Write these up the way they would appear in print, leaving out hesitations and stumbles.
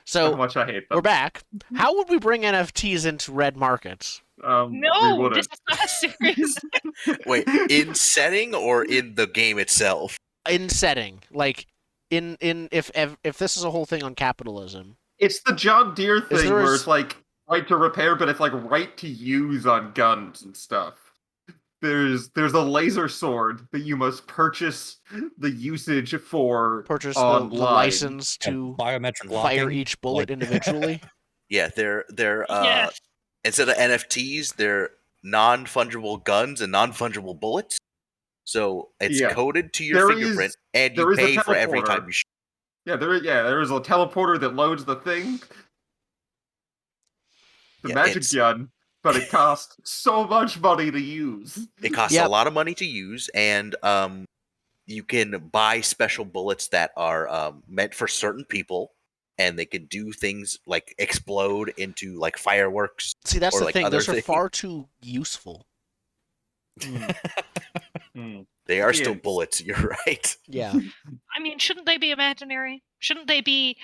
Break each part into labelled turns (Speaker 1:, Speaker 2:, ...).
Speaker 1: how
Speaker 2: So
Speaker 1: much I hate
Speaker 2: we're
Speaker 1: them.
Speaker 2: back. How would we bring NFTs into red markets?
Speaker 1: We
Speaker 3: No, this
Speaker 1: wouldn't.
Speaker 3: is not a serious.
Speaker 4: Wait, in setting or in the game itself?
Speaker 2: In setting, like in if this is a whole thing on capitalism,
Speaker 1: It's the John Deere
Speaker 2: Is
Speaker 1: thing
Speaker 2: there a
Speaker 1: where
Speaker 2: s-
Speaker 1: it's like right to repair, but it's like right to use on guns and stuff. There's a laser sword that you must purchase the usage for
Speaker 2: purchase the
Speaker 1: online.
Speaker 2: license
Speaker 5: And
Speaker 2: to
Speaker 5: biometric
Speaker 2: fire
Speaker 5: locking,
Speaker 2: each bullet
Speaker 5: like-
Speaker 2: individually.
Speaker 4: Yeah, they're
Speaker 3: Yes.
Speaker 4: instead of NFTs, they're non-fungible guns and non-fungible bullets. So it's
Speaker 1: Yeah.
Speaker 4: coded to your
Speaker 1: There
Speaker 4: fingerprint,
Speaker 1: is-
Speaker 4: and you
Speaker 1: there is a
Speaker 4: pay for every
Speaker 1: teleporter.
Speaker 4: time you shoot.
Speaker 1: There is a teleporter that loads the thing, the
Speaker 4: Yeah,
Speaker 1: magic gun, but it costs so much money to use.
Speaker 4: It costs a lot of money to use, and you can buy special bullets that are meant for certain people, and they can do things like explode into like fireworks.
Speaker 2: See, that's
Speaker 4: or
Speaker 2: the
Speaker 4: like
Speaker 2: thing.
Speaker 4: other
Speaker 2: Those are
Speaker 4: things.
Speaker 2: far too useful.
Speaker 4: They are still
Speaker 1: Yes.
Speaker 4: bullets. You're right.
Speaker 2: Yeah.
Speaker 3: I mean, shouldn't they be imaginary? Shouldn't they be?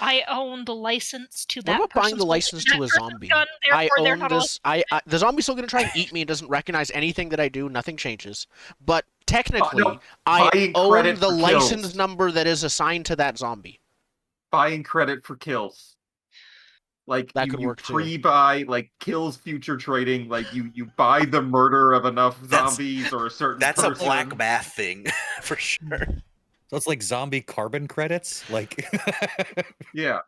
Speaker 3: I own the license to
Speaker 2: What
Speaker 3: that.
Speaker 2: about buying
Speaker 3: person's
Speaker 2: the
Speaker 3: bullet,
Speaker 2: license
Speaker 3: that
Speaker 2: to a
Speaker 3: person's
Speaker 2: zombie?
Speaker 3: gun,
Speaker 2: I
Speaker 3: therefore they're
Speaker 2: own
Speaker 3: not
Speaker 2: this. The zombie's still gonna try and eat me. It doesn't recognize anything that I do. Nothing changes. But technically,
Speaker 1: no,
Speaker 2: I
Speaker 1: buying
Speaker 2: own
Speaker 1: credit
Speaker 2: the
Speaker 1: for
Speaker 2: license
Speaker 1: kills.
Speaker 2: number that is assigned to that zombie.
Speaker 1: Buying credit for kills. Like
Speaker 2: That
Speaker 1: you,
Speaker 2: could
Speaker 1: you
Speaker 2: work too.
Speaker 1: pre-buy like kills future trading, like you buy the murder of enough zombies or a certain
Speaker 4: That's
Speaker 1: person.
Speaker 4: a black math thing for sure.
Speaker 5: So it's like zombie carbon credits, like
Speaker 1: Yeah,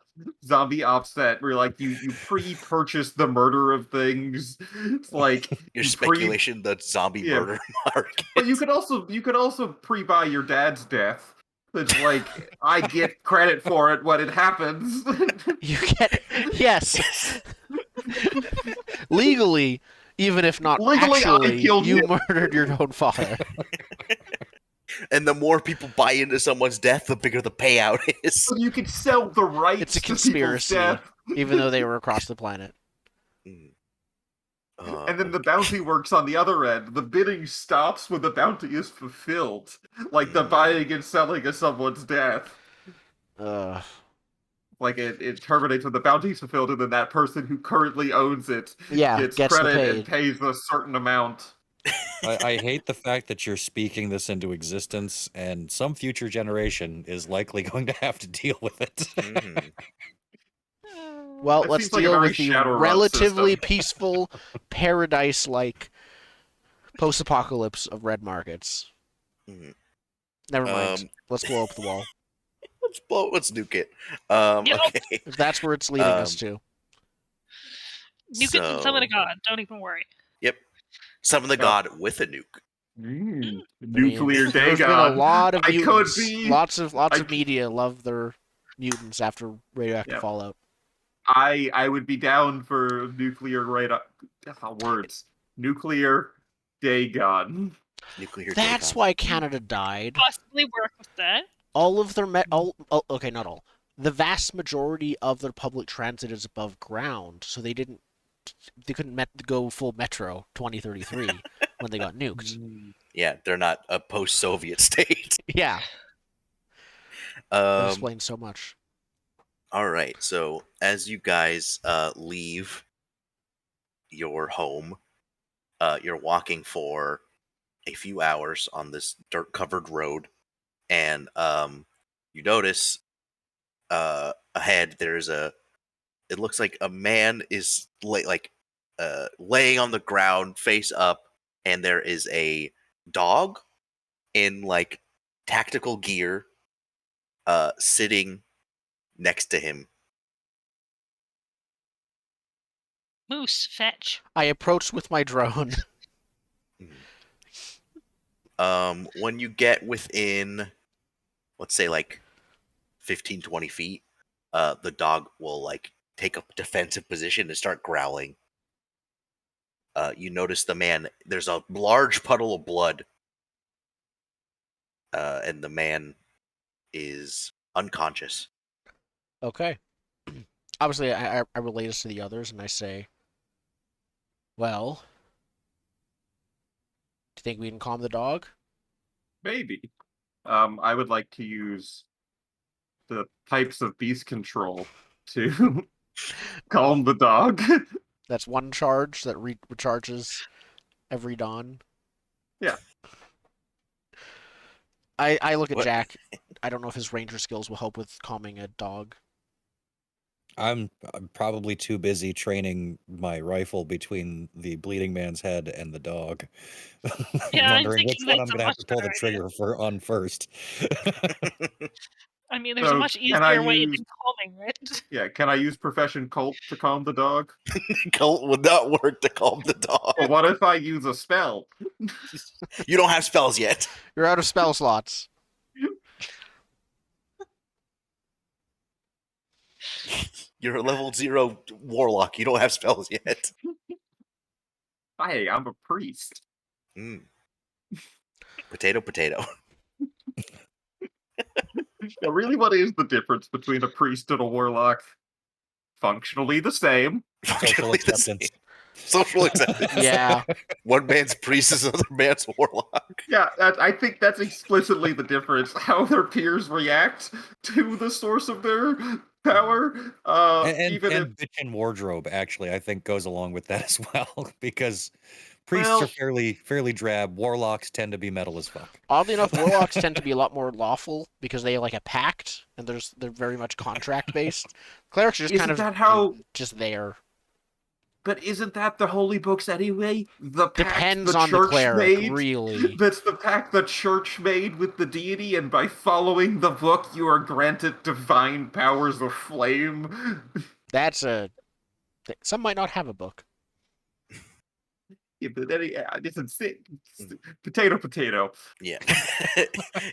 Speaker 1: zombie offset where like you pre-purchase the murder of things. It's like
Speaker 4: Your
Speaker 1: you
Speaker 4: speculation, the zombie
Speaker 1: Yeah.
Speaker 4: murder market.
Speaker 1: But you could also pre-buy your dad's death. It's like I get credit for it when it happens.
Speaker 2: You get yes. Legally, even if not
Speaker 1: Legally, I
Speaker 2: actually,
Speaker 1: killed
Speaker 2: you
Speaker 1: him.
Speaker 2: murdered your own father.
Speaker 4: And the more people buy into someone's death, the bigger the payout is.
Speaker 1: So you could sell the rights
Speaker 2: It's a
Speaker 1: to people's
Speaker 2: conspiracy,
Speaker 1: death.
Speaker 2: even though they were across the planet.
Speaker 1: And then the bounty works on the other end. The bidding stops when the bounty is fulfilled. Like the buying and selling of someone's death. Like it terminates when the bounty is fulfilled, and then that person who currently owns it gets
Speaker 2: the
Speaker 1: credit
Speaker 2: paid.
Speaker 1: and pays a certain amount.
Speaker 5: I hate the fact that you're speaking this into existence, and some future generation is likely going to have to deal with it.
Speaker 2: Well,
Speaker 1: That
Speaker 2: let's
Speaker 1: seems like a
Speaker 2: deal
Speaker 1: very
Speaker 2: with the
Speaker 1: Shadowrun
Speaker 2: relatively
Speaker 1: system.
Speaker 2: peaceful, paradise-like post-apocalypse of red markets. Never mind. Let's blow up the wall.
Speaker 4: Let's nuke it.
Speaker 3: Yep.
Speaker 4: Okay.
Speaker 2: If that's where it's leading us to.
Speaker 3: Nuke it and summon a god. Don't even worry.
Speaker 4: Yep. Summon the god with a nuke.
Speaker 1: Nuclear
Speaker 2: There's been a
Speaker 1: Dagon.
Speaker 2: lot of
Speaker 1: I could
Speaker 2: mutants.
Speaker 1: be.
Speaker 2: Lots of media love their mutants after radioactive fallout.
Speaker 1: I would be down for nuclear words. Nuclear Dagon.
Speaker 4: Nuclear
Speaker 2: That's
Speaker 4: Dagon.
Speaker 2: why Canada died.
Speaker 3: Possibly work with that.
Speaker 2: All of their okay, not all. The vast majority of their public transit is above ground, so they couldn't go full metro 2033 when they got nuked.
Speaker 4: Yeah, they're not a post-Soviet state.
Speaker 2: Yeah. That explains so much.
Speaker 4: All right, so as you guys leave your home, you're walking for a few hours on this dirt-covered road, and you notice ahead there's it looks like a man is laying on the ground face up, and there is a dog in like tactical gear sitting next to him.
Speaker 3: Moose, fetch.
Speaker 2: I approached with my drone.
Speaker 4: When you get within, let's say like 15, 20 feet, the dog will like take a defensive position and start growling. You notice the man, there's a large puddle of blood, and the man is unconscious.
Speaker 2: Okay. Obviously, I relate this to the others, and I say, well, do you think we can calm the dog?
Speaker 1: Maybe. I would like to use the types of beast control to calm the dog.
Speaker 2: That's one charge that recharges every dawn.
Speaker 1: Yeah.
Speaker 2: I look at
Speaker 4: What?
Speaker 2: Jack. I don't know if his ranger skills will help with calming a dog.
Speaker 5: I'm probably too busy training my rifle between the bleeding man's head and the dog.
Speaker 3: Yeah, I'm
Speaker 5: Wondering which
Speaker 3: thinking
Speaker 5: one
Speaker 3: that's
Speaker 5: I'm
Speaker 3: a
Speaker 5: gonna have
Speaker 3: much
Speaker 5: to pull the
Speaker 3: better idea.
Speaker 5: trigger on first.
Speaker 3: I mean, there's a
Speaker 1: So,
Speaker 3: much
Speaker 1: can I
Speaker 3: easier way
Speaker 1: use
Speaker 3: than calming it.
Speaker 1: yeah, can I use Profession Cult to calm the dog?
Speaker 4: Cult would not work to calm the dog.
Speaker 1: Or what if I use a spell?
Speaker 4: You don't have spells yet.
Speaker 2: You're out of spell slots.
Speaker 4: You're a level 0 warlock. You don't have spells yet.
Speaker 1: Hey, I'm a priest.
Speaker 4: Mm. Potato, potato.
Speaker 1: Yeah, really, what is the difference between a priest and a warlock? Functionally the same.
Speaker 5: Social
Speaker 4: Functionally the
Speaker 5: acceptance.
Speaker 4: same. Social acceptance.
Speaker 2: Yeah.
Speaker 4: One man's priest is another man's warlock.
Speaker 1: Yeah, I think that's explicitly the difference. How their peers react to the source of their power. Even if
Speaker 5: And bitch and wardrobe actually I think goes along with that as well because priests
Speaker 1: Well-
Speaker 5: are fairly drab. Warlocks tend to be metal as fuck.
Speaker 2: Oddly enough, warlocks tend to be a lot more lawful because they have like a pact, and they're very much contract based. Clerics are just
Speaker 1: Isn't
Speaker 2: kind of
Speaker 1: that how-
Speaker 2: just there.
Speaker 1: But isn't that the holy books anyway? The pact
Speaker 2: Depends
Speaker 1: the
Speaker 2: on the
Speaker 1: church
Speaker 2: cleric,
Speaker 1: made.
Speaker 2: really.
Speaker 1: That's the pact the church made with the deity, and by following the book, you are granted divine powers of flame.
Speaker 2: That's a. Some might not have a book.
Speaker 1: Yeah, but potato, potato.
Speaker 4: Yeah.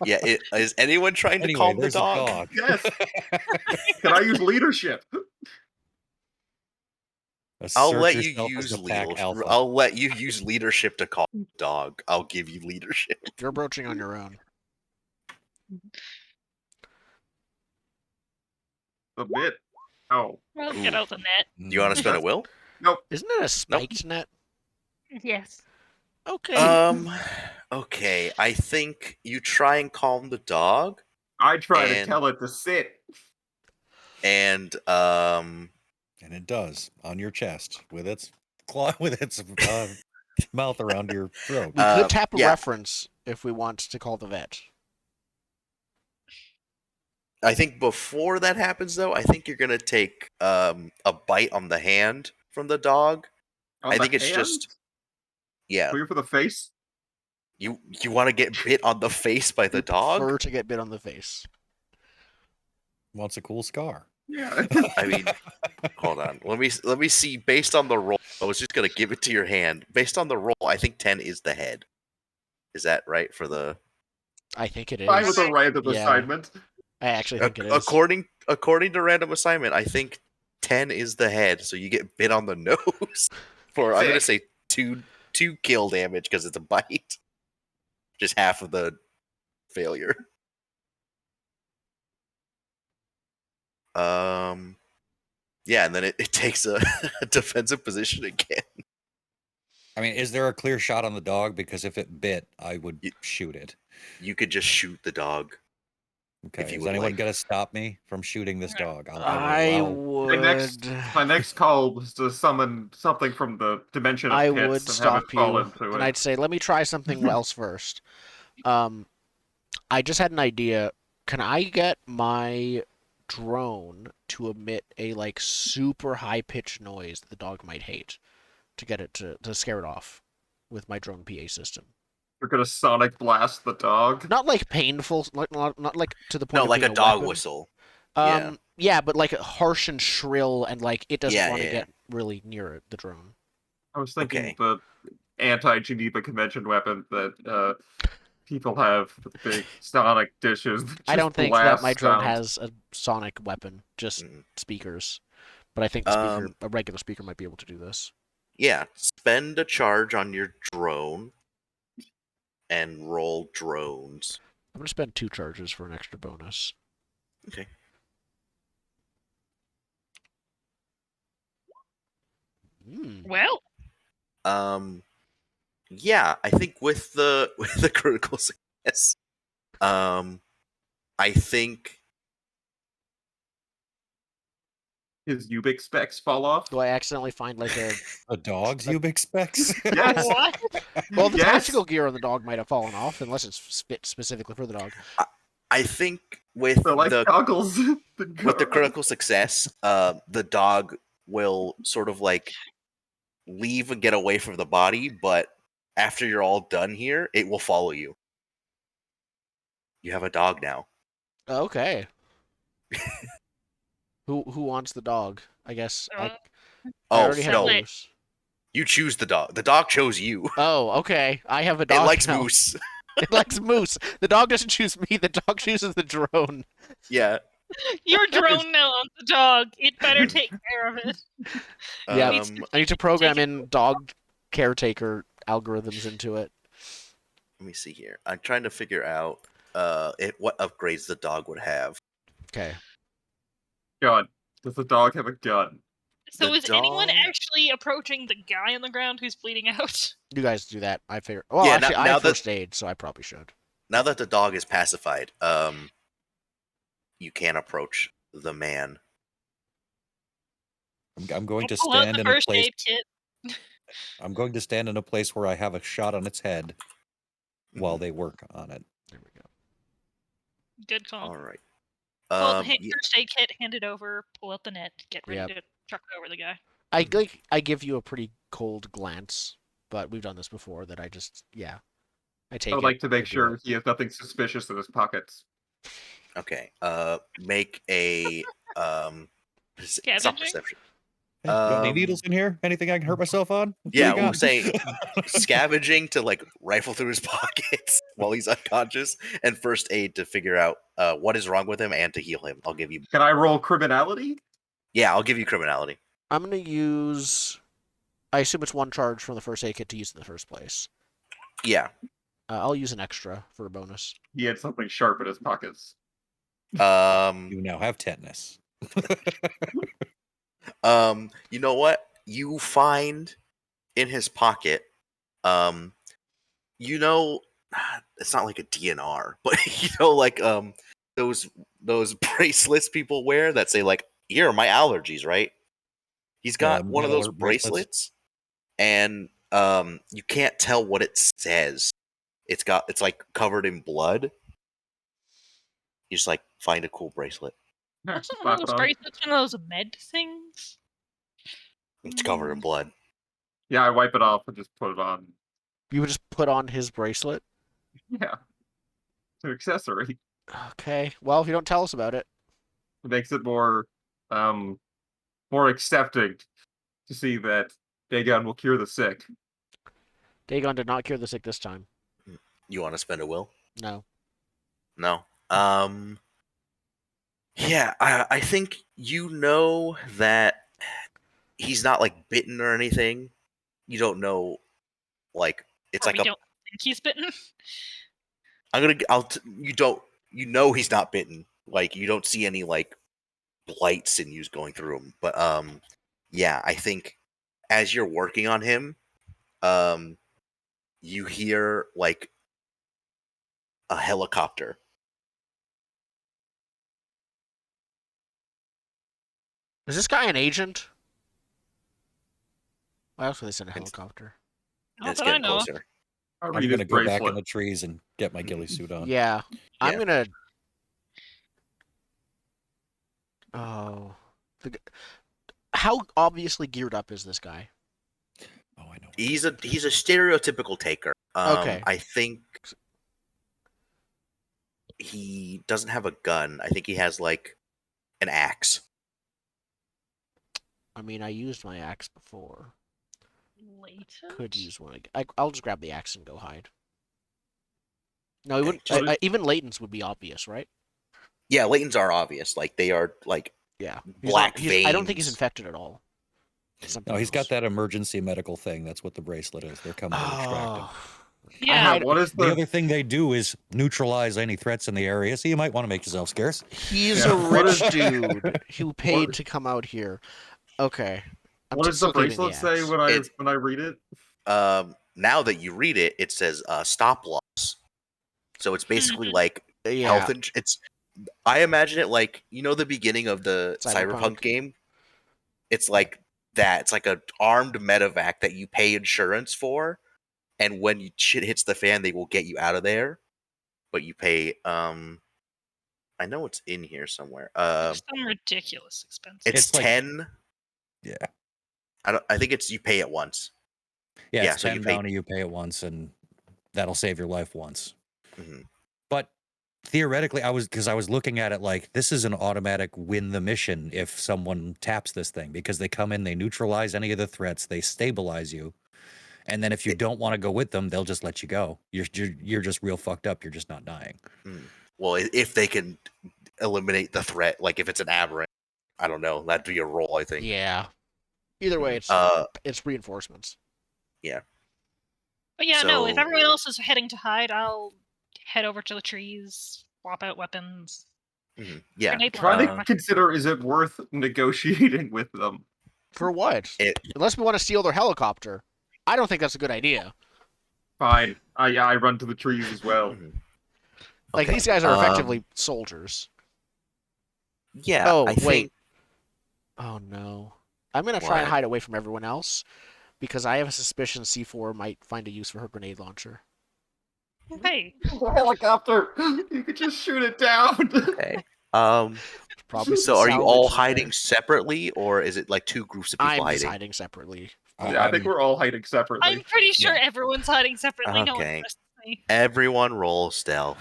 Speaker 4: Yeah. Is anyone trying to
Speaker 5: Anyway,
Speaker 4: calm the
Speaker 5: there's a
Speaker 4: dog?
Speaker 5: dog.
Speaker 1: Yes. Can I use leadership?
Speaker 4: I'll
Speaker 5: Assert
Speaker 4: let you
Speaker 5: yourself as
Speaker 4: use
Speaker 5: the pack alpha.
Speaker 4: I'll let you use leadership to calm the dog. I'll give you leadership.
Speaker 2: You're broaching on your own.
Speaker 1: Submit. Oh.
Speaker 3: Well, get out the net.
Speaker 4: Do you want to spend a will?
Speaker 1: Nope.
Speaker 2: Isn't it a spiked net?
Speaker 3: Yes.
Speaker 2: Okay.
Speaker 4: Okay. I think you try and calm the dog,
Speaker 1: I try to
Speaker 4: And-
Speaker 1: tell it to sit.
Speaker 4: and
Speaker 5: And it does on your chest with its claw, with its mouth around your throat.
Speaker 2: We could tap a
Speaker 4: yeah.
Speaker 2: reference if we want to call the vet.
Speaker 4: I think before that happens, though, I think you're gonna take a bite on the hand from the dog.
Speaker 1: On
Speaker 4: I
Speaker 1: the
Speaker 4: think it's
Speaker 1: hand?
Speaker 4: just yeah.
Speaker 1: Clear for the face?
Speaker 4: You want to get bit on the face by the dog?
Speaker 2: Prefer to get bit on the face.
Speaker 5: Wants a cool scar.
Speaker 1: Yeah.
Speaker 4: I mean, hold on. Let me see. Based on the roll, I was just gonna give it to your hand. Based on the roll, I think 10 is the head. Is that right for the?
Speaker 2: I think it is.
Speaker 1: Fine with a random
Speaker 2: Yeah.
Speaker 1: assignment.
Speaker 2: I actually think it is.
Speaker 4: According to random assignment, I think 10 is the head, so you get bit on the nose for I'm gonna say two kill damage because it's a bite. Just half of the failure. Yeah, and then it takes a defensive position again.
Speaker 5: I mean, is there a clear shot on the dog? Because if it bit, I would shoot it.
Speaker 4: You could just shoot the dog.
Speaker 5: Okay,
Speaker 4: If you
Speaker 5: is
Speaker 4: would
Speaker 5: anyone
Speaker 4: like.
Speaker 5: gonna stop me from shooting this dog?
Speaker 2: I
Speaker 5: I'll-
Speaker 2: would.
Speaker 1: My next call was to summon something from the dimension of
Speaker 2: I
Speaker 1: pits
Speaker 2: would
Speaker 1: and have
Speaker 2: stop
Speaker 1: it fall
Speaker 2: you,
Speaker 1: into
Speaker 2: and
Speaker 1: it.
Speaker 2: I'd say, let me try something else first. I just had an idea. Can I get my drone to emit a like super high pitched noise that the dog might hate to get it to scare it off with my drone PA system?
Speaker 1: We're gonna sonic blast the dog.
Speaker 2: Not like painful, not like to the point
Speaker 4: No,
Speaker 2: of
Speaker 4: like
Speaker 2: being
Speaker 4: a dog
Speaker 2: weapon.
Speaker 4: whistle.
Speaker 2: Yeah, but like harsh and shrill, and like it doesn't
Speaker 4: Yeah,
Speaker 2: want to
Speaker 4: yeah.
Speaker 2: get really near it, the drone.
Speaker 1: I was thinking
Speaker 4: Okay.
Speaker 1: the anti-Geneva Convention weapon that people have with big sonic dishes. that
Speaker 2: I
Speaker 1: just
Speaker 2: don't think that my
Speaker 1: blast
Speaker 2: drone
Speaker 1: sounds.
Speaker 2: has a sonic weapon, just
Speaker 4: Mm.
Speaker 2: speakers. But I think the speaker, a regular speaker, might be able to do this.
Speaker 4: Yeah, spend a charge on your drone and roll drones.
Speaker 2: I'm gonna spend 2 charges for an extra bonus.
Speaker 4: Okay.
Speaker 3: Well,
Speaker 4: Yeah, I think with the with the critical success, I think
Speaker 1: his Ubix specs fall off.
Speaker 2: Do I accidentally find like a?
Speaker 5: A dog's Ubix specs?
Speaker 1: Yes.
Speaker 3: What?
Speaker 2: Well, the
Speaker 1: Yes.
Speaker 2: tactical gear on the dog might have fallen off, unless it's spit specifically for the dog.
Speaker 4: I think with
Speaker 1: They're like
Speaker 4: the
Speaker 1: goggles.
Speaker 4: with the critical success, the dog will sort of like leave and get away from the body, but after you're all done here, it will follow you. You have a dog now.
Speaker 2: Okay. Who wants the dog? I guess I
Speaker 4: Oh
Speaker 2: already have
Speaker 4: no,
Speaker 3: Wait.
Speaker 2: Moose.
Speaker 4: you choose the dog. The dog chose you.
Speaker 2: Oh, okay. I have a
Speaker 4: It
Speaker 2: dog
Speaker 4: likes
Speaker 2: now.
Speaker 4: Moose.
Speaker 2: It likes Moose. The dog doesn't choose me. The dog chooses the drone.
Speaker 4: Yeah.
Speaker 3: Your drone now owns the dog. It better take care of it.
Speaker 2: Yeah. I need to program
Speaker 3: Take it.
Speaker 2: in dog caretaker algorithms into it.
Speaker 4: Let me see here. I'm trying to figure out what upgrades the dog would have.
Speaker 2: Okay.
Speaker 1: Gun. Does the dog have a gun?
Speaker 3: So
Speaker 4: The
Speaker 3: is anyone
Speaker 4: dog-
Speaker 3: actually approaching the guy on the ground who's bleeding out?
Speaker 2: You guys do that. I figure. Well,
Speaker 4: Yeah,
Speaker 2: actually, I
Speaker 4: now
Speaker 2: have
Speaker 4: that-
Speaker 2: first aid, so I probably should.
Speaker 4: Now that the dog is pacified, you can approach the man.
Speaker 5: I'm going to
Speaker 3: Pull out
Speaker 5: stand
Speaker 3: the
Speaker 5: in a
Speaker 3: first
Speaker 5: place.
Speaker 3: aid kit.
Speaker 5: I'm going to stand in a place where I have a shot on its head while they work on it.
Speaker 2: There we go.
Speaker 3: Good call.
Speaker 4: All right.
Speaker 3: Well,
Speaker 4: Yeah,
Speaker 3: first aid kit, hand it over, pull out the net, get ready
Speaker 2: Yep.
Speaker 3: to chuck it over the guy.
Speaker 2: I give you a pretty cold glance, but we've done this before. That I just I take.
Speaker 1: I would
Speaker 2: it,
Speaker 1: like to make
Speaker 2: I do
Speaker 1: sure
Speaker 2: it.
Speaker 1: he has nothing suspicious in his pockets.
Speaker 4: okay. Make a it's not
Speaker 3: Scavenging?
Speaker 4: perception.
Speaker 5: Hey, got any
Speaker 4: Um,
Speaker 5: needles in here? Anything I can hurt myself on? What do
Speaker 4: Yeah,
Speaker 5: you
Speaker 4: we'll
Speaker 5: got?
Speaker 4: say scavenging to like rifle through his pockets while he's unconscious, and first aid to figure out what is wrong with him and to heal him. I'll give you.
Speaker 1: Can I roll criminality?
Speaker 4: Yeah, I'll give you criminality.
Speaker 2: I'm gonna use. I assume it's one charge from the first aid kit to use in the first place.
Speaker 4: Yeah.
Speaker 2: I'll use an extra for a bonus.
Speaker 1: He had something sharp in his pockets.
Speaker 5: You now have tetanus.
Speaker 4: You know what? You find in his pocket, you know, it's not like a DNR, but you know, like those bracelets people wear that say like, "Here are my allergies," right? He's got one of
Speaker 5: Med
Speaker 4: those
Speaker 5: alert bracelets.
Speaker 4: bracelets, and you can't tell what it says. It's like covered in blood. You just like find a cool bracelet.
Speaker 3: Wasn't one
Speaker 1: Slap
Speaker 3: of
Speaker 1: it
Speaker 3: those
Speaker 1: on.
Speaker 3: bracelets one of those med things?
Speaker 4: It's covered in blood.
Speaker 1: Yeah, I wipe it off and just put it on.
Speaker 2: You would just put on his bracelet.
Speaker 1: Yeah. It's an accessory.
Speaker 2: Okay. Well, if you don't tell us about it,
Speaker 1: It makes it more accepting to see that Dagon will cure the sick.
Speaker 2: Dagon did not cure the sick this time.
Speaker 4: You want to spend a will?
Speaker 2: No.
Speaker 4: No. Yeah, I think you know that he's not like bitten or anything. You don't know, like it's
Speaker 3: Or
Speaker 4: like
Speaker 3: we
Speaker 4: a.
Speaker 3: don't think he's bitten.
Speaker 4: You don't. You know he's not bitten. Like you don't see any like blight sinews going through him. But yeah, I think as you're working on him, you hear like a helicopter.
Speaker 2: Is this guy an agent? Why else would they send a
Speaker 4: It's-
Speaker 2: helicopter?
Speaker 3: Not
Speaker 4: It's
Speaker 3: that I
Speaker 4: getting
Speaker 3: know.
Speaker 4: closer.
Speaker 1: I
Speaker 5: I'm
Speaker 1: read
Speaker 5: gonna
Speaker 1: his
Speaker 5: go back in
Speaker 1: bracelet.
Speaker 5: the trees and get my ghillie suit on.
Speaker 2: Yeah. I'm
Speaker 4: Yeah.
Speaker 2: gonna. Oh. How obviously geared up is this guy?
Speaker 5: Oh, I know.
Speaker 4: He's a stereotypical taker.
Speaker 2: Okay.
Speaker 4: I think he doesn't have a gun. I think he has like an axe.
Speaker 2: I mean, I used my axe before.
Speaker 3: Latent?
Speaker 2: Could use one. I'll just grab the axe and go hide. No, he
Speaker 4: Okay,
Speaker 2: wouldn't.
Speaker 1: just-
Speaker 2: Even Layton's would be obvious, right?
Speaker 4: Yeah, Layton's are obvious. Like they are like
Speaker 2: Yeah.
Speaker 4: Black
Speaker 2: I don't think he's
Speaker 4: veins.
Speaker 2: infected at all. Something
Speaker 5: No, he's got
Speaker 2: else.
Speaker 5: that emergency medical thing. That's what the bracelet is. They're coming to extract him.
Speaker 2: Oh.
Speaker 3: Yeah.
Speaker 2: hide-
Speaker 1: What is
Speaker 5: The
Speaker 1: the
Speaker 5: other thing they do is neutralize any threats in the area, so you might want to make yourself scarce.
Speaker 2: He's
Speaker 1: Yeah.
Speaker 2: a
Speaker 1: What
Speaker 2: rich
Speaker 1: is-
Speaker 2: dude who paid
Speaker 1: What-
Speaker 2: to come out here. Okay.
Speaker 1: what does the
Speaker 2: still keeping
Speaker 1: bracelet say
Speaker 2: axe.
Speaker 1: when I read it?
Speaker 4: now that you read it, it says stop loss. So it's basically
Speaker 3: Mhm.
Speaker 4: like
Speaker 2: Yeah.
Speaker 4: health. It's. I imagine it like the beginning of the
Speaker 2: Cyberpunk.
Speaker 4: Cyberpunk game it's like that. It's like a armed medevac that you pay insurance for, and when shit hits the fan, they will get you out of there. But you pay. I know it's in here somewhere.
Speaker 3: Some ridiculous expense.
Speaker 4: It's
Speaker 5: It's like-
Speaker 4: 10.
Speaker 5: Yeah.
Speaker 4: I think it's you pay it once.
Speaker 5: Yeah,
Speaker 4: Yeah,
Speaker 5: it's
Speaker 4: so
Speaker 5: 10
Speaker 4: you pay-
Speaker 5: bounty, you pay it once, and that'll save your life once.
Speaker 4: Mhm.
Speaker 5: But theoretically, I was looking at it like this is an automatic win the mission if someone taps this thing, because they come in, they neutralize any of the threats, they stabilize you, and then if you don't want to go with them, they'll just let you go. You're just real fucked up. You're just not dying.
Speaker 4: Well, if they can eliminate the threat, like if it's an aberrant, I don't know. That'd be a roll, I think.
Speaker 2: Yeah. Either way, it's reinforcements.
Speaker 3: But yeah, no, if
Speaker 4: So-
Speaker 3: everyone else is heading to hide, I'll head over to the trees, swap out weapons.
Speaker 4: Yeah.
Speaker 3: Grenade
Speaker 1: Trying
Speaker 3: launcher.
Speaker 1: to consider, is it worth negotiating with them?
Speaker 2: For what? Unless we want to steal their helicopter. I don't think that's a good idea.
Speaker 1: Fine. I run to the trees as well.
Speaker 2: Like,
Speaker 4: Okay,
Speaker 2: these guys are effectively soldiers.
Speaker 4: Yeah.
Speaker 2: Oh,
Speaker 4: I
Speaker 2: wait.
Speaker 4: think.
Speaker 2: Oh, no. I'm going to try and
Speaker 4: What?
Speaker 2: hide away from everyone else, because I have a suspicion C4 might find a use for her grenade launcher.
Speaker 3: Hey,
Speaker 1: The helicopter! You could just shoot it down!
Speaker 4: Okay.
Speaker 2: Probably some
Speaker 4: So are you
Speaker 2: salvage
Speaker 4: all
Speaker 2: in
Speaker 4: hiding
Speaker 2: there.
Speaker 4: separately, or is it like two groups of people
Speaker 2: I'm just
Speaker 4: hiding?
Speaker 2: hiding separately.
Speaker 1: Yeah, I think we're all hiding separately.
Speaker 3: I'm pretty sure
Speaker 5: Yeah.
Speaker 3: everyone's hiding separately. No one
Speaker 4: Okay.
Speaker 3: trusts me.
Speaker 4: Everyone roll stealth.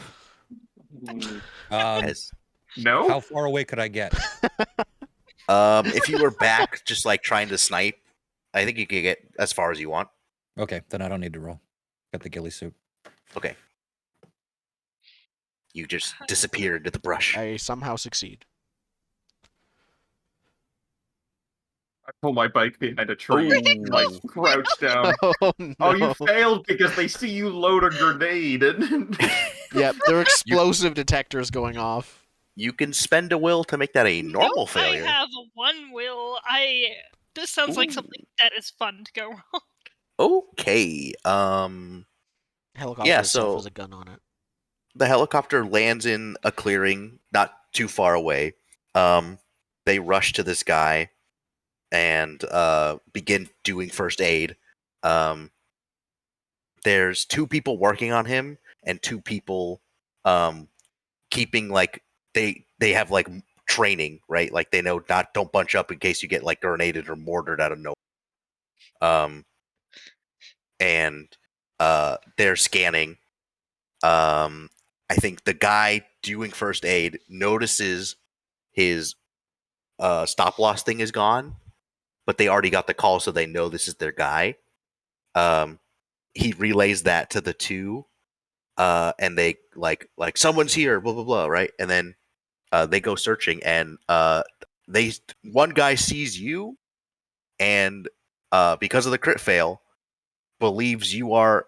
Speaker 4: As-
Speaker 1: No?
Speaker 5: How far away could I get?
Speaker 4: if you were back, just like trying to snipe, I think you could get as far as you want.
Speaker 5: Okay, then I don't need to roll. Got the ghillie suit.
Speaker 4: Okay. You just disappear into the brush.
Speaker 2: I somehow succeed.
Speaker 1: I pull my bike behind a tree and
Speaker 4: Ooh.
Speaker 1: crouch down.
Speaker 2: Oh, no.
Speaker 1: Oh, you failed because they see you load a grenade and
Speaker 2: Yep, there are explosive detectors going off.
Speaker 4: You can spend a will to make that a normal
Speaker 3: Nope,
Speaker 4: failure.
Speaker 3: I have one will. This sounds like something that is fun to go wrong.
Speaker 4: Okay.
Speaker 2: Helicopter
Speaker 4: Yeah,
Speaker 2: itself
Speaker 4: so-
Speaker 2: has a gun on it.
Speaker 4: The helicopter lands in a clearing not too far away. They rush to this guy and begin doing first aid. There's two people working on him and two people keeping like they have like training, right? Like they know don't bunch up in case you get like grenaded or mortared out of nowhere. And they're scanning. I think the guy doing first aid notices his stop loss thing is gone, but they already got the call, so they know this is their guy. He relays that to the two, and they like someone's here, blah blah blah, right? And then they go searching, and one guy sees you, and because of the crit fail, believes you are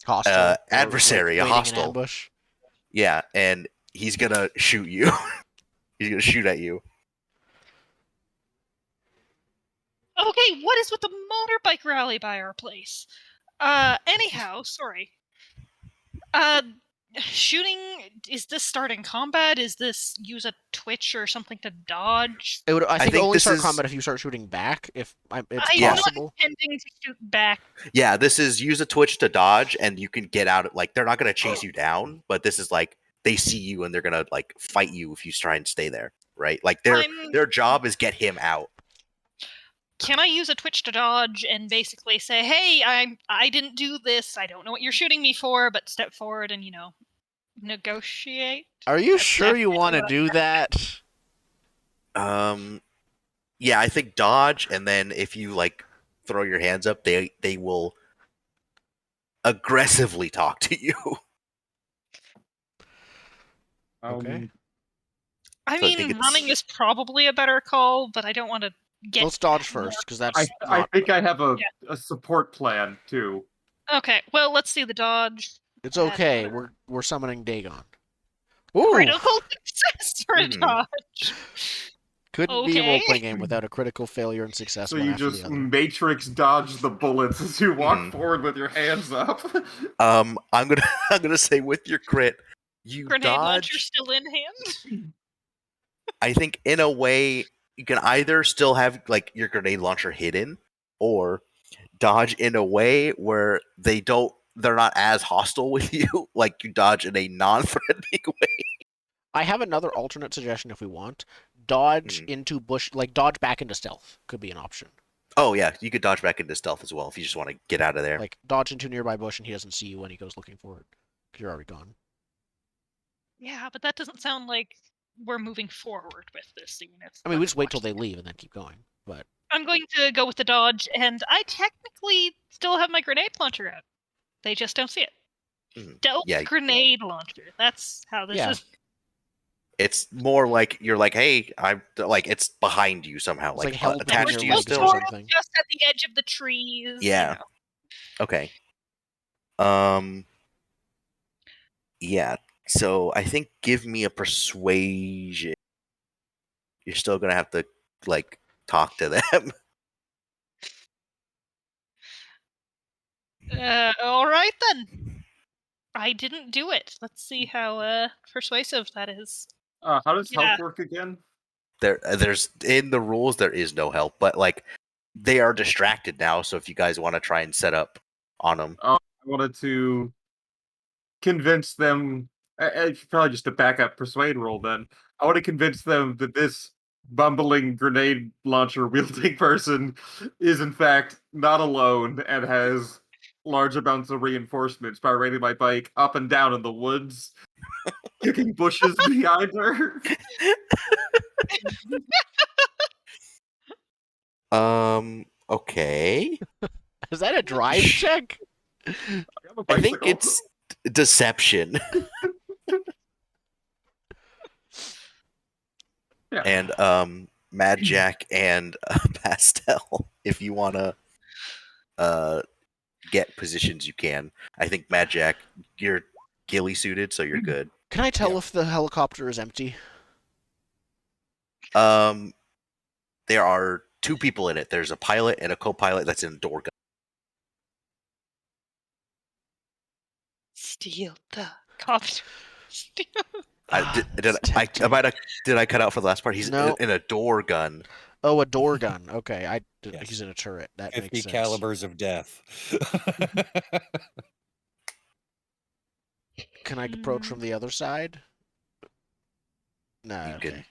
Speaker 2: Hostile. or,
Speaker 4: adversary, a
Speaker 2: waiting in
Speaker 4: hostile.
Speaker 2: ambush.
Speaker 4: Yeah, and he's gonna shoot you. He's gonna shoot at you.
Speaker 3: Okay, what is with the motorbike rally by our place? Anyhow, sorry. Shooting, is this starting combat? Is this use a twitch or something to dodge?
Speaker 2: I think it
Speaker 4: think
Speaker 2: only
Speaker 4: this
Speaker 2: start
Speaker 4: is-
Speaker 2: combat if you start shooting back, if it's
Speaker 3: I'm
Speaker 2: possible.
Speaker 3: not intending to shoot back.
Speaker 4: Yeah, this is use a twitch to dodge, and you can get out. Like they're not gonna chase you down, but this is like they see you and they're gonna like fight you if you try and stay there, right? Like their job is get him out.
Speaker 3: Can I use a twitch to dodge and basically say, "Hey, I didn't do this. I don't know what you're shooting me for, but step forward and negotiate."
Speaker 2: Are you
Speaker 3: That's
Speaker 2: sure you
Speaker 3: definitely
Speaker 2: want to
Speaker 3: what
Speaker 2: do that?
Speaker 4: Yeah, I think dodge, and then if you like throw your hands up, they will aggressively talk to you.
Speaker 2: Okay.
Speaker 3: I
Speaker 4: So I think
Speaker 3: mean,
Speaker 4: it's-
Speaker 3: running is probably a better call, but I don't want to get.
Speaker 2: Let's dodge first, because that's
Speaker 1: I
Speaker 2: not...
Speaker 1: think I have a
Speaker 3: Yeah.
Speaker 1: support plan too.
Speaker 3: Okay, well, let's see the dodge.
Speaker 2: It's okay. We're summoning Dagon. Ooh!
Speaker 3: Critical success for a
Speaker 4: Mhm.
Speaker 3: dodge.
Speaker 2: Couldn't be a
Speaker 3: Okay.
Speaker 2: role-playing game without a critical failure and success
Speaker 1: So
Speaker 2: one
Speaker 1: you
Speaker 2: after
Speaker 1: just
Speaker 2: the other.
Speaker 1: matrix dodge the bullets as you walk
Speaker 4: Mhm.
Speaker 1: forward with your hands up.
Speaker 4: I'm gonna say with your crit, you
Speaker 3: Grenade launcher
Speaker 4: dodge.
Speaker 3: still in hand.
Speaker 4: I think in a way you can either still have like your grenade launcher hidden, or dodge in a way where they're not as hostile with you, like you dodge in a non-threatening way.
Speaker 2: I have another alternate suggestion if we want. Dodge
Speaker 4: Mhm.
Speaker 2: into bush, like dodge back into stealth could be an option.
Speaker 4: Oh yeah, you could dodge back into stealth as well if you just want to get out of there.
Speaker 2: Like dodge into a nearby bush and he doesn't see you when he goes looking for it because you're already gone.
Speaker 3: Yeah, but that doesn't sound like we're moving forward with this scene.
Speaker 2: I mean, we just wait till they leave and then keep going. But
Speaker 3: I'm going to go with the dodge, and I technically still have my grenade launcher out. They just don't see it.
Speaker 4: Mhm.
Speaker 3: Stealth
Speaker 4: Yeah.
Speaker 3: grenade launcher. That's how this
Speaker 2: Yeah.
Speaker 3: is.
Speaker 4: It's more like you're like, hey, I'm like it's behind you somehow,
Speaker 2: It's like
Speaker 4: like
Speaker 2: held between
Speaker 4: attached
Speaker 2: your
Speaker 4: to you
Speaker 2: legs or
Speaker 4: still.
Speaker 3: Sort of
Speaker 2: something.
Speaker 3: just at the edge of the trees.
Speaker 4: Yeah.
Speaker 3: You know.
Speaker 4: Okay. Yeah. So I think give me a persuasion. You're still gonna have to like talk to them.
Speaker 3: All right then. I didn't do it. Let's see how persuasive that is.
Speaker 1: How does
Speaker 3: Yeah.
Speaker 1: help work again?
Speaker 4: There's in the rules there is no help, but like they are distracted now. So if you guys want to try and set up on them,
Speaker 1: I wanted to convince them. Probably just a backup persuade roll. Then I want to convince them that this bumbling grenade launcher wielding person is in fact not alone and has large amounts of reinforcements by riding my bike up and down in the woods, kicking bushes behind her.
Speaker 4: okay.
Speaker 2: Is that a drive check?
Speaker 1: I have a
Speaker 4: I think
Speaker 1: bicycle.
Speaker 4: it's deception.
Speaker 1: Yeah.
Speaker 4: And Mad Jack and Pastel, if you want to get positions, you can. I think Mad Jack, you're ghillie suited, so you're good.
Speaker 2: Can I tell
Speaker 5: Yeah.
Speaker 2: if the helicopter is empty?
Speaker 4: There are two people in it. There's a pilot and a co-pilot that's in a door gun.
Speaker 3: Steal the copter. Steal.
Speaker 4: Did I cut out for the last part? He's
Speaker 2: No.
Speaker 4: in a door gun.
Speaker 2: Oh, a door gun. Okay,
Speaker 5: Yes.
Speaker 2: he's in a turret. That
Speaker 5: 50
Speaker 2: makes sense.
Speaker 5: calibers of death.
Speaker 2: Can I approach from the other side? No.
Speaker 4: You
Speaker 2: Okay.
Speaker 4: can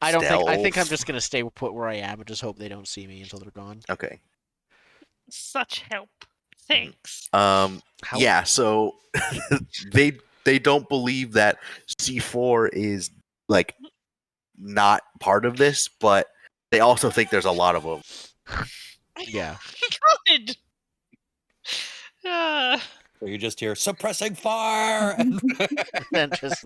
Speaker 2: I don't think. I think I'm
Speaker 4: stealth.
Speaker 2: just gonna stay put where I am and just hope they don't see me until they're gone.
Speaker 4: Okay.
Speaker 3: Such help. Thanks.
Speaker 2: How-
Speaker 4: Yeah, so they don't believe that C4 is like not part of this, but they also think there's a lot of them.
Speaker 2: Yeah.
Speaker 3: Good. Uh,
Speaker 5: So you just hear suppressing fire. And
Speaker 2: And just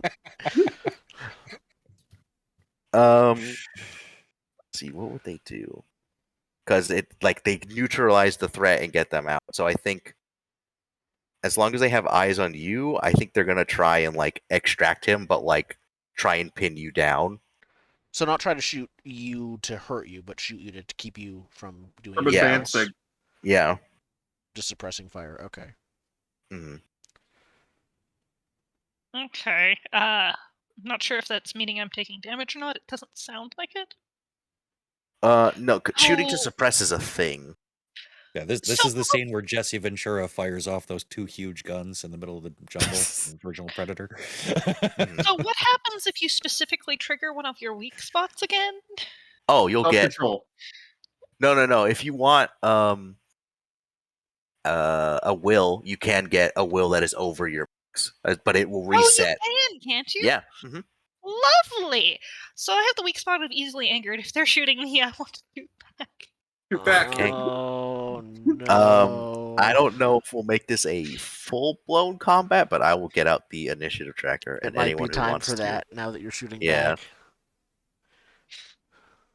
Speaker 4: Let's see, what would they do? Because it like they neutralize the threat and get them out. So I think as long as they have eyes on you, I think they're gonna try and like extract him, but like try and pin you down.
Speaker 2: so not try to shoot you to hurt you, but shoot you to keep you from doing
Speaker 1: From
Speaker 2: anything
Speaker 1: advancing.
Speaker 2: else.
Speaker 4: Yeah.
Speaker 2: Just suppressing fire. Okay.
Speaker 4: Mhm.
Speaker 3: okay. Not sure if that's meaning I'm taking damage or not. It doesn't sound like it.
Speaker 4: No, shooting to
Speaker 3: Oh.
Speaker 4: suppress is a thing.
Speaker 5: yeah, this
Speaker 3: So-
Speaker 5: is the scene where Jesse Ventura fires off those two huge guns in the middle of the jungle in the original Predator.
Speaker 4: Mhm.
Speaker 3: So what happens if you specifically trigger one of your weak spots again?
Speaker 4: Oh, you'll get
Speaker 1: Self-control.
Speaker 4: no. If you want a will, you can get a will that is over your max, but it will reset.
Speaker 3: Oh, you can, can't you?
Speaker 4: Yeah. Mhm.
Speaker 3: Lovely. So I have the weak spot of easily angered. If they're shooting me, I want to shoot back.
Speaker 1: Shoot back.
Speaker 4: Okay.
Speaker 2: Oh no.
Speaker 4: I don't know if we'll make this a full-blown combat, but I will get out the initiative tracker
Speaker 2: It
Speaker 4: and
Speaker 2: might
Speaker 4: anyone
Speaker 2: be
Speaker 4: who
Speaker 2: time
Speaker 4: wants
Speaker 2: for
Speaker 4: to.
Speaker 2: that now that you're shooting
Speaker 4: Yeah.
Speaker 2: back.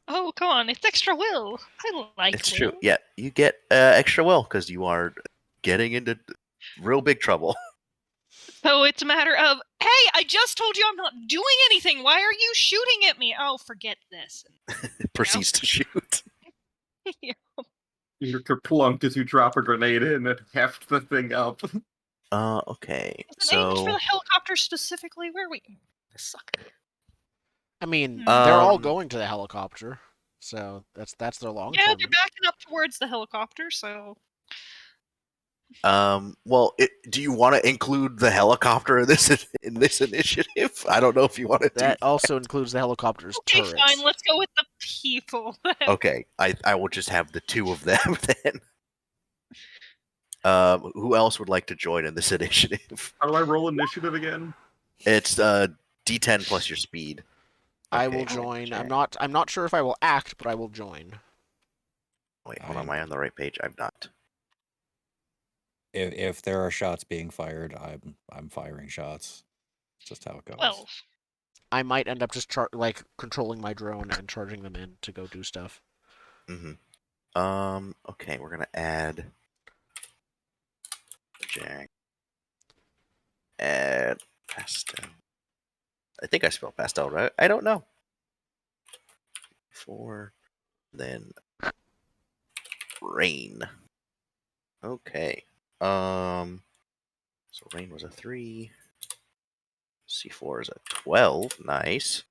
Speaker 3: Oh, come on. It's extra will. I like
Speaker 4: It's
Speaker 3: will.
Speaker 4: true. Yeah, you get extra will because you are getting into real big trouble.
Speaker 3: So it's a matter of, hey, I just told you I'm not doing anything. Why are you shooting at me? Oh, forget this.
Speaker 4: Proceeds to shoot.
Speaker 1: You're kerplunk as you drop a grenade in and heft the thing up.
Speaker 4: Okay.
Speaker 3: Is it aimed for
Speaker 4: So
Speaker 3: the helicopter specifically? Where are we? This sucks.
Speaker 2: I mean,
Speaker 3: Hmm.
Speaker 2: they're all
Speaker 4: Um,
Speaker 2: going to the helicopter, so that's their long
Speaker 3: Yeah,
Speaker 2: term.
Speaker 3: they're backing up towards the helicopter, so
Speaker 4: Well, do you want to include the helicopter in this initiative? I don't know if you want to do
Speaker 2: That also includes the helicopter's
Speaker 3: okay,
Speaker 2: turrets.
Speaker 3: fine. Let's go with the people.
Speaker 4: Okay, I will just have the two of them then. Who else would like to join in this initiative?
Speaker 1: How do I roll initiative again?
Speaker 4: It's D10 plus your speed.
Speaker 2: I
Speaker 4: Okay,
Speaker 2: will join.
Speaker 4: check.
Speaker 2: I'm not sure if I will act, but I will join.
Speaker 4: Wait, hold on. Am I on the right page? I'm not.
Speaker 5: If there are shots being fired, I'm firing shots. It's just how it goes.
Speaker 3: 12.
Speaker 2: I might end up just controlling my drone and charging them in to go do stuff.
Speaker 4: Okay, we're gonna add Jack. Add pastel. I think I spelled pastel right. I don't know. 4, then rain. Okay. So rain was a 3. C4 is a 12. Nice.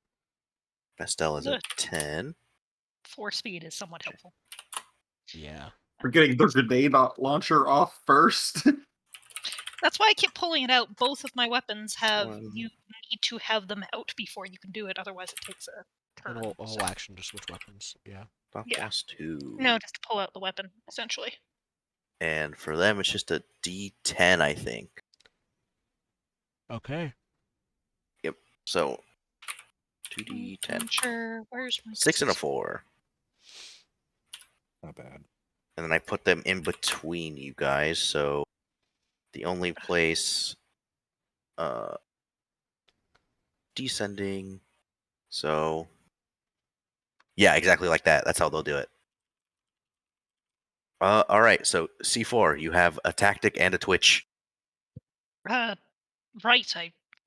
Speaker 4: Pastel is a
Speaker 3: The
Speaker 4: 10.
Speaker 3: 4 speed is somewhat helpful.
Speaker 2: Yeah.
Speaker 1: We're getting the grenade launcher off first.
Speaker 3: That's why I keep pulling it out. Both of my weapons have
Speaker 4: One.
Speaker 3: you need to have them out before you can do it. Otherwise, it takes a turn.
Speaker 2: And a
Speaker 3: so-
Speaker 2: whole action to switch weapons. Yeah.
Speaker 4: Stop
Speaker 3: Yeah.
Speaker 4: loss 2.
Speaker 3: No, just to pull out the weapon, essentially.
Speaker 4: And for them, it's just a D10, I think.
Speaker 2: Okay.
Speaker 4: So 2D10.
Speaker 3: Sure. Where's my
Speaker 4: 6 and a 4.
Speaker 5: Not bad.
Speaker 4: And then I put them in between you guys, so the only place descending. So yeah, exactly like that. That's how they'll do it. All right, so C4, you have a tactic and a twitch.
Speaker 3: Right.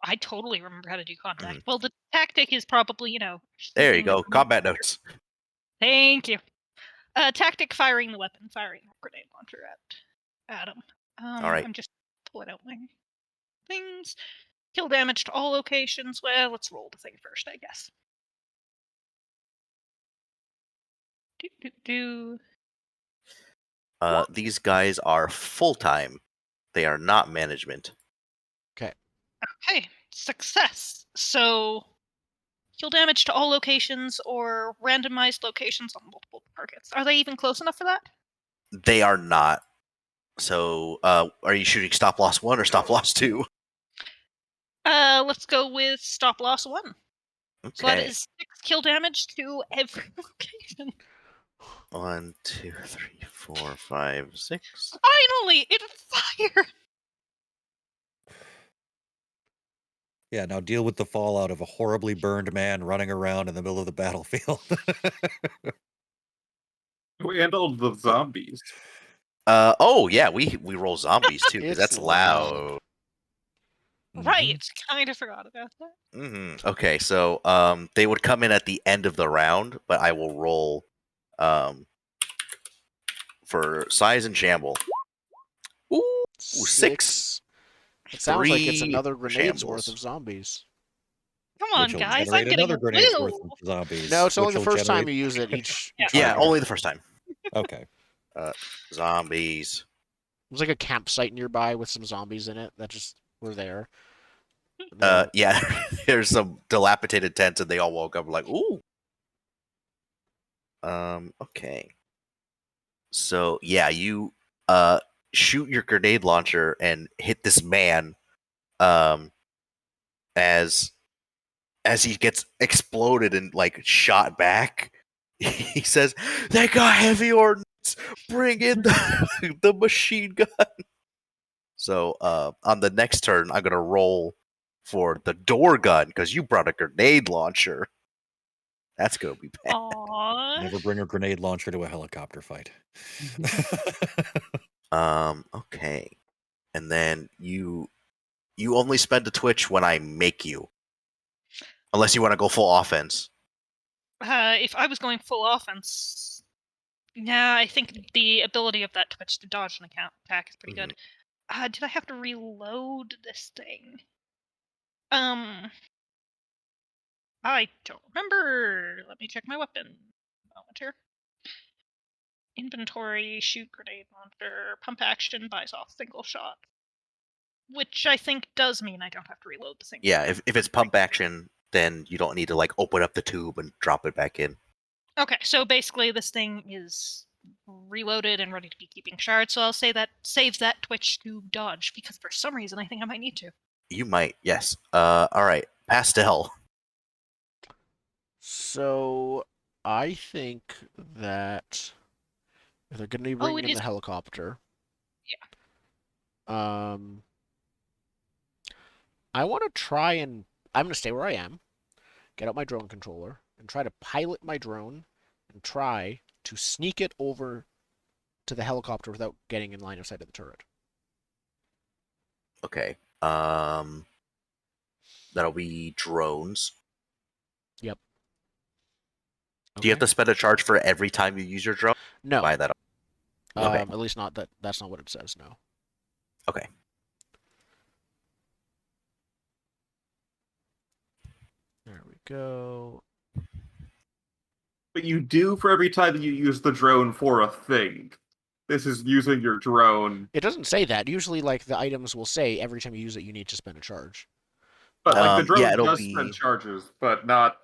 Speaker 3: I totally remember how to do contact. Well, the tactic is probably
Speaker 4: There you
Speaker 3: keeping the
Speaker 4: go. Combat notes.
Speaker 3: Thank you. Tactic: firing the weapon, firing a grenade launcher at Adam.
Speaker 4: All right.
Speaker 3: I'm just pulling out my things. Kill damage to all locations. Well, let's roll the thing first, I guess. Do.
Speaker 4: These guys are full time. They are not management.
Speaker 3: Okay, success. So, kill damage to all locations or randomized locations on multiple targets. Are they even close enough for that?
Speaker 4: They are not. So, are you shooting stop loss 1 or stop loss 2?
Speaker 3: Let's go with stop loss 1.
Speaker 4: Okay.
Speaker 3: So that is 6 kill damage to every location.
Speaker 4: 1, 2, 3, 4, 5, 6.
Speaker 3: Finally, it fired.
Speaker 5: Yeah, now deal with the fallout of a horribly burned man running around in the middle of the battlefield.
Speaker 1: We handled the zombies.
Speaker 4: Oh yeah, we roll zombies too because
Speaker 2: It's
Speaker 4: that's
Speaker 2: loud.
Speaker 4: loud.
Speaker 3: Right, kind of forgot about that.
Speaker 4: Okay, so they would come in at the end of the round, but I will roll for size and shamble. Ooh, 6.
Speaker 2: It sounds like it's
Speaker 4: 3
Speaker 2: another grenade's
Speaker 4: shambles.
Speaker 2: worth of zombies.
Speaker 3: Come on,
Speaker 5: Which will
Speaker 3: guys, I'm
Speaker 5: generate
Speaker 3: getting
Speaker 5: another
Speaker 3: a
Speaker 5: grenade's
Speaker 3: woo.
Speaker 5: worth of zombies.
Speaker 2: No, it's only
Speaker 5: which
Speaker 2: the
Speaker 5: will
Speaker 2: first time you
Speaker 5: generate-
Speaker 2: use it each
Speaker 4: Yeah,
Speaker 2: round.
Speaker 4: only the first time.
Speaker 5: Okay.
Speaker 4: Zombies.
Speaker 2: There's like a campsite nearby with some zombies in it that just were there.
Speaker 4: Yeah, there's some dilapidated tents, and they all woke up like, ooh. Okay. So yeah, you shoot your grenade launcher and hit this man as he gets exploded and like shot back. He says, "They got heavy ordnance. Bring in the machine gun." So on the next turn, I'm gonna roll for the door gun because you brought a grenade launcher. That's gonna be bad.
Speaker 3: Aww.
Speaker 5: Never bring a grenade launcher to a helicopter fight.
Speaker 4: Okay. And then you only spend a twitch when I make you. Unless you want to go full offense.
Speaker 3: If I was going full offense, yeah, I think the ability of that twitch to dodge an attack is pretty good. Did I have to reload this thing? I don't remember. Let me check my weapon. Moment here. Inventory, shoot grenade launcher, pump action, buys off single shot. Which I think does mean I don't have to reload the single
Speaker 4: Yeah,
Speaker 3: shot.
Speaker 4: if it's pump action, then you don't need to like open up the tube and drop it back in.
Speaker 3: Okay, so basically this thing is reloaded and ready to be keeping shards, so I'll say that saves that twitch to dodge, because for some reason I think I might need to.
Speaker 4: You might, yes. All right, Pastel.
Speaker 2: So I think that if they're going to be bringing
Speaker 3: it
Speaker 2: in
Speaker 3: is.
Speaker 2: the helicopter, I want to try and I'm going to stay where I am, get out my drone controller, and try to pilot my drone and try to sneak it over to the helicopter without getting in line of sight of the turret.
Speaker 4: Okay. That'll be drones.
Speaker 2: Yep.
Speaker 4: Do you have
Speaker 2: Okay.
Speaker 4: to spend a charge for every time you use your drone?
Speaker 2: No.
Speaker 4: Buy that. Okay.
Speaker 2: At least not that. That's not what it says. No.
Speaker 4: Okay.
Speaker 2: There we go.
Speaker 1: But you do for every time that you use the drone for a thing. This is using your drone.
Speaker 2: It doesn't say that. Usually, like the items will say every time you use it, you need to spend a charge.
Speaker 1: But like the drone
Speaker 4: yeah, it'll
Speaker 1: does
Speaker 4: be-
Speaker 1: spend charges, but not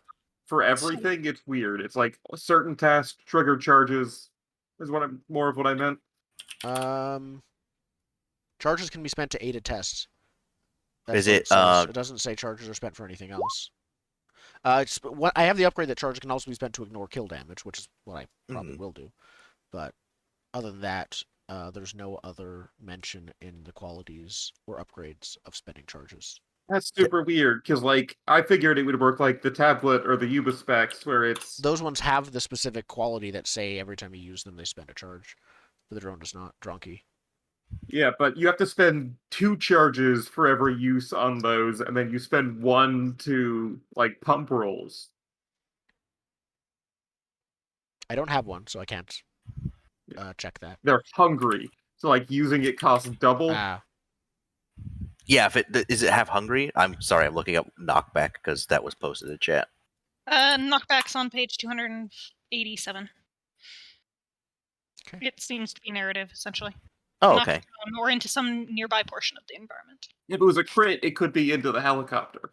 Speaker 1: for everything. It's weird. It's like certain tasks trigger charges. Is more of what I meant.
Speaker 2: Charges can be spent to aid a test. That's
Speaker 4: Is
Speaker 2: what
Speaker 4: it,
Speaker 2: says. It doesn't say charges are spent for anything else. I have the upgrade that charges can also be spent to ignore kill damage, which is what I probably will do. But other than that, there's no other mention in the qualities or upgrades of spending charges.
Speaker 1: That's super weird because, like, I figured it would work like the tablet or the Yuba specs, where it's
Speaker 2: Those ones have the specific quality that say every time you use them, they spend a charge. But the drone does not. Dronky.
Speaker 1: yeah, but you have to spend 2 charges for every use on those, and then you spend 1 to like pump rolls.
Speaker 2: I don't have one, so I can't check that.
Speaker 1: They're hungry, so like using it costs double.
Speaker 4: Yeah, does it have hungry? I'm sorry, I'm looking up knockback because that was posted in chat.
Speaker 3: Knockback's on page 287.
Speaker 2: Okay.
Speaker 3: It seems to be narrative, essentially.
Speaker 4: Oh, okay.
Speaker 3: Or into some nearby portion of the environment.
Speaker 1: If it was a crit, it could be into the helicopter.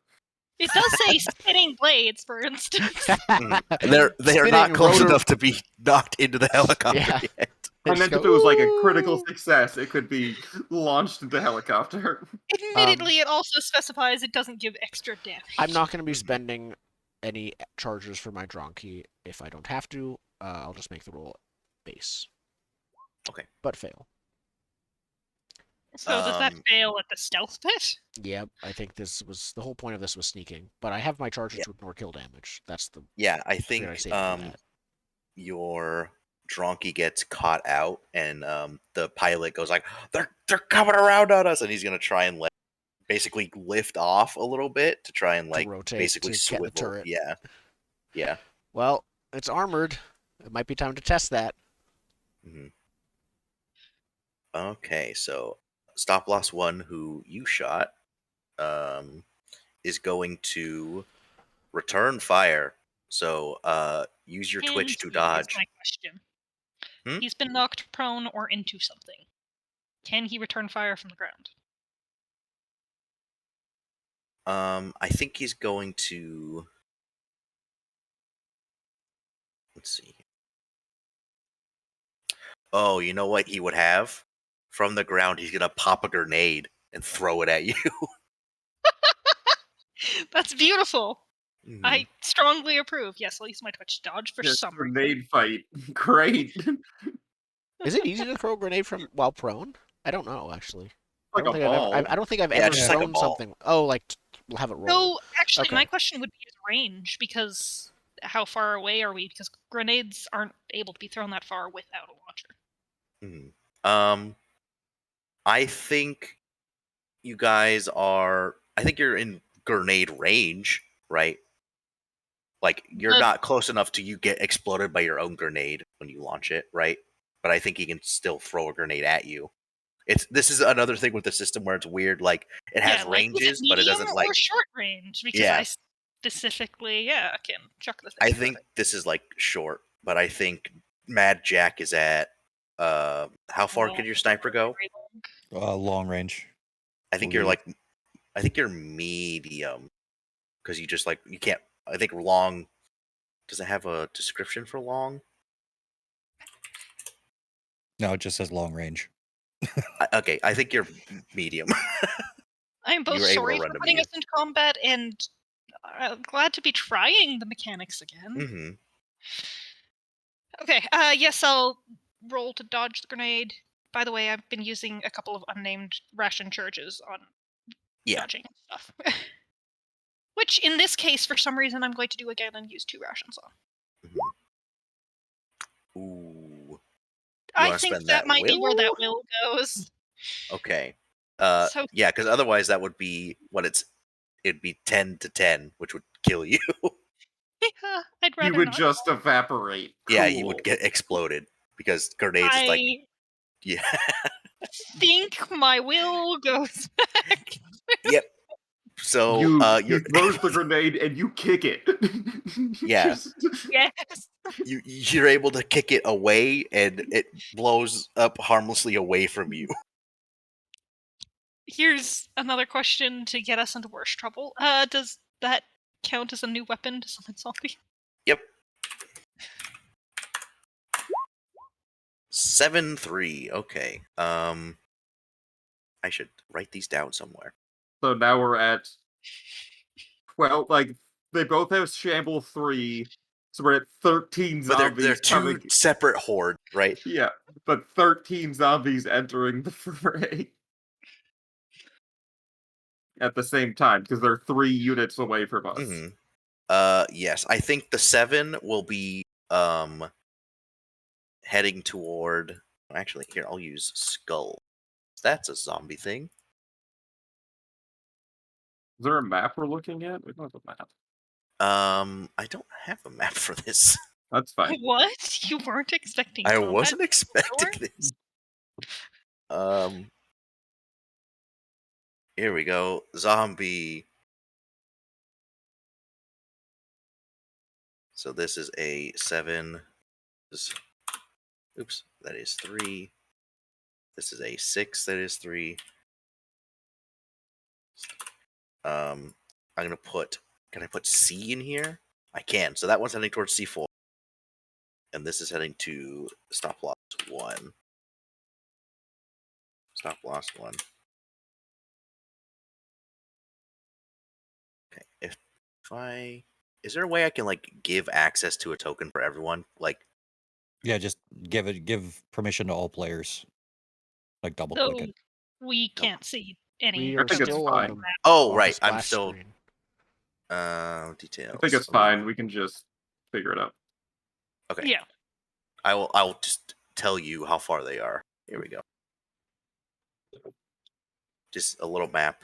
Speaker 3: It does say spinning blades, for instance.
Speaker 4: They are
Speaker 2: Spinning
Speaker 4: not close
Speaker 2: rotor-
Speaker 4: enough to be knocked into the helicopter
Speaker 2: Yeah.
Speaker 4: yet.
Speaker 1: I meant if it was like a critical success, it could be launched into helicopter.
Speaker 3: Admittedly, it also specifies it doesn't give extra damage.
Speaker 2: I'm not going to be spending any charges for my Dronky if I don't have to. I'll just make the roll base.
Speaker 4: Okay.
Speaker 2: But fail.
Speaker 3: So does that fail at the stealth pit?
Speaker 2: Yeah, I think this was the whole point of this was sneaking. But I have my charges to ignore kill damage. That's the
Speaker 4: I think
Speaker 2: I saved for that.
Speaker 4: your Dronky gets caught out, and the pilot goes like, "They're coming around on us," and he's gonna try and basically lift off a little bit to try and like
Speaker 2: rotate
Speaker 4: basically
Speaker 2: to get
Speaker 4: swivel.
Speaker 2: the turret.
Speaker 4: Yeah.
Speaker 2: Well, it's armored. It might be time to test that.
Speaker 4: Mm-hmm. Okay, so Stop Loss 1, who you shot, is going to return fire. So use your twitch to dodge.
Speaker 3: Is my question.
Speaker 4: Hmm?
Speaker 3: He's been knocked prone or into something. Can he return fire from the ground?
Speaker 4: I think he's going to. Let's see. Oh, you know what he would have? From the ground, he's gonna pop a grenade and throw it at you.
Speaker 3: That's beautiful.
Speaker 4: Mhm.
Speaker 3: I strongly approve. Yes, I'll use my twitch to dodge for
Speaker 1: Just
Speaker 3: some reason.
Speaker 1: grenade fight. Great.
Speaker 2: Is it easy to throw a grenade from while prone? I don't know actually.
Speaker 1: Like a ball.
Speaker 2: I don't think I've
Speaker 4: Yeah,
Speaker 2: ever
Speaker 4: just like a
Speaker 2: thrown
Speaker 4: ball.
Speaker 2: something. Oh, like we'll have it roll.
Speaker 3: No, actually,
Speaker 2: Okay.
Speaker 3: my question would be his range, because how far away are we? Because grenades aren't able to be thrown that far without a launcher.
Speaker 4: Mhm. I think you guys are. I think you're in grenade range, right? Like you're not close enough to you get exploded by your own grenade when you launch it, right? But I think he can still throw a grenade at you. This is another thing with the system where it's weird. Like it has
Speaker 3: Like, is
Speaker 4: ranges,
Speaker 3: it
Speaker 4: but it
Speaker 3: medium
Speaker 4: doesn't like.
Speaker 3: or short range? Because
Speaker 4: Yeah.
Speaker 3: specifically, yeah, can chuck the thing.
Speaker 4: I think this is like short, but I think Mad Jack is at how far could your sniper go?
Speaker 5: Long range.
Speaker 4: I think you're
Speaker 5: believe.
Speaker 4: like I think you're medium because you just like you can't. I think long. Does it have a description for long?
Speaker 5: No, it just says long range.
Speaker 4: Okay, I think you're medium.
Speaker 3: I am both
Speaker 4: You were able to
Speaker 3: sorry
Speaker 4: run
Speaker 3: for
Speaker 4: to
Speaker 3: putting
Speaker 4: medium.
Speaker 3: us into combat and glad to be trying the mechanics again.
Speaker 4: Mm-hmm.
Speaker 3: Okay, yes, I'll roll to dodge the grenade. By the way, I've been using a couple of unnamed ration charges on
Speaker 4: Yeah.
Speaker 3: dodging stuff. Which, in this case, for some reason, I'm going to do again and use 2 rations on.
Speaker 4: Mm-hmm. Ooh.
Speaker 3: I think
Speaker 4: spend
Speaker 3: that
Speaker 4: that
Speaker 3: might be where that
Speaker 4: will?
Speaker 3: will goes.
Speaker 4: Okay.
Speaker 3: So
Speaker 4: Yeah, because otherwise that would be it'd be 10 to 10, which would kill you.
Speaker 3: I'd rather
Speaker 1: You would
Speaker 3: not.
Speaker 1: just evaporate.
Speaker 4: Yeah, you would
Speaker 1: Cool.
Speaker 4: get exploded because grenades is like
Speaker 3: I
Speaker 4: yeah.
Speaker 3: think my will goes back.
Speaker 4: Yep. So
Speaker 1: He
Speaker 4: you're
Speaker 1: throws the grenade and you kick it.
Speaker 4: Yeah.
Speaker 3: Yes.
Speaker 4: you're able to kick it away and it blows up harmlessly away from you.
Speaker 3: Here's another question to get us into worse trouble. Does that count as a new weapon to summon zombie?
Speaker 4: Yep. 7-3. Okay. I should write these down somewhere.
Speaker 1: So now we're at 12. Like they both have Shamble 3, so we're at 13
Speaker 4: But they're
Speaker 1: zombies
Speaker 4: two
Speaker 1: coming.
Speaker 4: separate hordes, right?
Speaker 1: Yeah, but 13 zombies entering the fray at the same time because they're 3 units away from us.
Speaker 4: Mm-hmm. Yes. I think the 7 will be heading toward actually here, I'll use Skull. That's a zombie thing.
Speaker 1: Is there a map we're looking at? We don't have a map.
Speaker 4: I don't have a map for this.
Speaker 1: That's fine.
Speaker 3: What? You weren't expecting
Speaker 4: I
Speaker 3: combat
Speaker 4: wasn't expecting
Speaker 3: forward?
Speaker 4: this. Here we go. Zombie. So this is a 7. Oops, that is 3. This is a 6. That is 3. I'm gonna put. Can I put C in here? I can. So that one's heading towards C4, and this is heading to stop loss 1. Stop loss 1. Okay. If I is there a way I can like give access to a token for everyone? Like
Speaker 5: Yeah, just give permission to all players. Like double click
Speaker 3: So
Speaker 5: it.
Speaker 3: we can't see any.
Speaker 2: We
Speaker 1: I
Speaker 2: are
Speaker 1: think it's
Speaker 2: still
Speaker 1: fine.
Speaker 2: on the,
Speaker 4: oh
Speaker 2: on
Speaker 4: right,
Speaker 2: the
Speaker 4: I'm
Speaker 2: splash
Speaker 4: still
Speaker 2: screen.
Speaker 4: details.
Speaker 1: I think it's fine. We can just figure it out.
Speaker 4: Okay.
Speaker 3: Yeah.
Speaker 4: I'll just tell you how far they are. Here we go. Just a little map.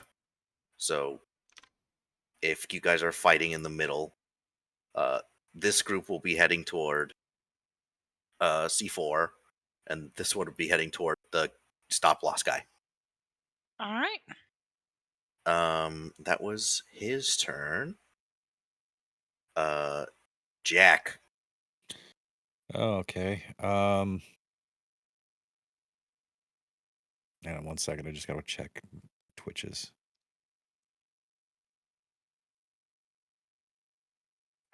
Speaker 4: So if you guys are fighting in the middle, this group will be heading toward C4, and this one will be heading toward the stop loss guy.
Speaker 3: All right.
Speaker 4: That was his turn. Jack.
Speaker 5: Okay. Hang on 1 second. I just gotta check Twitches.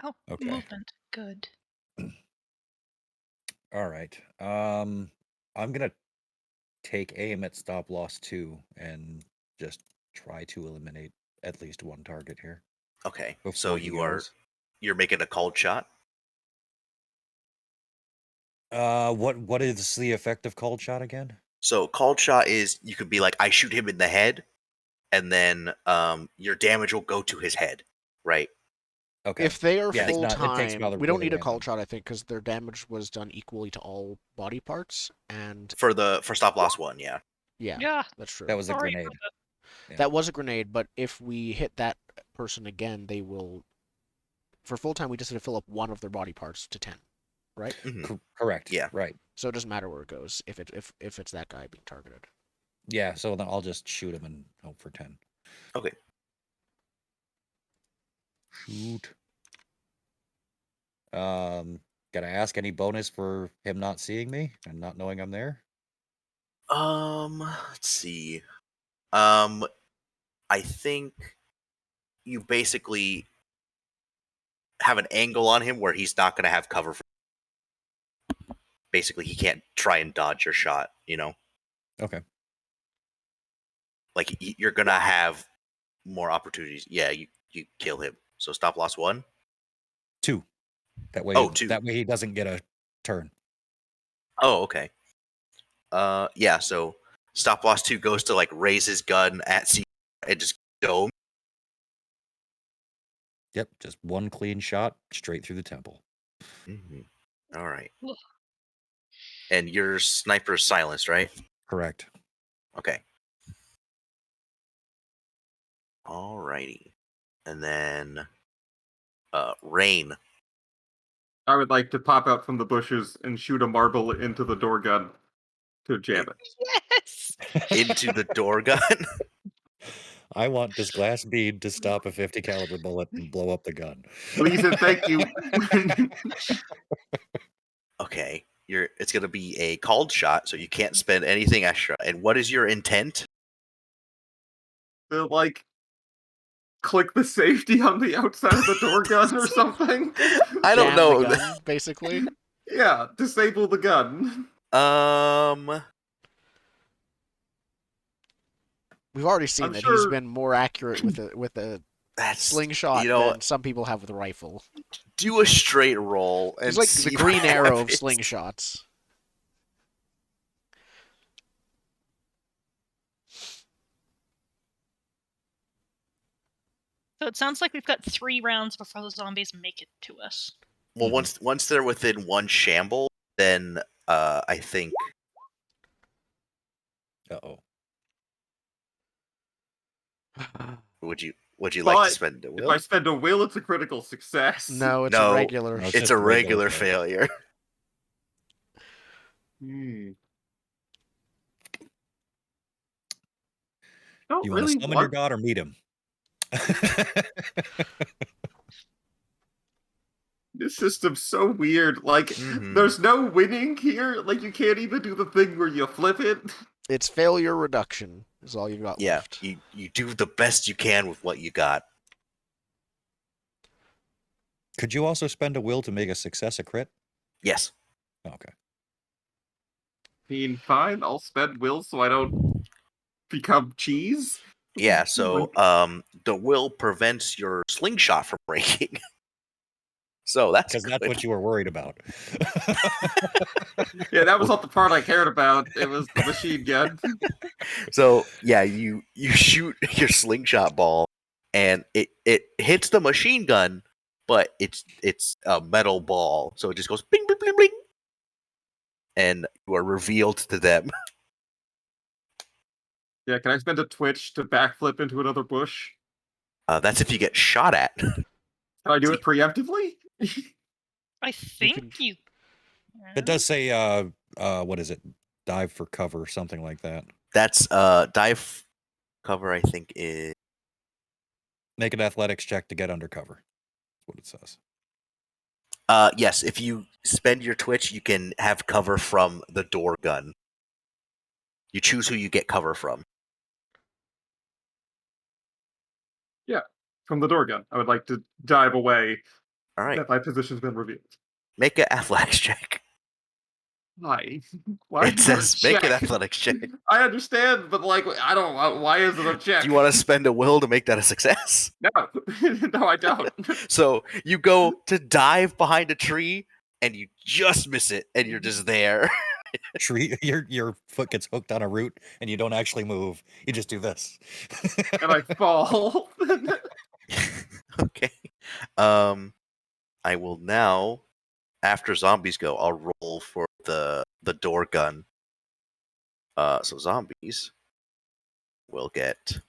Speaker 3: Oh,
Speaker 5: Okay.
Speaker 3: movement. Good.
Speaker 5: All right. I'm gonna take aim at stop loss 2 and just try to eliminate at least one target here
Speaker 4: Okay.
Speaker 5: before
Speaker 4: So
Speaker 5: he
Speaker 4: you're
Speaker 5: goes.
Speaker 4: making a cold shot.
Speaker 5: What is the effect of cold shot again?
Speaker 4: So cold shot is you could be like, I shoot him in the head, and then your damage will go to his head, right?
Speaker 5: Okay.
Speaker 2: If they are
Speaker 5: Yeah, it's
Speaker 2: full
Speaker 5: not- it takes
Speaker 2: time,
Speaker 5: rather
Speaker 2: we don't
Speaker 5: really
Speaker 2: need a call
Speaker 5: random.
Speaker 2: shot, I think, because their damage was done equally to all body parts, and
Speaker 4: For stop loss 1, yeah.
Speaker 2: yeah,
Speaker 3: Yeah.
Speaker 2: that's true.
Speaker 5: That was a
Speaker 3: Sorry
Speaker 5: grenade.
Speaker 3: about that.
Speaker 5: Yeah.
Speaker 2: That was a grenade, but if we hit that person again, they will. For full time, we just have to fill up one of their body parts to 10, right?
Speaker 4: Mhm.
Speaker 5: Correct.
Speaker 4: Yeah.
Speaker 5: Right.
Speaker 2: So it doesn't matter where it goes if it's that guy being targeted.
Speaker 5: Yeah. So then I'll just shoot him and hope for 10.
Speaker 4: Okay.
Speaker 5: Shoot. Gotta ask, any bonus for him not seeing me and not knowing I'm there?
Speaker 4: Let's see. I think you basically have an angle on him where he's not going to have cover. Basically, he can't try and dodge your shot, you know?
Speaker 5: Okay.
Speaker 4: Like, you're going to have more opportunities. Yeah, you kill him. So stop loss 1?
Speaker 5: 2. That way,
Speaker 4: 2.
Speaker 5: That way he doesn't get a turn.
Speaker 4: Oh, okay. Yeah, so stop loss 2 goes to, like, raise his gun at C and just go.
Speaker 5: Yep, just one clean shot straight through the temple.
Speaker 4: Mm-hmm. All right.
Speaker 3: Ugh.
Speaker 4: And your sniper's silenced, right?
Speaker 5: Correct.
Speaker 4: Okay. Alrighty. And then Rain.
Speaker 1: I would like to pop out from the bushes and shoot a marble into the door gun to jam it.
Speaker 3: Yes.
Speaker 4: Into the door gun.
Speaker 5: I want this glass bead to stop a 50 caliber bullet and blow up the gun.
Speaker 1: Please and thank you.
Speaker 4: Okay. It's gonna be a called shot, so you can't spend anything extra. And what is your intent?
Speaker 1: To, like, click the safety on the outside of the door gun or something.
Speaker 4: I don't
Speaker 2: Jam
Speaker 4: know.
Speaker 2: the gun, basically.
Speaker 1: Yeah, disable the gun.
Speaker 2: We've already seen
Speaker 1: I'm
Speaker 2: that
Speaker 1: sure-
Speaker 2: he's been more accurate with a
Speaker 4: That's
Speaker 2: slingshot than some people have with a rifle.
Speaker 4: Do a straight roll. And
Speaker 2: He's like
Speaker 4: see
Speaker 2: the Green
Speaker 4: what
Speaker 2: Arrow of
Speaker 4: happens.
Speaker 2: slingshots.
Speaker 3: So it sounds like we've got 3 rounds before the zombies make it to us.
Speaker 4: Well,
Speaker 2: Mm-hmm.
Speaker 4: once they're within one shamble, then I think.
Speaker 5: Uh-oh.
Speaker 4: Would you like
Speaker 1: But
Speaker 4: to spend a
Speaker 1: if
Speaker 4: will?
Speaker 1: I spend a will, it's a critical success.
Speaker 2: No, it's
Speaker 4: No,
Speaker 2: a regular.
Speaker 5: no,
Speaker 4: It's
Speaker 5: just
Speaker 4: a
Speaker 5: a regular
Speaker 4: regular failure.
Speaker 1: Don't
Speaker 5: You want to
Speaker 1: really
Speaker 5: summon your god or meet him?
Speaker 1: This system's so weird. Like,
Speaker 4: Mhm.
Speaker 1: there's no winning here. Like, you can't even do the thing where you flip it.
Speaker 2: It's failure reduction is all you've got
Speaker 4: Yeah,
Speaker 2: left.
Speaker 4: you do the best you can with what you got.
Speaker 5: Could you also spend a will to make a success a crit?
Speaker 4: Yes.
Speaker 5: Okay.
Speaker 1: Mean, fine, I'll spend will so I don't become cheese.
Speaker 4: Yeah, so the will prevents your slingshot from breaking. So that's
Speaker 5: Because that's what you were worried about.
Speaker 1: Yeah, that was not the part I cared about. It was the machine gun.
Speaker 4: So yeah, you shoot your slingshot ball, and it hits the machine gun, but it's a metal ball, so it just goes bling bling bling bling, and you are revealed to them.
Speaker 1: Yeah, can I spend a twitch to backflip into another bush?
Speaker 4: That's if you get shot at.
Speaker 1: Can I do it preemptively?
Speaker 3: I think you.
Speaker 5: It does say, what is it? Dive for cover, something like that.
Speaker 4: That's dive cover. I think is
Speaker 5: Make an athletics check to get undercover. That's what it says.
Speaker 4: yes. If you spend your twitch, you can have cover from the door gun. You choose who you get cover from.
Speaker 1: From the door gun. I would like to dive away.
Speaker 4: All right,
Speaker 1: That my position's been revealed.
Speaker 4: make an athletics check.
Speaker 1: Why? Why
Speaker 4: It
Speaker 1: is it a
Speaker 4: says make an
Speaker 1: check?
Speaker 4: athletics check.
Speaker 1: I understand, but like, I don't. Why is it a check?
Speaker 4: Do you want to spend a will to make that a success?
Speaker 1: No, no, I don't.
Speaker 4: So you go to dive behind a tree, and you just miss it, and you're just there.
Speaker 5: Tree, your foot gets hooked on a root, and you don't actually move. You just do this.
Speaker 1: And I fall.
Speaker 4: Okay. I will now, after zombies go, I'll roll for the door gun. So zombies will get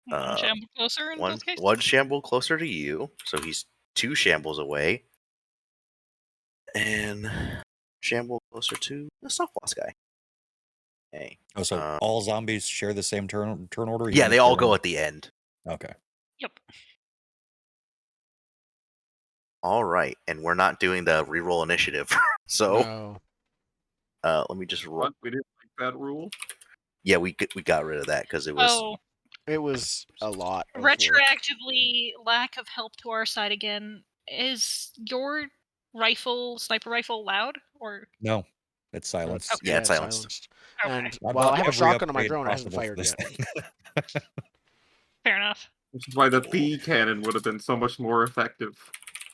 Speaker 3: One shamble closer in both cases.
Speaker 4: one shamble closer to you, so he's 2 shambles away, and shamble closer to the soft boss guy. Okay.
Speaker 5: Oh, so all zombies share the same turn order?
Speaker 4: Yeah,
Speaker 5: even
Speaker 4: they
Speaker 5: if
Speaker 4: all
Speaker 5: they're
Speaker 4: go
Speaker 5: in-
Speaker 4: at the end.
Speaker 5: Okay.
Speaker 3: Yep.
Speaker 4: All right, and we're not doing the reroll initiative. So
Speaker 2: No.
Speaker 4: let me just roll.
Speaker 1: What? We didn't like that rule.
Speaker 4: Yeah, we got rid of that because it was.
Speaker 3: Oh,
Speaker 2: It was a lot of work.
Speaker 3: retroactively, lack of help to our side again. Is your sniper rifle, loud? Or
Speaker 5: No, it's silenced.
Speaker 3: Okay.
Speaker 4: Yeah, it's silenced.
Speaker 3: Okay.
Speaker 2: And
Speaker 5: I
Speaker 2: while
Speaker 5: bought
Speaker 2: I have a
Speaker 5: every
Speaker 2: shotgun on my
Speaker 5: upgrade
Speaker 2: drone, I haven't
Speaker 5: possible for
Speaker 2: fired
Speaker 5: this
Speaker 2: yet.
Speaker 5: thing.
Speaker 3: Fair enough.
Speaker 1: Which is why the PE cannon would have been so much more effective.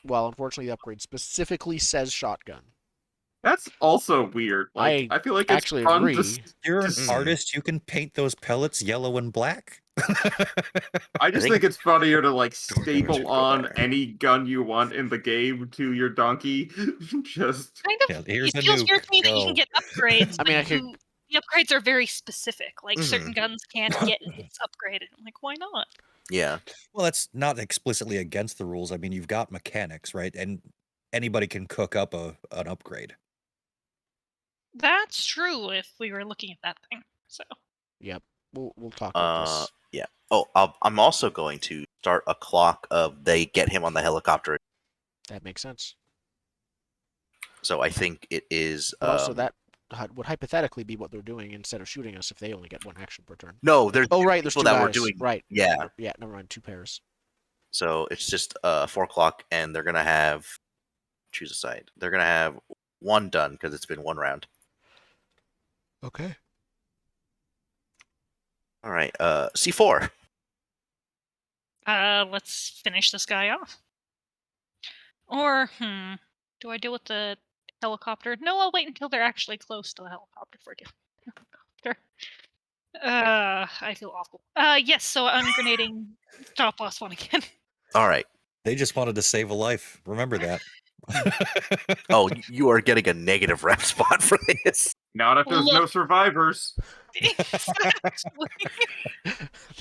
Speaker 2: Well, unfortunately, the upgrade specifically says shotgun.
Speaker 1: That's also weird. Like, I feel like it's
Speaker 2: actually
Speaker 1: fun
Speaker 2: agree.
Speaker 5: You're an
Speaker 4: Mm.
Speaker 5: artist. You can paint those pellets yellow and black.
Speaker 1: I just
Speaker 4: think-
Speaker 1: think it's funnier to like
Speaker 4: Door gunners
Speaker 1: staple
Speaker 4: go
Speaker 1: on
Speaker 4: there.
Speaker 1: any gun you want in the game to your donkey. Just
Speaker 3: Kind of.
Speaker 5: Yeah, here's
Speaker 3: It
Speaker 5: a
Speaker 3: feels weird
Speaker 5: nuke.
Speaker 3: to me that you can
Speaker 5: Go.
Speaker 3: get upgrades.
Speaker 2: I mean,
Speaker 3: but
Speaker 2: I could.
Speaker 3: the upgrades are very specific. Like certain
Speaker 4: Mhm.
Speaker 3: guns can't get its upgraded. I'm like, why not?
Speaker 4: Yeah.
Speaker 5: Well, that's not explicitly against the rules. I mean, you've got mechanics, right? And anybody can cook up an upgrade.
Speaker 3: That's true. If we were looking at that thing, so
Speaker 2: Yep. We'll talk about this.
Speaker 4: Yeah. Oh, I'm also going to start a clock of they get him on the helicopter.
Speaker 2: That makes sense.
Speaker 4: So I think it is.
Speaker 2: But also, that would hypothetically be what they're doing instead of shooting us if they only get one action per turn.
Speaker 4: No, there's
Speaker 2: Oh, right. There's
Speaker 4: people
Speaker 2: two
Speaker 4: that
Speaker 2: guys.
Speaker 4: were doing.
Speaker 2: Right.
Speaker 4: Yeah.
Speaker 2: Yeah. Never mind. 2 pairs.
Speaker 4: So it's just 4 o'clock, and they're gonna have choose a side. They're gonna have one done because it's been one round.
Speaker 2: Okay.
Speaker 4: All right. C4.
Speaker 3: let's finish this guy off. Or do I deal with the helicopter? No, I'll wait until they're actually close to the helicopter for dealing with the helicopter. I feel awful. Yes. So I'm grenading stop loss one again.
Speaker 4: All right.
Speaker 5: They just wanted to save a life. Remember that.
Speaker 4: Oh, you are getting a negative rep spot for this.
Speaker 1: not if there's no
Speaker 3: Look.
Speaker 1: survivors.
Speaker 3: Exactly.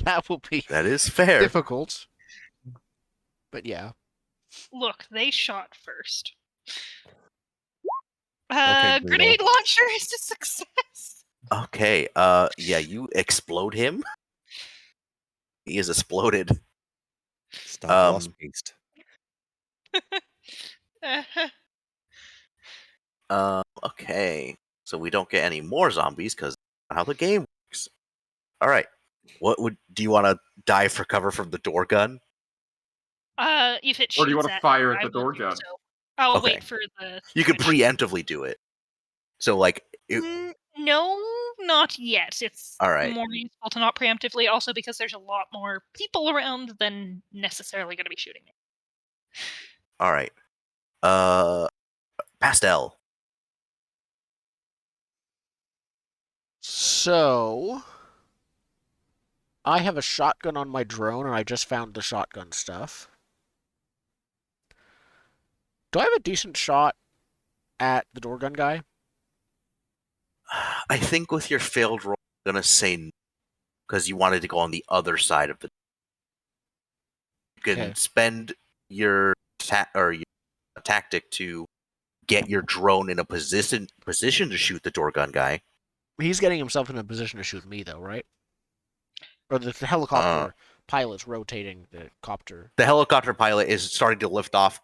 Speaker 2: That will be
Speaker 4: That is fair.
Speaker 2: difficult. But yeah.
Speaker 3: Look, they shot first.
Speaker 5: Okay, Greedo.
Speaker 3: Grenade launcher is a success.
Speaker 4: Okay. Yeah, you explode him. He is exploded.
Speaker 5: Stop loss beast.
Speaker 4: Okay. So we don't get any more zombies because how the game works. All right. Do you want to dive for cover from the door gun?
Speaker 3: If it
Speaker 1: Or do you
Speaker 3: shoots
Speaker 1: wanna
Speaker 3: at
Speaker 1: fire
Speaker 3: me,
Speaker 1: at
Speaker 3: I
Speaker 1: the
Speaker 3: will
Speaker 1: door
Speaker 3: do
Speaker 1: gun?
Speaker 3: so. I'll
Speaker 4: Okay.
Speaker 3: wait for the.
Speaker 4: You can
Speaker 3: switch.
Speaker 4: preemptively do it. So like,
Speaker 3: No, not yet. It's
Speaker 4: All right.
Speaker 3: more useful to not preemptively, also because there's a lot more people around than necessarily going to be shooting me.
Speaker 4: all right. Pastel.
Speaker 2: So, I have a shotgun on my drone, and I just found the shotgun stuff. Do I have a decent shot at the door gun guy?
Speaker 4: I think with your failed roll, I'm gonna say no, because you wanted to go on the other side of the. You can
Speaker 2: Okay.
Speaker 4: spend your your tactic to get your drone in a position to shoot the door gun guy.
Speaker 2: He's getting himself in a position to shoot me, though, right? Or the helicopter pilot's rotating the copter.
Speaker 4: The helicopter pilot is starting to lift off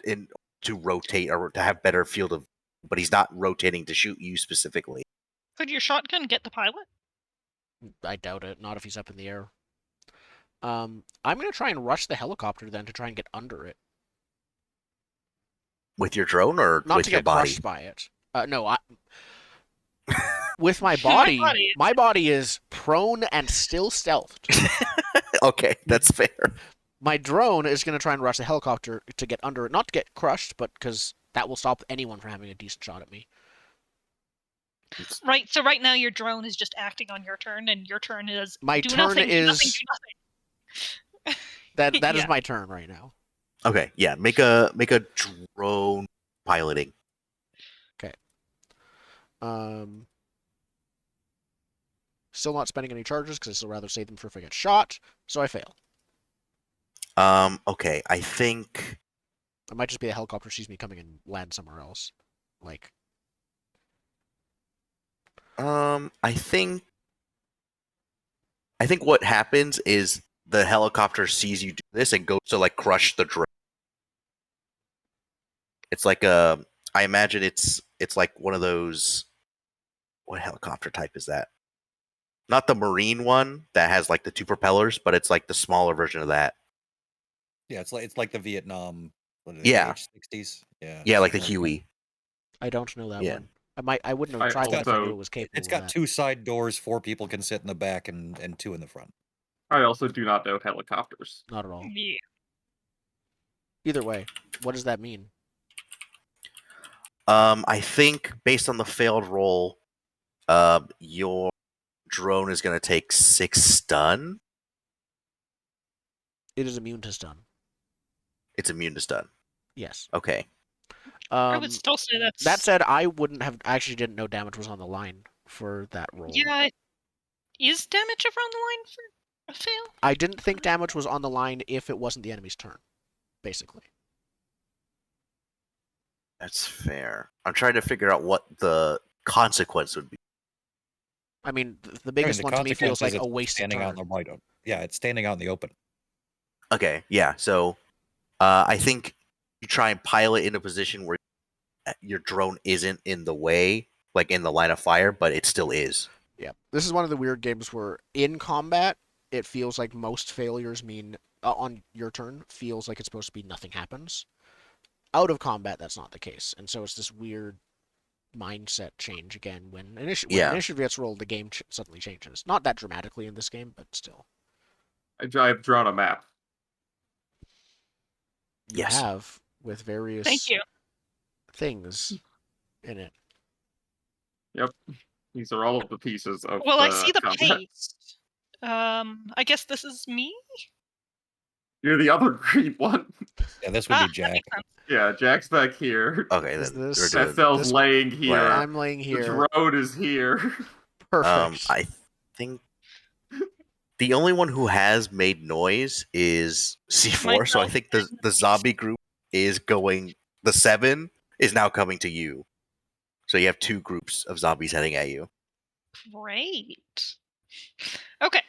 Speaker 4: to rotate or to have better field of, but he's not rotating to shoot you specifically.
Speaker 3: Could your shotgun get the pilot?
Speaker 2: I doubt it. Not if he's up in the air. I'm gonna try and rush the helicopter then to try and get under it,
Speaker 4: With your drone or
Speaker 2: not
Speaker 4: with
Speaker 2: to
Speaker 4: your
Speaker 2: get
Speaker 4: body?
Speaker 2: crushed by it. No, with my body. My body is prone and still stealthed.
Speaker 4: Okay, that's fair.
Speaker 2: My drone is gonna try and rush the helicopter to get under it, not to get crushed, but because that will stop anyone from having a decent shot at me.
Speaker 3: Right. So right now your drone is just acting on your turn, and your turn is
Speaker 2: My
Speaker 3: do
Speaker 2: turn
Speaker 3: nothing, do nothing,
Speaker 2: is
Speaker 3: do nothing.
Speaker 2: that is
Speaker 3: Yeah.
Speaker 2: my turn right now.
Speaker 4: Okay, yeah, make a drone piloting.
Speaker 2: Still not spending any charges because I still rather save them for if I get shot, so I fail.
Speaker 4: Okay, I think
Speaker 2: It might just be a helicopter sees me coming and land somewhere else. Like,
Speaker 4: I think what happens is the helicopter sees you do this and goes to like crush the drone. It's like I imagine it's like one of those. What helicopter type is that? Not the marine one that has like the two propellers, but it's like the smaller version of that.
Speaker 5: Yeah, it's like the Vietnam, what are they,
Speaker 4: Yeah.
Speaker 5: H-60s? Yeah.
Speaker 4: Yeah, like the
Speaker 2: Okay.
Speaker 4: Huey.
Speaker 2: I don't know that
Speaker 4: Yeah.
Speaker 2: one. I wouldn't have
Speaker 1: I
Speaker 2: tried that if I knew
Speaker 1: also-
Speaker 2: it was capable
Speaker 5: It's
Speaker 2: of
Speaker 5: got
Speaker 2: that.
Speaker 5: 2 side doors, 4 people can sit in the back and 2 in the front.
Speaker 1: I also do not know helicopters.
Speaker 2: Not at all.
Speaker 3: Yeah.
Speaker 2: Either way, what does that mean?
Speaker 4: I think based on the failed roll, your drone is going to take 6 stun.
Speaker 2: It is immune to stun.
Speaker 4: It's immune to stun.
Speaker 2: Yes.
Speaker 4: Okay.
Speaker 3: I would still say that's.
Speaker 2: That said, I wouldn't have. I actually didn't know damage was on the line for that roll.
Speaker 3: Yeah. Is damage ever on the line for a fail?
Speaker 2: I didn't think damage was on the line if it wasn't the enemy's turn, basically.
Speaker 4: That's fair. I'm trying to figure out what the consequence would be.
Speaker 2: I mean, the
Speaker 5: I mean,
Speaker 2: biggest
Speaker 5: the
Speaker 2: one to me feels
Speaker 5: consequence
Speaker 2: like
Speaker 5: is
Speaker 2: a
Speaker 5: it's
Speaker 2: wasted
Speaker 5: standing out in
Speaker 2: turn.
Speaker 5: the wide open. Yeah, it's standing out in the open.
Speaker 4: Okay, yeah. So I think you try and pilot in a position where your drone isn't in the way, like in the line of fire, but it still is.
Speaker 2: Yeah, this is one of the weird games where in combat it feels like most failures mean on your turn feels like it's supposed to be nothing happens. Out of combat, that's not the case, and so it's this weird mindset change again when
Speaker 4: Yeah.
Speaker 2: initiative gets rolled, the game suddenly changes. Not that dramatically in this game, but still.
Speaker 1: I've drawn a map.
Speaker 2: You
Speaker 4: Yes.
Speaker 2: have with various
Speaker 3: Thank you.
Speaker 2: things in it.
Speaker 1: Yep. These are all of the pieces of
Speaker 3: Well, I see the
Speaker 1: combat.
Speaker 3: paste. I guess this is me.
Speaker 1: You're the other green one.
Speaker 5: Yeah, this would be
Speaker 3: That
Speaker 5: Jack.
Speaker 3: makes sense.
Speaker 1: Yeah, Jack's back here.
Speaker 4: Okay,
Speaker 2: Is
Speaker 4: then
Speaker 2: this-
Speaker 4: we're doing.
Speaker 1: Estelle's
Speaker 2: this-
Speaker 1: laying here.
Speaker 4: Right.
Speaker 2: I'm laying
Speaker 1: The
Speaker 2: here.
Speaker 1: drone is here.
Speaker 2: Perfect.
Speaker 4: I think the only one who has made noise is C4. So I
Speaker 3: Myself
Speaker 4: think the zombie group is going. The 7 is now coming to you. So you have 2 groups of zombies heading at you.
Speaker 3: Great. Okay.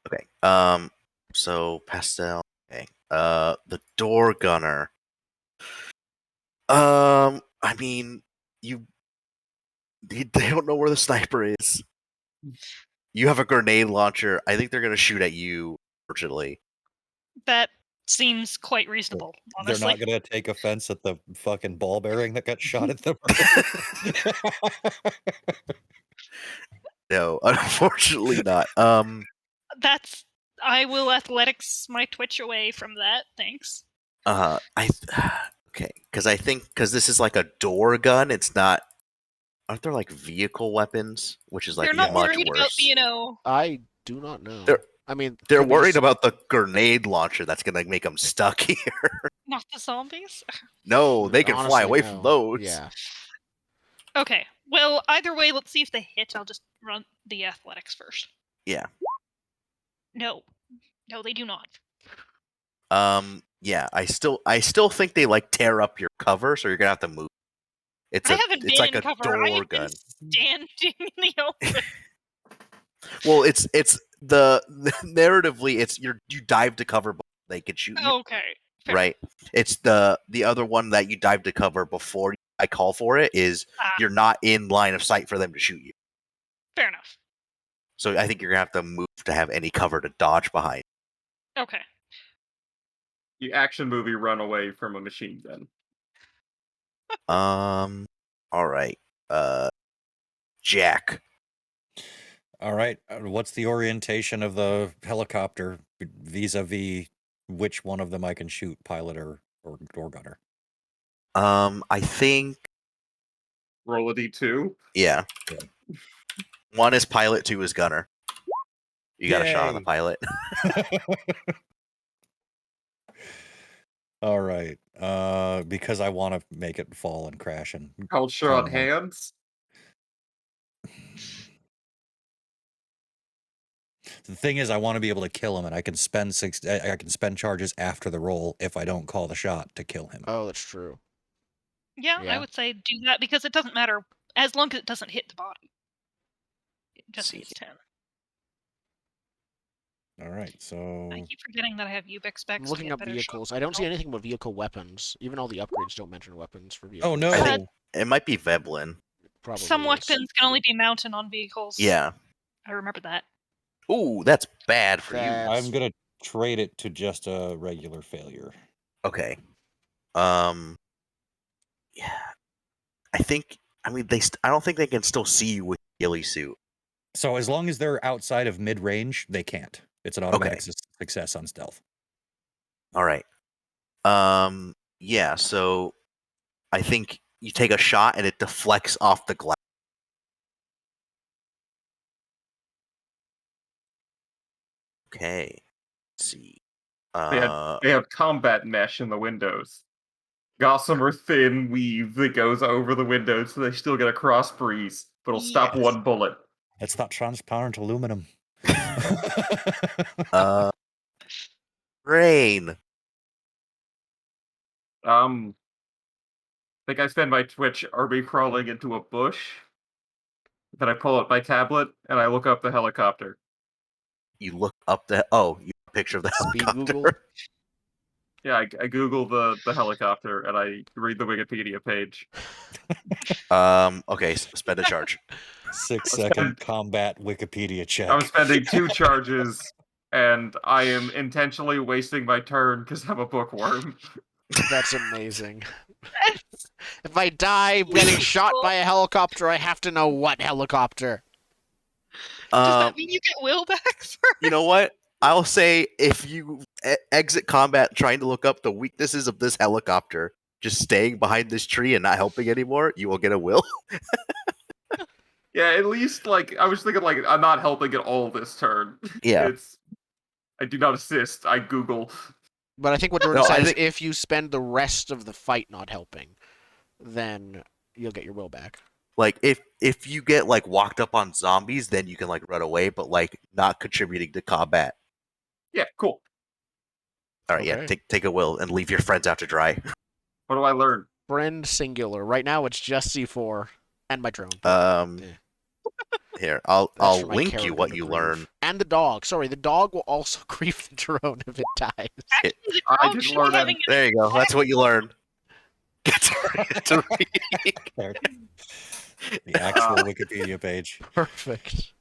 Speaker 4: Okay. So pastel. Okay. The door gunner. I mean, they don't know where the sniper is. You have a grenade launcher. I think they're gonna shoot at you. Unfortunately,
Speaker 3: That seems quite reasonable,
Speaker 5: They're
Speaker 3: honestly.
Speaker 5: not going to take offense at the fucking ball bearing that got shot at them.
Speaker 4: no, unfortunately not.
Speaker 3: That's. I will athletics my twitch away from that. Thanks.
Speaker 4: Okay, because this is like a door gun. It's not. Aren't there like vehicle weapons, which is like
Speaker 3: They're not
Speaker 4: much
Speaker 3: worried about
Speaker 4: worse?
Speaker 3: the,
Speaker 2: I do not know.
Speaker 4: They're-
Speaker 2: I mean,
Speaker 4: They're
Speaker 2: could be
Speaker 4: worried
Speaker 2: just-
Speaker 4: about the grenade launcher that's gonna make them stuck here.
Speaker 3: not the zombies.
Speaker 4: No, they can fly
Speaker 2: honestly,
Speaker 4: away
Speaker 2: no.
Speaker 4: from those.
Speaker 2: Yeah.
Speaker 3: Okay. Well, either way, let's see if they hit. I'll just run the athletics first.
Speaker 4: Yeah.
Speaker 3: No. No, they do not.
Speaker 4: Yeah. I still think they like tear up your cover, so you're gonna have to move. It's
Speaker 3: I haven't been
Speaker 4: like
Speaker 3: in
Speaker 4: a
Speaker 3: cover. I
Speaker 4: door
Speaker 3: have
Speaker 4: gun.
Speaker 3: been standing in the open.
Speaker 4: Well, it's the narratively, it's you dive to cover before they can shoot you,
Speaker 3: Okay. Fair.
Speaker 4: right? It's the other one that you dive to cover before I call for it is
Speaker 3: Ah.
Speaker 4: you're not in line of sight for them to shoot you.
Speaker 3: Fair enough.
Speaker 4: So I think you're gonna have to move to have any cover to dodge behind.
Speaker 3: Okay.
Speaker 1: The action movie run away from a machine gun.
Speaker 4: All right. Jack.
Speaker 5: All right. What's the orientation of the helicopter vis-a-vis which one of them I can shoot, pilot or door gunner?
Speaker 4: I think
Speaker 1: Roll a d2.
Speaker 4: yeah.
Speaker 5: Yeah.
Speaker 4: 1 is pilot, 2 is gunner. You got a shot on the
Speaker 5: Yay.
Speaker 4: pilot.
Speaker 5: All right. Because I want to make it fall and crash and
Speaker 1: Culture on
Speaker 5: Oh.
Speaker 1: hands.
Speaker 5: the thing is, I want to be able to kill him, and I can spend I can spend charges after the roll if I don't call the shot to kill him.
Speaker 2: Oh, that's true.
Speaker 3: Yeah,
Speaker 2: Yeah.
Speaker 3: I would say do that because it doesn't matter as long as it doesn't hit the body. It just
Speaker 4: See.
Speaker 3: hits 10.
Speaker 5: All right, so
Speaker 3: I keep forgetting that I have Ubix
Speaker 2: I'm
Speaker 3: specs.
Speaker 2: looking up vehicles. I don't see anything about vehicle weapons. Even all the upgrades don't mention weapons for vehicles.
Speaker 5: oh no,
Speaker 4: I think it might be Veblen.
Speaker 2: Probably
Speaker 3: Some
Speaker 2: is.
Speaker 3: weapons can only be mounted on vehicles.
Speaker 4: Yeah.
Speaker 3: I remember that.
Speaker 4: Ooh, that's bad for you.
Speaker 5: I'm gonna trade it to just a regular failure.
Speaker 4: Okay. Yeah. I think. I mean, I don't think they can still see you with ghillie suit.
Speaker 5: So as long as they're outside of mid range, they can't. It's an automatic success on stealth.
Speaker 4: All right. Yeah. So I think you take a shot and it deflects off the glass. Okay. Let's see.
Speaker 1: They have combat mesh in the windows. Gossamer thin weave that goes over the windows so they still get a cross breeze, but it'll stop
Speaker 3: Yes.
Speaker 1: one bullet.
Speaker 5: It's that transparent aluminum.
Speaker 4: Rain.
Speaker 1: I think I spend my Twitch army crawling into a bush. Then I pull up my tablet and I look up the helicopter.
Speaker 4: You look up the. Oh, you have a picture of the
Speaker 2: Speed
Speaker 4: helicopter.
Speaker 2: Google.
Speaker 1: Yeah, I Google the helicopter and I read the Wikipedia page.
Speaker 4: Okay. Spend a charge.
Speaker 5: 6-second combat Wikipedia check.
Speaker 1: I'm spending 2 charges and I am intentionally wasting my turn because I'm a bookworm.
Speaker 2: That's amazing. If I die getting shot by a helicopter, I have to know what helicopter.
Speaker 3: Does that mean you get will back?
Speaker 4: You know what? I'll say if you exit combat trying to look up the weaknesses of this helicopter, just staying behind this tree and not helping anymore, you will get a will.
Speaker 1: Yeah, at least like I was thinking like I'm not helping at all this turn.
Speaker 4: Yeah.
Speaker 1: I do not assist. I Google.
Speaker 2: But I think what Jordan
Speaker 4: No,
Speaker 2: said
Speaker 4: I
Speaker 2: is
Speaker 4: think-
Speaker 2: if you spend the rest of the fight not helping, then you'll get your will back.
Speaker 4: Like if you get like walked up on zombies, then you can like run away, but like not contributing to combat.
Speaker 1: Yeah, cool.
Speaker 4: All right, yeah,
Speaker 2: Okay.
Speaker 4: take a will and leave your friends out to dry.
Speaker 1: What do I learn?
Speaker 2: Friend singular. Right now it's just C4 and my drone.
Speaker 4: Here, I'll
Speaker 2: That's for my
Speaker 4: link you
Speaker 2: character
Speaker 4: what
Speaker 2: to
Speaker 4: you
Speaker 2: grieve.
Speaker 4: learn.
Speaker 2: And the dog. Sorry, the dog will also grieve the drone if it dies.
Speaker 3: Actually, the
Speaker 1: I
Speaker 3: dog
Speaker 1: didn't
Speaker 3: should
Speaker 1: learn
Speaker 3: be having
Speaker 4: There you go. That's what you learned. Get to read.
Speaker 5: There. The actual Wikipedia page.
Speaker 2: Perfect.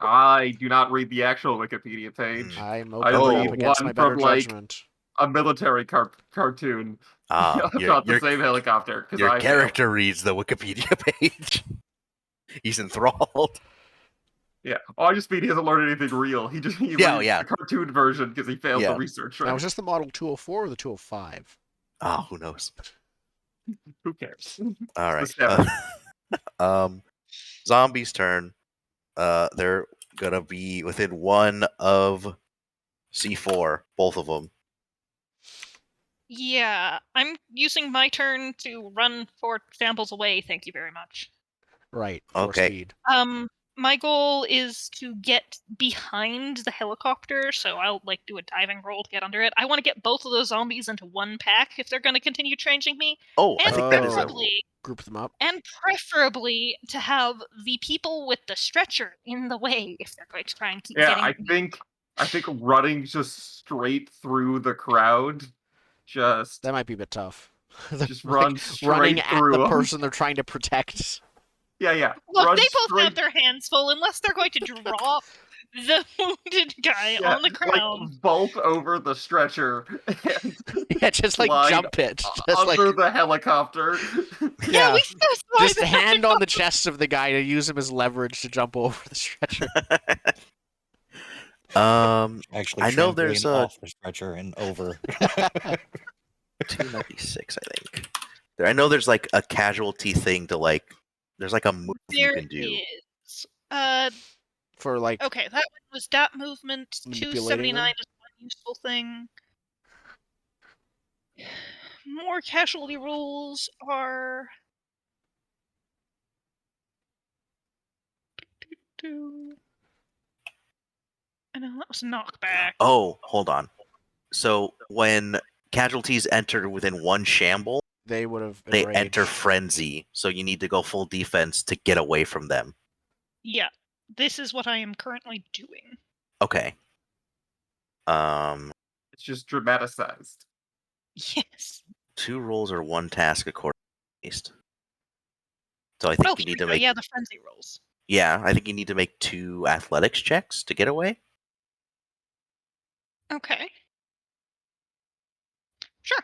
Speaker 1: I do not read the actual Wikipedia page.
Speaker 2: I'm
Speaker 1: I
Speaker 2: opening
Speaker 1: read
Speaker 2: up against
Speaker 1: one
Speaker 2: my better
Speaker 1: from like
Speaker 2: judgment.
Speaker 1: a military cartoon about the same helicopter.
Speaker 4: Your character reads the Wikipedia page. He's enthralled.
Speaker 1: Yeah. Oh, I just mean he hasn't learned anything real. He reads the cartoon version because he failed the research.
Speaker 2: Now, is this the Model 204 or the 205?
Speaker 4: Oh, who knows?
Speaker 1: Who cares?
Speaker 4: All right.
Speaker 1: It's the
Speaker 4: Zombies' turn. They're gonna be within 1 of C4, both of them.
Speaker 3: Yeah, I'm using my turn to run 4 samples away. Thank you very much.
Speaker 2: Right.
Speaker 4: Okay.
Speaker 2: Speed.
Speaker 3: My goal is to get behind the helicopter, so I'll like do a diving roll to get under it. I want to get both of those zombies into one pack if they're going to continue changing me.
Speaker 4: Oh,
Speaker 3: and
Speaker 4: I think that is a
Speaker 3: preferably,
Speaker 2: Group them up.
Speaker 3: and preferably to have the people with the stretcher in the way if they're going to try and keep getting me.
Speaker 1: I think running just straight through the crowd,
Speaker 2: That might be a bit tough.
Speaker 1: just run straight
Speaker 2: running
Speaker 1: through
Speaker 2: at the
Speaker 1: 'em.
Speaker 2: person they're trying to protect.
Speaker 1: Yeah.
Speaker 3: Look,
Speaker 1: Run
Speaker 3: they both
Speaker 1: straight...
Speaker 3: have their hands full unless they're going to drop the wounded guy on the ground.
Speaker 1: Like, vault over the stretcher and
Speaker 2: Yeah, just like jump it. Just
Speaker 1: under
Speaker 2: like
Speaker 1: the helicopter.
Speaker 3: Yeah, we specified
Speaker 2: just
Speaker 3: that.
Speaker 2: hand on the chest of the guy to use him as leverage to jump over the stretcher.
Speaker 5: Actually,
Speaker 4: I know there's a
Speaker 5: off the stretcher and over.
Speaker 4: 296, I think. I know there's like a casualty thing to like. There's like a move you can do.
Speaker 3: Is.
Speaker 2: For like
Speaker 3: Okay, that one was that movement.
Speaker 2: manipulating
Speaker 3: 279
Speaker 2: them?
Speaker 3: is one useful thing. More casualty rules are. I know that was knockback.
Speaker 4: Oh, hold on. So when casualties enter within 1 shamble,
Speaker 2: they would have
Speaker 4: they enter frenzy. So you need to go full defense to get away from them.
Speaker 3: Yeah, this is what I am currently doing.
Speaker 4: Okay.
Speaker 1: It's just dramaticized.
Speaker 3: Yes.
Speaker 4: 2 rolls or 1 task according to taste. So I think
Speaker 3: Oh,
Speaker 4: you
Speaker 3: here
Speaker 4: need
Speaker 3: we
Speaker 4: to
Speaker 3: go.
Speaker 4: make
Speaker 3: Yeah, the frenzy rolls.
Speaker 4: yeah, I think you need to make 2 athletics checks to get away.
Speaker 3: Okay. Sure.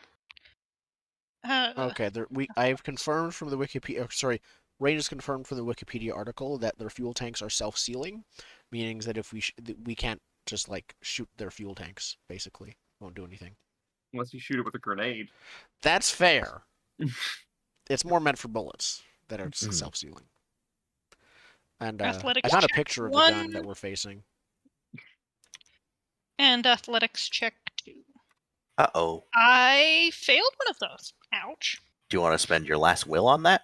Speaker 2: Okay, I've confirmed from the Wikipedia. Sorry, Rain has confirmed from the Wikipedia article that their fuel tanks are self-sealing, meaning that if we can't just like shoot their fuel tanks. Basically, won't do anything.
Speaker 1: Unless you shoot it with a grenade.
Speaker 2: That's fair. It's more meant for bullets that are
Speaker 4: Mhm.
Speaker 2: self-sealing. And
Speaker 3: Athletics
Speaker 2: I found a
Speaker 3: check
Speaker 2: picture of the
Speaker 3: 1
Speaker 2: gun that we're facing.
Speaker 3: and athletics check 2.
Speaker 4: Uh-oh.
Speaker 3: I failed one of those. Ouch.
Speaker 4: Do you want to spend your last will on that?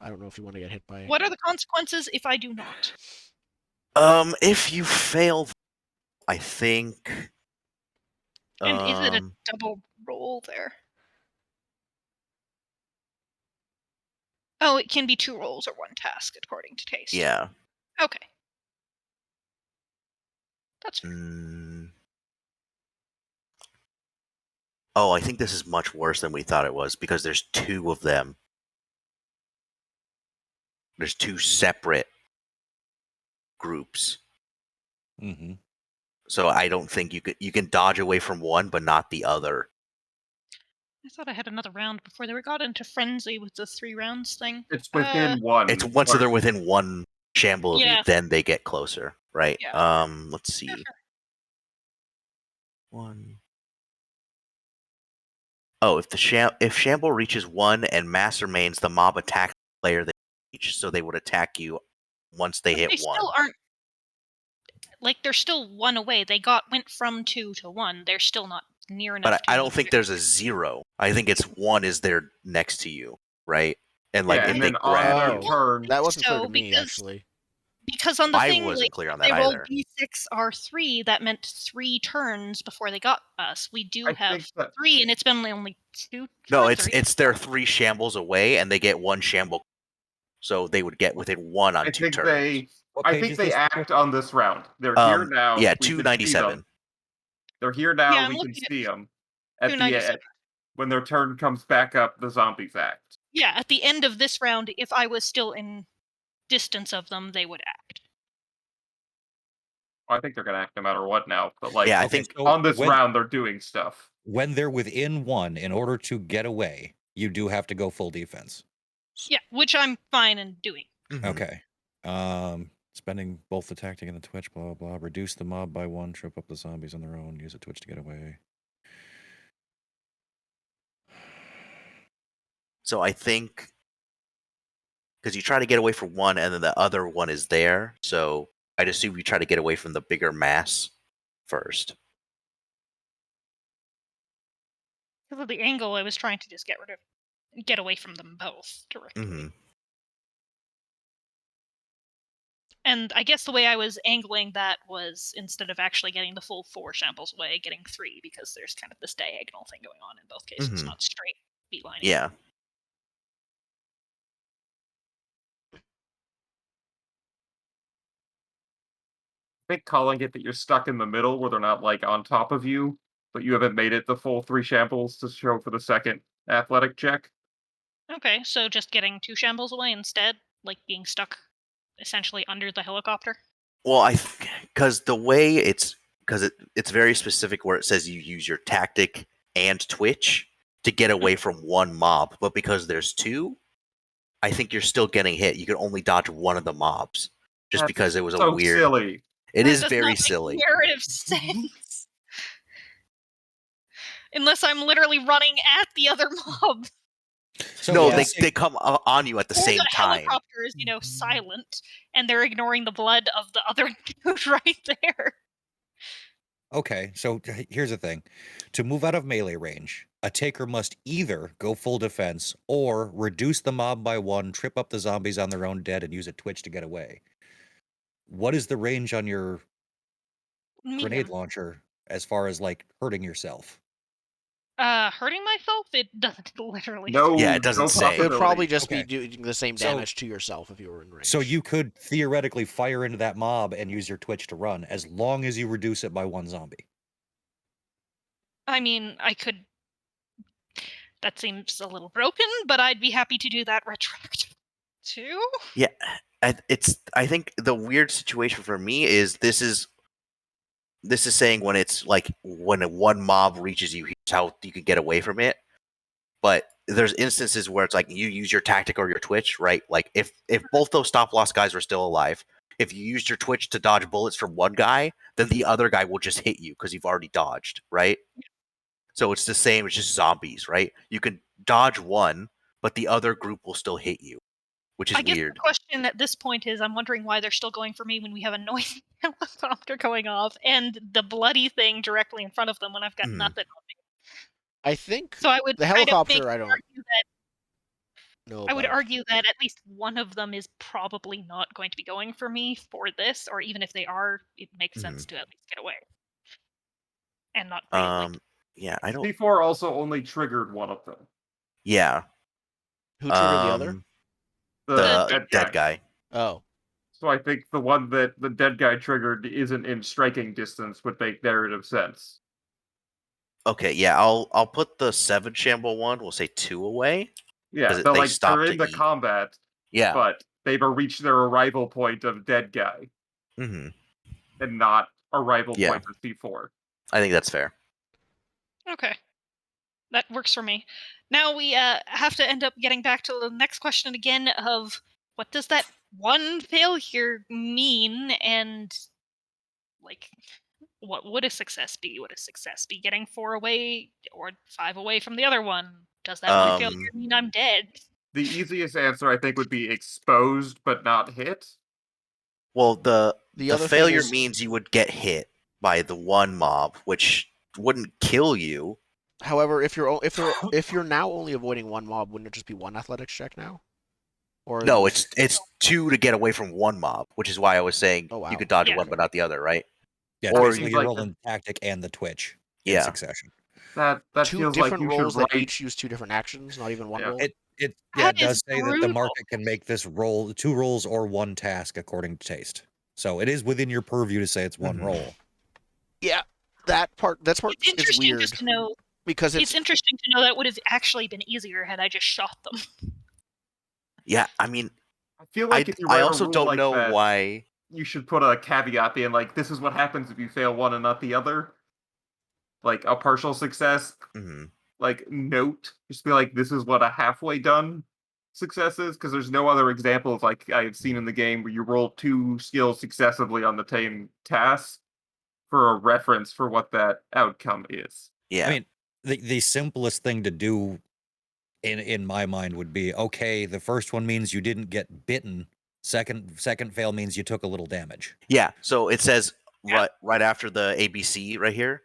Speaker 2: I don't know if you want to get hit by.
Speaker 3: What are the consequences if I do not?
Speaker 4: If you fail, I think
Speaker 3: And is it a double roll there? Oh, it can be 2 rolls or 1 task according to taste.
Speaker 4: yeah.
Speaker 3: Okay. That's fair.
Speaker 4: Oh, I think this is much worse than we thought it was because there's 2 of them. There's 2 separate groups.
Speaker 5: Mm-hmm.
Speaker 4: So I don't think you can dodge away from one but not the other.
Speaker 3: I thought I had another round before they got into frenzy with the 3 rounds thing.
Speaker 1: It's within one.
Speaker 4: It's once
Speaker 1: or-
Speaker 4: they're within 1 shamble of you,
Speaker 3: Yeah.
Speaker 4: then they get closer, right?
Speaker 3: Yeah.
Speaker 4: Let's see.
Speaker 3: Sure.
Speaker 4: 1. Oh, if shamble reaches 1 and mass remains, the mob attacks the player they reach, so they would attack you once they hit
Speaker 3: They
Speaker 4: 1.
Speaker 3: still aren't. Like, they're still 1 away. They went from 2 to 1. They're still not near enough.
Speaker 4: But
Speaker 3: to
Speaker 4: I don't think there's a 0. I think it's 1 is there next to you, right? And like
Speaker 1: Yeah,
Speaker 4: if
Speaker 1: and
Speaker 4: they
Speaker 1: then on
Speaker 4: grab
Speaker 1: their
Speaker 4: you,
Speaker 1: turn,
Speaker 2: That wasn't clear to
Speaker 3: So,
Speaker 2: me, actually.
Speaker 3: Because on the
Speaker 4: I
Speaker 3: thing,
Speaker 4: wasn't
Speaker 3: like,
Speaker 4: clear on
Speaker 3: if
Speaker 4: that
Speaker 3: they rolled
Speaker 4: either.
Speaker 3: D6 R3, that meant 3 turns before they got us. We do
Speaker 1: I
Speaker 3: have
Speaker 1: think that
Speaker 3: 3, and it's been only 2
Speaker 4: No,
Speaker 3: turns.
Speaker 4: it's they're 3 shambles away, and they get 1 shamble, so they would get within 1 on
Speaker 1: I
Speaker 4: 2
Speaker 1: think
Speaker 4: turns.
Speaker 1: they
Speaker 5: What
Speaker 1: I
Speaker 5: page
Speaker 1: think
Speaker 5: is
Speaker 1: they
Speaker 5: this?
Speaker 1: act on this round. They're here now.
Speaker 4: Yeah,
Speaker 1: We can see
Speaker 4: 297.
Speaker 1: them. They're here now.
Speaker 3: Yeah, I'm
Speaker 1: we can
Speaker 3: looking at
Speaker 1: see them. At the
Speaker 3: 297.
Speaker 1: when their turn comes back up, the zombies act.
Speaker 3: Yeah, at the end of this round, if I was still in distance of them, they would act.
Speaker 1: I think they're gonna act no matter what now. But like,
Speaker 4: Yeah, I
Speaker 5: Okay,
Speaker 4: think
Speaker 5: so
Speaker 1: on this
Speaker 5: when,
Speaker 1: round, they're doing stuff.
Speaker 5: when they're within 1, in order to get away, you do have to go full defense.
Speaker 3: Yeah, which I'm fine in doing.
Speaker 5: Okay. Spending both the tactic and the twitch, blah, blah, blah. Reduce the mob by 1, trip up the zombies on their own, use a twitch to get away.
Speaker 4: So I think because you try to get away from 1, and then the other one is there. So I'd assume you try to get away from the bigger mass first.
Speaker 3: Because of the angle, I was trying to just get away from them both directly.
Speaker 4: Mm-hmm.
Speaker 3: And I guess the way I was angling that was, instead of actually getting the full 4 shambles away, getting 3, because there's kind of this diagonal thing going on in both cases. It's
Speaker 4: Mhm.
Speaker 3: not straight beelining.
Speaker 4: Yeah.
Speaker 1: I think calling it that you're stuck in the middle where they're not like on top of you, but you haven't made it the full 3 shambles to show for the second athletic check.
Speaker 3: Okay, so just getting 2 shambles away instead, like being stuck essentially under the helicopter.
Speaker 4: Well, because the way it's very specific where it says you use your tactic and twitch to get away from 1 mob, but because there's 2, I think you're still getting hit. You can only dodge 1 of the mobs just
Speaker 1: That's
Speaker 4: because it was a
Speaker 1: so
Speaker 4: weird.
Speaker 1: silly.
Speaker 4: It
Speaker 3: That
Speaker 4: is
Speaker 3: does
Speaker 4: very
Speaker 3: not make
Speaker 4: silly.
Speaker 3: narrative sense. Unless I'm literally running at the other mob.
Speaker 5: So
Speaker 4: No,
Speaker 2: yeah.
Speaker 4: they come on you at the
Speaker 3: Or
Speaker 4: same
Speaker 3: the
Speaker 4: time.
Speaker 3: helicopter is, silent, and they're ignoring the blood of the other dude right there.
Speaker 5: Okay, so here's the thing. To move out of melee range, a taker must either go full defense or reduce the mob by 1, trip up the zombies on their own dead, and use a twitch to get away. What is the range on your grenade launcher as far as like hurting yourself?
Speaker 3: Hurting myself? It doesn't literally.
Speaker 1: No,
Speaker 4: Yeah, it doesn't
Speaker 1: no
Speaker 4: say.
Speaker 2: It would probably
Speaker 1: possibility.
Speaker 2: just be
Speaker 5: Okay.
Speaker 2: doing the same
Speaker 5: So-
Speaker 2: damage to yourself if you were in range.
Speaker 5: So you could theoretically fire into that mob and use your twitch to run as long as you reduce it by 1 zombie.
Speaker 3: I mean, I could. That seems a little broken, but I'd be happy to do that retroactive too.
Speaker 4: Yeah, I think the weird situation for me is this is saying when it's like when one mob reaches you, here's how you can get away from it. But there's instances where it's like you use your tactic or your twitch, right? Like if both those stop loss guys are still alive, if you used your twitch to dodge bullets from one guy, then the other guy will just hit you because you've already dodged, right? So it's the same. It's just zombies, right? You can dodge one, but the other group will still hit you, which is
Speaker 3: I guess
Speaker 4: weird.
Speaker 3: the question at this point is, I'm wondering why they're still going for me when we have a noisy helicopter going off and the bloody thing directly in front of them when I've got
Speaker 4: Mhm.
Speaker 3: nothing on me.
Speaker 2: I think
Speaker 3: So I would
Speaker 2: the
Speaker 3: kind of
Speaker 2: helicopter. I don't
Speaker 3: argue that
Speaker 2: know
Speaker 3: I would
Speaker 2: about.
Speaker 3: argue that at least one of them is probably not going to be going for me for this, or even if they are, it makes sense to at least get away and not really
Speaker 4: Yeah, I don't.
Speaker 1: C4 also only triggered one of them.
Speaker 4: Yeah.
Speaker 2: Who triggered the other?
Speaker 1: The
Speaker 3: The
Speaker 4: dead guy.
Speaker 2: Oh,
Speaker 1: So I think the one that the dead guy triggered isn't in striking distance would make narrative sense.
Speaker 4: Okay, yeah, I'll put the 7 shamble one. We'll say 2 away.
Speaker 1: Yeah,
Speaker 4: 'Cause
Speaker 1: they're
Speaker 4: they
Speaker 1: like
Speaker 4: stop
Speaker 1: they're
Speaker 4: to
Speaker 1: in the
Speaker 4: eat.
Speaker 1: combat,
Speaker 4: Yeah.
Speaker 1: but they've reached their arrival point of dead guy
Speaker 4: Mm-hmm.
Speaker 1: and not arrival
Speaker 4: Yeah.
Speaker 1: point of C4.
Speaker 4: I think that's fair.
Speaker 3: Okay. That works for me. Now we have to end up getting back to the next question again of what does that one failure mean, and like what would a success be? Would a success be getting 4 away or 5 away from the other one? Does that one failure mean I'm dead?
Speaker 1: The easiest answer I think would be exposed but not hit.
Speaker 4: Well, the
Speaker 2: other thing
Speaker 4: failure
Speaker 2: is-
Speaker 4: means you would get hit by the one mob, which wouldn't kill you.
Speaker 2: however, if you're now only avoiding one mob, wouldn't it just be one athletics check now? Or
Speaker 4: No, it's 2 to get away from one mob, which is why I was saying
Speaker 2: Oh, wow.
Speaker 4: you could dodge
Speaker 3: Yeah.
Speaker 4: one but not the other, right?
Speaker 5: Yeah,
Speaker 4: Or
Speaker 5: basically
Speaker 1: seems
Speaker 5: you're
Speaker 1: like
Speaker 5: rolling tactic and the twitch in
Speaker 4: Yeah.
Speaker 5: succession.
Speaker 1: That
Speaker 2: two
Speaker 1: feels like
Speaker 2: different
Speaker 1: you
Speaker 2: roles
Speaker 1: should
Speaker 2: that
Speaker 1: write.
Speaker 2: each use 2 different actions, not even one
Speaker 1: Yeah.
Speaker 2: roll.
Speaker 5: It
Speaker 3: That
Speaker 5: does
Speaker 3: is
Speaker 5: say that the
Speaker 3: brutal.
Speaker 5: market can make this roll 2 rolls or 1 task according to taste. So it is within your purview to say it's one
Speaker 4: Mhm.
Speaker 5: roll.
Speaker 2: Yeah, that part
Speaker 3: It's
Speaker 2: is
Speaker 3: interesting
Speaker 2: weird
Speaker 3: just to know.
Speaker 2: because
Speaker 3: It's interesting to know that would have actually been easier had I just shot them.
Speaker 4: Yeah, I mean,
Speaker 1: I feel like if you
Speaker 4: I
Speaker 1: write
Speaker 4: also
Speaker 1: a rule
Speaker 4: don't
Speaker 1: like
Speaker 4: know
Speaker 1: that,
Speaker 4: why.
Speaker 1: you should put a caveat in like this is what happens if you fail one and not the other. Like a partial success.
Speaker 4: Mhm.
Speaker 1: Like note, just be like this is what a halfway done success is, because there's no other examples like I've seen in the game where you roll 2 skills successively on the same task for a reference for what that outcome is.
Speaker 4: Yeah.
Speaker 5: I mean, the simplest thing to do in my mind would be, okay, the first one means you didn't get bitten. Second fail means you took a little damage.
Speaker 4: Yeah, so it says
Speaker 3: Yeah.
Speaker 4: right after the ABC right here.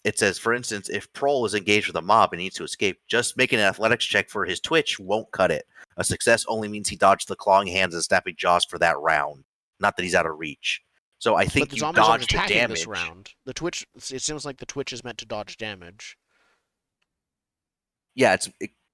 Speaker 4: It says, for instance, if Prol is engaged with a mob and needs to escape, just making an athletics check for his twitch won't cut it. A success only means he dodged the clawing hands and snapping jaws for that round, not that he's out of reach. So I
Speaker 2: but
Speaker 4: think
Speaker 2: the
Speaker 4: you
Speaker 2: zombies aren't
Speaker 4: dodge the
Speaker 2: attacking
Speaker 4: damage.
Speaker 2: this round. The twitch. It seems like the twitch is meant to dodge damage.
Speaker 4: Yeah, it's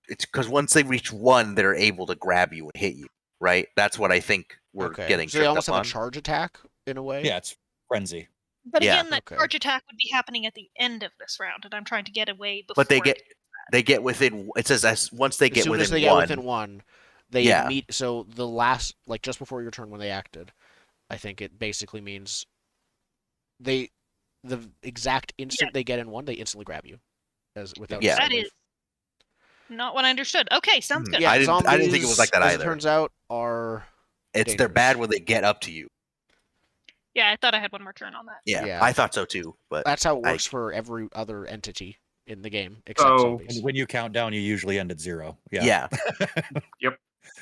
Speaker 4: because once they reach 1, they're able to grab you and hit you. Right? That's what I think we're
Speaker 2: Okay,
Speaker 4: getting
Speaker 2: so they
Speaker 4: tripped
Speaker 2: almost
Speaker 4: up
Speaker 2: have
Speaker 4: on.
Speaker 2: a charge attack in a way.
Speaker 5: Yeah, it's frenzy.
Speaker 3: But
Speaker 4: Yeah.
Speaker 3: again, that
Speaker 2: Okay.
Speaker 3: charge attack would be happening at the end of this round, and I'm trying to get away before.
Speaker 4: But they get within. It says once they
Speaker 2: As
Speaker 4: get
Speaker 2: soon
Speaker 4: within
Speaker 2: as they
Speaker 4: 1.
Speaker 2: get within 1, they
Speaker 4: Yeah.
Speaker 2: meet. So the last, like just before your turn when they acted, I think it basically means the exact instant they get in 1, they instantly grab you, without.
Speaker 4: Yeah.
Speaker 3: That is not what I understood. Okay, sounds good.
Speaker 2: Yeah,
Speaker 4: I didn't think it was
Speaker 2: zombies,
Speaker 4: like that
Speaker 2: as
Speaker 4: either.
Speaker 2: it turns out, are
Speaker 4: They're
Speaker 2: dangerous.
Speaker 4: bad when they get up to you.
Speaker 3: Yeah, I thought I had one more turn on that.
Speaker 4: Yeah,
Speaker 2: Yeah.
Speaker 4: I thought so too. But
Speaker 2: That's how it works for every other entity in the game except
Speaker 1: So-
Speaker 2: zombies.
Speaker 5: When you count down, you usually end at 0.
Speaker 4: yeah.
Speaker 1: Yep.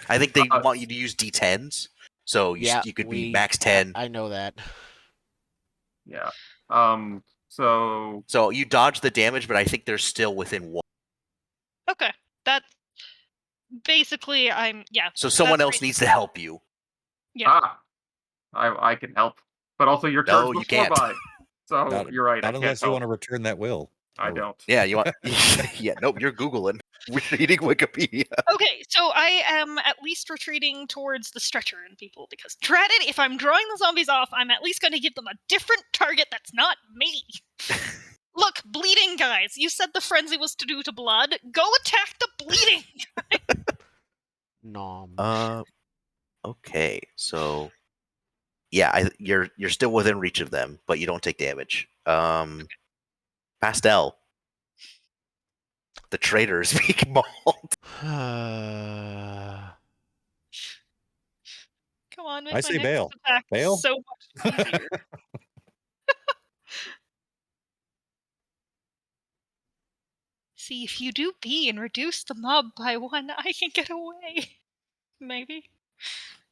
Speaker 4: I think they want you to use D10s, so you could be max 10.
Speaker 2: I know that.
Speaker 1: Yeah. So
Speaker 4: So you dodge the damage, but I think they're still within 1.
Speaker 3: Okay, that's basically
Speaker 4: So someone
Speaker 3: that's
Speaker 4: else needs to help you.
Speaker 3: Yeah.
Speaker 1: I can help, but also your
Speaker 4: No,
Speaker 1: turn's
Speaker 4: you
Speaker 1: before
Speaker 4: can't.
Speaker 1: mine. So
Speaker 5: Not-
Speaker 1: you're right. I
Speaker 5: Not
Speaker 1: can't
Speaker 5: unless you
Speaker 1: help.
Speaker 5: want to return that will.
Speaker 1: I
Speaker 5: Or-
Speaker 1: don't.
Speaker 4: Yeah, you want? Yeah, nope. You're googling, reading Wikipedia.
Speaker 3: Okay, so I am at least retreating towards the stretcher and people because dread it, if I'm drawing the zombies off, I'm at least going to give them a different target that's not me. Look, bleeding guys. You said the frenzy was to do to blood. Go attack the bleeding.
Speaker 2: Nom.
Speaker 4: Okay, so yeah, you're still within reach of them, but you don't take damage. Pastel, the traitor is being mauled.
Speaker 3: Come on, make
Speaker 5: I
Speaker 3: my
Speaker 5: say
Speaker 3: next
Speaker 5: bail.
Speaker 3: attack
Speaker 5: Bail?
Speaker 3: so much easier. See, if you do B and reduce the mob by 1, I can get away. Maybe.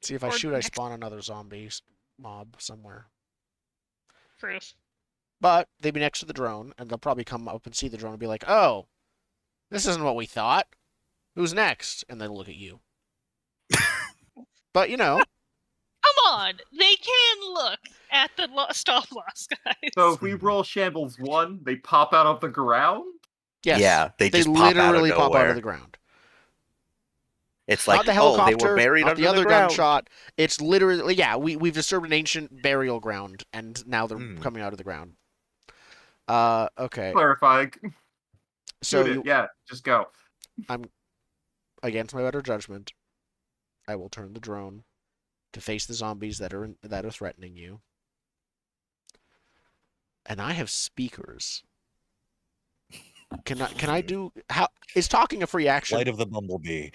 Speaker 2: See, if I
Speaker 3: Or
Speaker 2: shoot, I
Speaker 3: next-
Speaker 2: spawn another zombie mob somewhere.
Speaker 3: Proof.
Speaker 2: But they'd be next to the drone, and they'll probably come up and see the drone and be like, "Oh, this isn't what we thought. Who's next?" And they'll look at you. But you know,
Speaker 3: Come on! They can look at the stop loss, guys.
Speaker 1: So if we roll shambles 1, they pop out of the ground.
Speaker 2: yes,
Speaker 4: Yeah, they just pop out of
Speaker 2: literally pop out
Speaker 4: nowhere.
Speaker 2: of the ground.
Speaker 4: It's
Speaker 2: Not
Speaker 4: like,
Speaker 2: the
Speaker 4: oh,
Speaker 2: helicopter,
Speaker 4: they were buried
Speaker 2: not
Speaker 4: under
Speaker 2: the other
Speaker 4: ground.
Speaker 2: gunshot. It's literally, yeah, we've disturbed an ancient burial ground, and now they're
Speaker 4: Hmm.
Speaker 2: coming out of the ground. Okay.
Speaker 1: Clarifying.
Speaker 2: So
Speaker 1: Shoot it. Yeah, just go.
Speaker 2: against my better judgment, I will turn the drone to face the zombies that are threatening you. And I have speakers. Can I do how is talking a free action?
Speaker 5: Flight of the Bumblebee.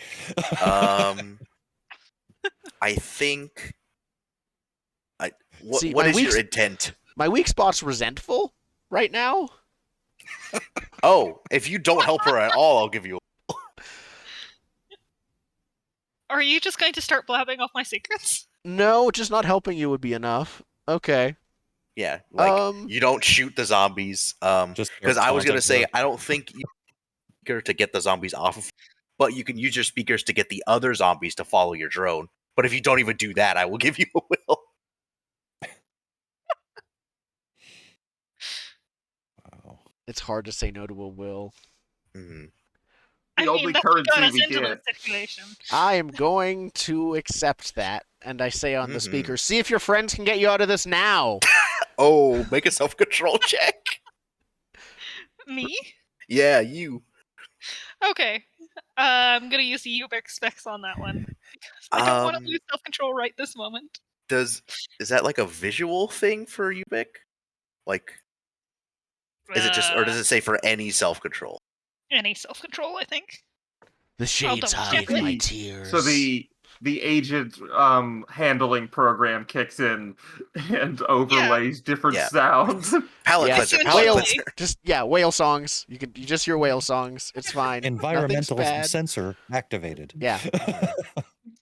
Speaker 4: I think.
Speaker 2: See,
Speaker 4: what
Speaker 2: my
Speaker 4: is your intent?
Speaker 2: My weak spot's resentful right now.
Speaker 4: Oh, if you don't help her at all, I'll give you.
Speaker 3: Are you just going to start blabbing off my secrets?
Speaker 2: No, just not helping you would be enough. Okay.
Speaker 4: Yeah, like
Speaker 2: Um,
Speaker 4: you don't shoot the zombies.
Speaker 5: Just
Speaker 4: Because I was gonna
Speaker 5: taunting
Speaker 4: say
Speaker 5: her.
Speaker 4: I don't think you speaker to get the zombies off of, but you can use your speakers to get the other zombies to follow your drone. But if you don't even do that, I will give you a will.
Speaker 5: Wow.
Speaker 2: it's hard to say no to a will.
Speaker 4: Mhm.
Speaker 1: The
Speaker 3: I
Speaker 1: only
Speaker 3: mean, that's what got
Speaker 1: currency
Speaker 3: us
Speaker 1: we
Speaker 3: into
Speaker 1: get.
Speaker 3: this situation.
Speaker 2: I am going to accept that, and I say on the
Speaker 4: Mhm.
Speaker 2: speaker, "See if your friends can get you out of this now."
Speaker 4: Oh, make a self-control check.
Speaker 3: Me?
Speaker 4: Yeah, you.
Speaker 3: Okay. I'm gonna use the Ubix specs on that one. Because I don't want to lose self-control right this moment.
Speaker 4: Is that like a visual thing for Ubik? Like, is it just, or does it say for any self-control?
Speaker 3: Any self-control, I think.
Speaker 2: The shades
Speaker 3: double
Speaker 2: hide
Speaker 3: check
Speaker 2: my
Speaker 1: it.
Speaker 2: tears.
Speaker 1: So the agent handling program kicks in and overlays different
Speaker 4: Yeah.
Speaker 1: sounds.
Speaker 4: Palette
Speaker 2: Yeah.
Speaker 4: cleanser,
Speaker 3: Essentially.
Speaker 4: palette
Speaker 2: Whale,
Speaker 4: cleanser.
Speaker 2: just whale songs. You just hear whale songs. It's fine. Nothing's
Speaker 5: Environmental
Speaker 2: bad.
Speaker 5: sensor activated.
Speaker 2: Yeah.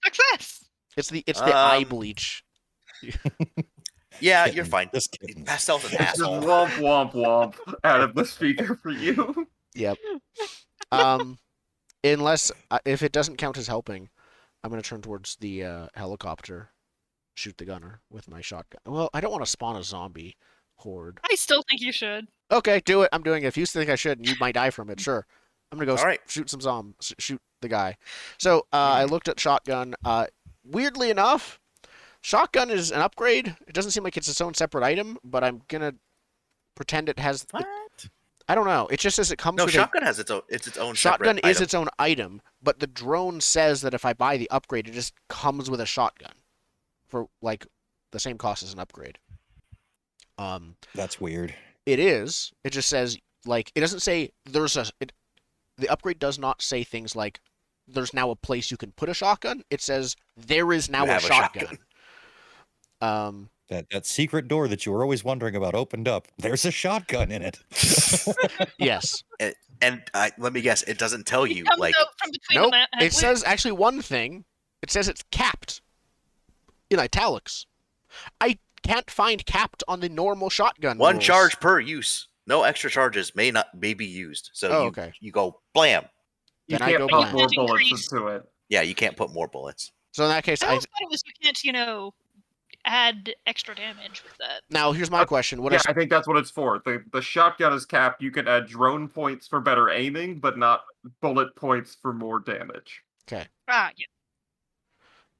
Speaker 3: Success!
Speaker 2: It's the eye
Speaker 4: Um,
Speaker 2: bleach.
Speaker 4: Yeah,
Speaker 5: Kitten.
Speaker 4: you're fine.
Speaker 5: Just kidding.
Speaker 4: Pastel's an
Speaker 1: It's just
Speaker 4: asshole.
Speaker 1: womp womp womp out of the speaker for you.
Speaker 2: Yep. Unless if it doesn't count as helping, I'm gonna turn towards the helicopter, shoot the gunner with my shotgun. Well, I don't want to spawn a zombie horde.
Speaker 3: I still think you should.
Speaker 2: Okay, do it. I'm doing it. If you think I should, and you might die from it, sure. I'm gonna go
Speaker 4: All right.
Speaker 2: shoot some shoot the guy. So I looked at shotgun. Weirdly enough, shotgun is an upgrade. It doesn't seem like it's its own separate item, but I'm gonna pretend it has.
Speaker 4: What?
Speaker 2: I don't know. It just says it comes
Speaker 4: No,
Speaker 2: with
Speaker 4: shotgun has its own. It's its own.
Speaker 2: shotgun
Speaker 4: separate
Speaker 2: is
Speaker 4: item.
Speaker 2: its own item, but the drone says that if I buy the upgrade, it just comes with a shotgun for like the same cost as an upgrade.
Speaker 5: That's weird.
Speaker 2: It is. It just says like it doesn't say there's a. The upgrade does not say things like there's now a place you can put a shotgun. It says there is now
Speaker 4: You
Speaker 2: a
Speaker 4: have a
Speaker 2: shotgun.
Speaker 5: That secret door that you were always wondering about opened up. There's a shotgun in it.
Speaker 2: Yes.
Speaker 4: And let me guess, it doesn't tell you
Speaker 3: It comes
Speaker 4: like.
Speaker 3: out from between
Speaker 2: Nope.
Speaker 3: the
Speaker 2: It says actually one thing. It says it's capped in italics. I can't find capped on the normal shotgun.
Speaker 4: One
Speaker 2: rules.
Speaker 4: charge per use. No extra charges may be used. So
Speaker 2: Oh,
Speaker 4: you
Speaker 2: okay.
Speaker 4: you go blam.
Speaker 1: You
Speaker 2: Then I
Speaker 1: can't
Speaker 2: go
Speaker 1: put
Speaker 2: blam.
Speaker 1: more
Speaker 3: You
Speaker 1: bullets
Speaker 3: increase-
Speaker 1: into it.
Speaker 4: Yeah, you can't put more bullets.
Speaker 2: So in that case,
Speaker 3: I always thought it was you can't, add extra damage with that.
Speaker 2: now here's my question. Would
Speaker 1: Yeah, I think that's what it's for. The shotgun is capped. You can add drone points for better aiming, but not bullet points for more damage.
Speaker 2: Okay.
Speaker 3: Yeah.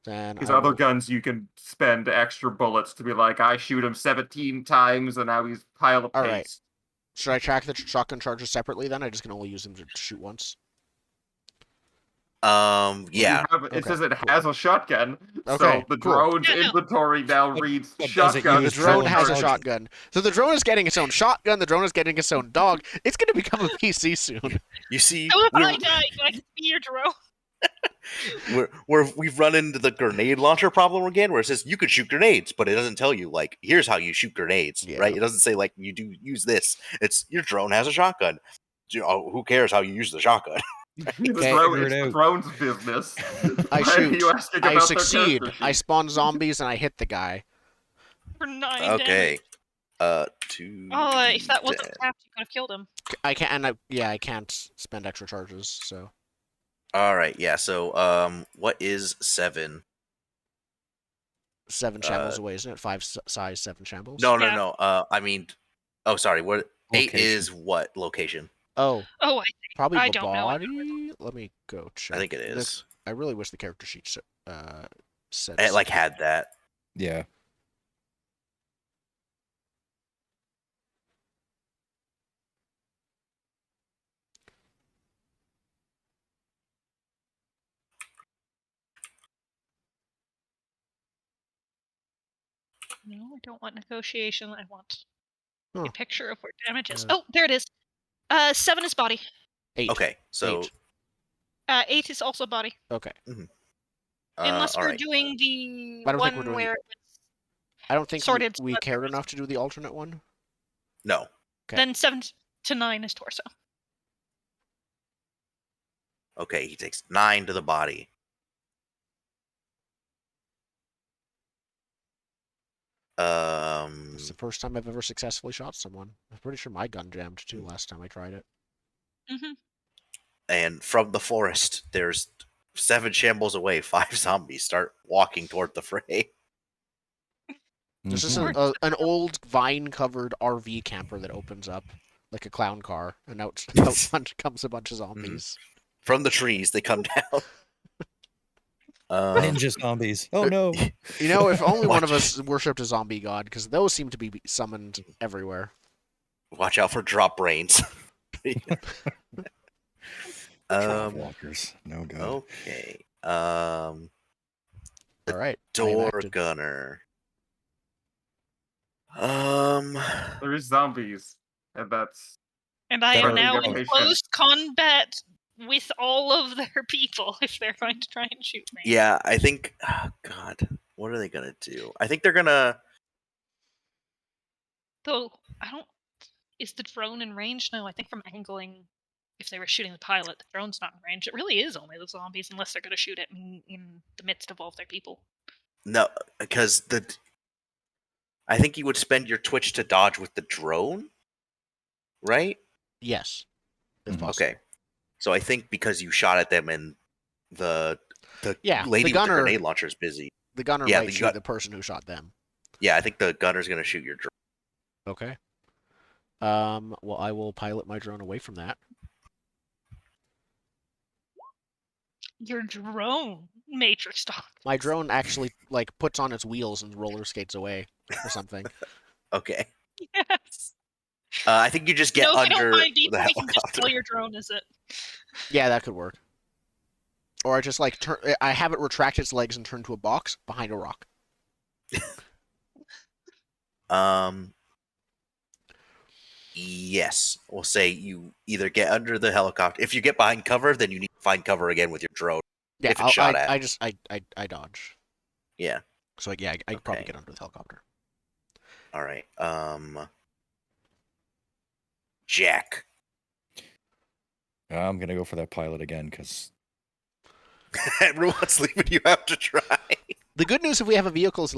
Speaker 2: Then
Speaker 1: Because
Speaker 2: I
Speaker 1: other
Speaker 2: will-
Speaker 1: guns, you can spend extra bullets to be like, I shoot him 17 times, and now he's pile of
Speaker 2: All right.
Speaker 1: paste.
Speaker 2: Should I track the shotgun charges separately then? I just can only use them to shoot once.
Speaker 4: Yeah.
Speaker 1: It says
Speaker 2: Okay,
Speaker 1: it
Speaker 2: cool.
Speaker 1: has a shotgun,
Speaker 2: Okay,
Speaker 1: so the
Speaker 2: cool.
Speaker 1: drone's
Speaker 3: Yeah, no.
Speaker 1: inventory now reads
Speaker 5: but does it
Speaker 1: shotgun.
Speaker 5: use
Speaker 2: The drone has a
Speaker 5: charge?
Speaker 2: shotgun. So the drone is getting its own shotgun, the drone is getting its own dog. It's going to become a PC soon.
Speaker 4: You see,
Speaker 3: So if I die, do I get to be your drone?
Speaker 4: we've run into the grenade launcher problem again, where it says you could shoot grenades, but it doesn't tell you like here's how you shoot grenades,
Speaker 2: Yeah.
Speaker 4: right? It doesn't say like you do use this. It's your drone has a shotgun. Who cares how you use the shotgun?
Speaker 1: It's
Speaker 5: Figure it
Speaker 1: the
Speaker 5: out.
Speaker 1: drone's business.
Speaker 2: I
Speaker 1: Why
Speaker 2: shoot.
Speaker 1: Are you asking
Speaker 2: I
Speaker 1: about their
Speaker 2: succeed.
Speaker 1: character
Speaker 2: I
Speaker 1: sheet?
Speaker 2: spawn zombies and I hit the guy.
Speaker 3: For 9
Speaker 4: Okay.
Speaker 3: damage.
Speaker 4: 2.
Speaker 3: Oh, if that wasn't tapped, you could have killed him.
Speaker 2: I can't. And I can't spend extra charges. So
Speaker 4: All right, yeah. So, what is 7?
Speaker 2: 7 shambles away, isn't it? 5 size, 7 shambles.
Speaker 4: No. I mean, oh, sorry. What 8
Speaker 5: Location.
Speaker 4: is what location?
Speaker 2: Oh,
Speaker 3: Oh,
Speaker 2: probably
Speaker 3: I
Speaker 2: the
Speaker 3: don't know. I
Speaker 2: body. Let me go check.
Speaker 4: I think it is.
Speaker 2: I really wish the character sheet said.
Speaker 4: It like had that.
Speaker 5: Yeah.
Speaker 3: No, I don't want negotiation. I want
Speaker 2: Huh.
Speaker 3: a picture of where damage is.
Speaker 2: Yeah.
Speaker 3: Oh, there it is. 7 is body.
Speaker 2: 8.
Speaker 4: Okay, so
Speaker 2: 8.
Speaker 3: 8 is also body.
Speaker 2: Okay.
Speaker 3: Unless
Speaker 4: all
Speaker 3: we're
Speaker 4: right.
Speaker 3: doing the
Speaker 2: I don't think
Speaker 3: one
Speaker 2: we're doing
Speaker 3: where
Speaker 2: I don't think
Speaker 3: sorted
Speaker 2: we
Speaker 3: blood
Speaker 2: cared
Speaker 3: purpose.
Speaker 2: enough to do the alternate one.
Speaker 4: No.
Speaker 2: Okay.
Speaker 3: Then 7 to 9 is torso.
Speaker 4: Okay, he takes 9 to the body.
Speaker 2: It's the first time I've ever successfully shot someone. I'm pretty sure my gun jammed too last time I tried it.
Speaker 3: Mm-hmm.
Speaker 4: And from the forest, there's 7 shambles away. 5 zombies start walking toward the fray.
Speaker 2: This is
Speaker 5: Mhm.
Speaker 2: an old vine-covered RV camper that opens up like a clown car, and out comes a bunch of zombies.
Speaker 4: From the trees, they come down.
Speaker 5: Ninja zombies. Oh no.
Speaker 2: You know, if only one of
Speaker 4: Watch-
Speaker 2: us worshipped a zombie god, because those seem to be summoned everywhere.
Speaker 4: Watch out for drop brains.
Speaker 5: Walkers. No good.
Speaker 4: Okay.
Speaker 2: All right. I am
Speaker 4: Door
Speaker 2: active.
Speaker 4: gunner.
Speaker 1: There is zombies, and that's
Speaker 3: And I
Speaker 5: That
Speaker 3: am
Speaker 5: are-
Speaker 3: now in
Speaker 1: location.
Speaker 3: close combat with all of their people if they're going to try and shoot me.
Speaker 4: Yeah, I think. Oh, God, what are they gonna do? I think they're gonna.
Speaker 3: Though, I don't... Is the drone in range? No, I think from angling, if they were shooting the pilot, the drone's not in range. It really is only the zombies, unless they're going to shoot it in the midst of all of their people.
Speaker 4: No, because I think you would spend your twitch to dodge with the drone, right?
Speaker 2: Yes. If
Speaker 5: Mhm.
Speaker 2: possible.
Speaker 4: Okay. So I think because you shot at them and the
Speaker 2: Yeah, the
Speaker 4: lady with
Speaker 2: gunner-
Speaker 4: the grenade launcher is busy.
Speaker 2: The gunner
Speaker 4: Yeah,
Speaker 2: might
Speaker 4: the
Speaker 2: shoot
Speaker 4: gun-
Speaker 2: the person who shot them.
Speaker 4: Yeah, I think the gunner's gonna shoot your drone.
Speaker 2: Okay. Well, I will pilot my drone away from that.
Speaker 3: Your drone, Matrix Dog.
Speaker 2: My drone actually like puts on its wheels and roller skates away or something.
Speaker 4: Okay.
Speaker 3: Yes.
Speaker 4: I think you just get
Speaker 3: no, if you
Speaker 4: under
Speaker 3: don't mind people,
Speaker 4: the
Speaker 3: we can just
Speaker 4: helicopter.
Speaker 3: tell your drone is it.
Speaker 2: Yeah, that could work. Or I just like I have it retract its legs and turn to a box behind a rock.
Speaker 4: Yes. We'll say you either get under the helicopter. If you get behind cover, then you need to find cover again with your drone.
Speaker 2: Yeah,
Speaker 4: If it's shot at.
Speaker 2: I dodge.
Speaker 4: Yeah.
Speaker 2: So yeah, I could probably
Speaker 4: Okay.
Speaker 2: get under the helicopter.
Speaker 4: All right. Jack.
Speaker 5: I'm gonna go for that pilot again because
Speaker 4: Everyone's leaving you have to try.
Speaker 2: The good news if we have a vehicle is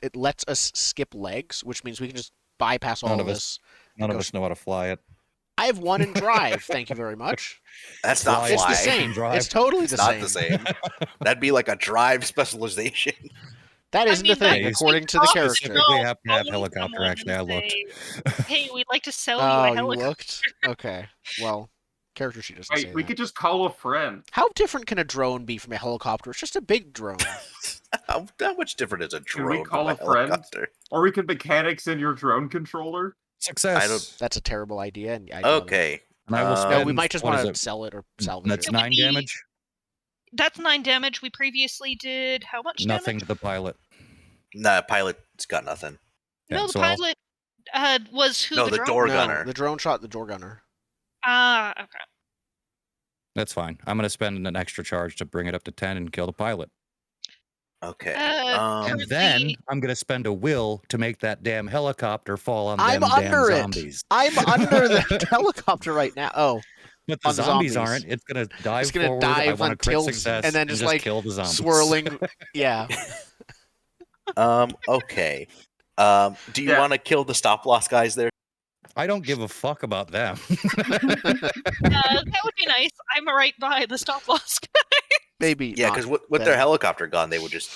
Speaker 2: it lets us skip legs, which means we can just bypass all
Speaker 5: None
Speaker 2: of
Speaker 5: of us-
Speaker 2: this.
Speaker 5: none of
Speaker 2: Goes-
Speaker 5: us know how to fly it.
Speaker 2: I have one in drive. Thank you very much.
Speaker 4: That's not
Speaker 5: Fly
Speaker 2: It's
Speaker 4: fly.
Speaker 2: the same.
Speaker 5: Drive.
Speaker 2: It's totally
Speaker 4: It's
Speaker 2: the
Speaker 4: not
Speaker 2: same.
Speaker 4: the same. That'd be like a drive specialization.
Speaker 2: That isn't a thing,
Speaker 5: that-
Speaker 2: according to the
Speaker 3: Stop
Speaker 2: character.
Speaker 5: Specifically have to have
Speaker 3: phone
Speaker 5: helicopter.
Speaker 3: someone
Speaker 5: Actually, I
Speaker 3: and
Speaker 5: looked.
Speaker 3: say, hey, we'd like to sell you
Speaker 2: Oh,
Speaker 3: a
Speaker 2: you
Speaker 3: helicopter.
Speaker 2: looked? Okay. Well, character sheet doesn't say
Speaker 1: Wait, we
Speaker 2: that.
Speaker 1: could just call a friend.
Speaker 2: How different can a drone be from a helicopter? It's just a big drone.
Speaker 4: How much different is a
Speaker 1: Can we
Speaker 4: drone
Speaker 1: call
Speaker 4: from
Speaker 1: a friend?
Speaker 4: helicopter?
Speaker 1: Or we could mechanics in your drone controller.
Speaker 5: Success.
Speaker 2: That's a terrible idea. And
Speaker 4: Okay.
Speaker 5: And I will
Speaker 2: No,
Speaker 5: spend.
Speaker 2: we might just
Speaker 5: what is
Speaker 2: want to
Speaker 5: it?
Speaker 2: sell it or salvage
Speaker 5: That's
Speaker 2: it.
Speaker 3: would
Speaker 5: 9
Speaker 3: be-
Speaker 5: damage.
Speaker 3: That's 9 damage. We previously did how much
Speaker 5: Nothing
Speaker 3: damage?
Speaker 5: to the pilot.
Speaker 4: Nah, pilot's got nothing.
Speaker 3: No,
Speaker 5: Yeah,
Speaker 3: the
Speaker 5: so I'll-
Speaker 3: pilot was who
Speaker 4: No,
Speaker 3: the
Speaker 4: the
Speaker 3: drone.
Speaker 4: door
Speaker 2: No,
Speaker 4: gunner.
Speaker 2: the drone shot the door gunner.
Speaker 3: Okay.
Speaker 5: That's fine. I'm going to spend an extra charge to bring it up to 10 and kill the pilot.
Speaker 4: Okay.
Speaker 5: And
Speaker 3: Currently-
Speaker 5: then I'm going to spend a will to make that damn helicopter fall on
Speaker 2: I'm
Speaker 5: them damn
Speaker 2: under it.
Speaker 5: zombies.
Speaker 2: I'm under the helicopter right now. Oh,
Speaker 5: But the
Speaker 2: on the
Speaker 5: zombies
Speaker 2: zombies.
Speaker 5: aren't. It's going to dive
Speaker 2: It's gonna
Speaker 5: forward. I
Speaker 2: dive
Speaker 5: want a crit
Speaker 2: until-
Speaker 5: success
Speaker 2: and then just, like,
Speaker 5: kill the zombies.
Speaker 2: swirling. Yeah.
Speaker 4: Okay. Do you
Speaker 1: Yeah.
Speaker 4: want to kill the stop loss guys there?
Speaker 5: I don't give a fuck about them.
Speaker 3: that would be nice. I'm right by the stop loss.
Speaker 2: Maybe.
Speaker 4: Yeah,
Speaker 2: not
Speaker 4: because with
Speaker 2: them.
Speaker 4: their helicopter gone, they would just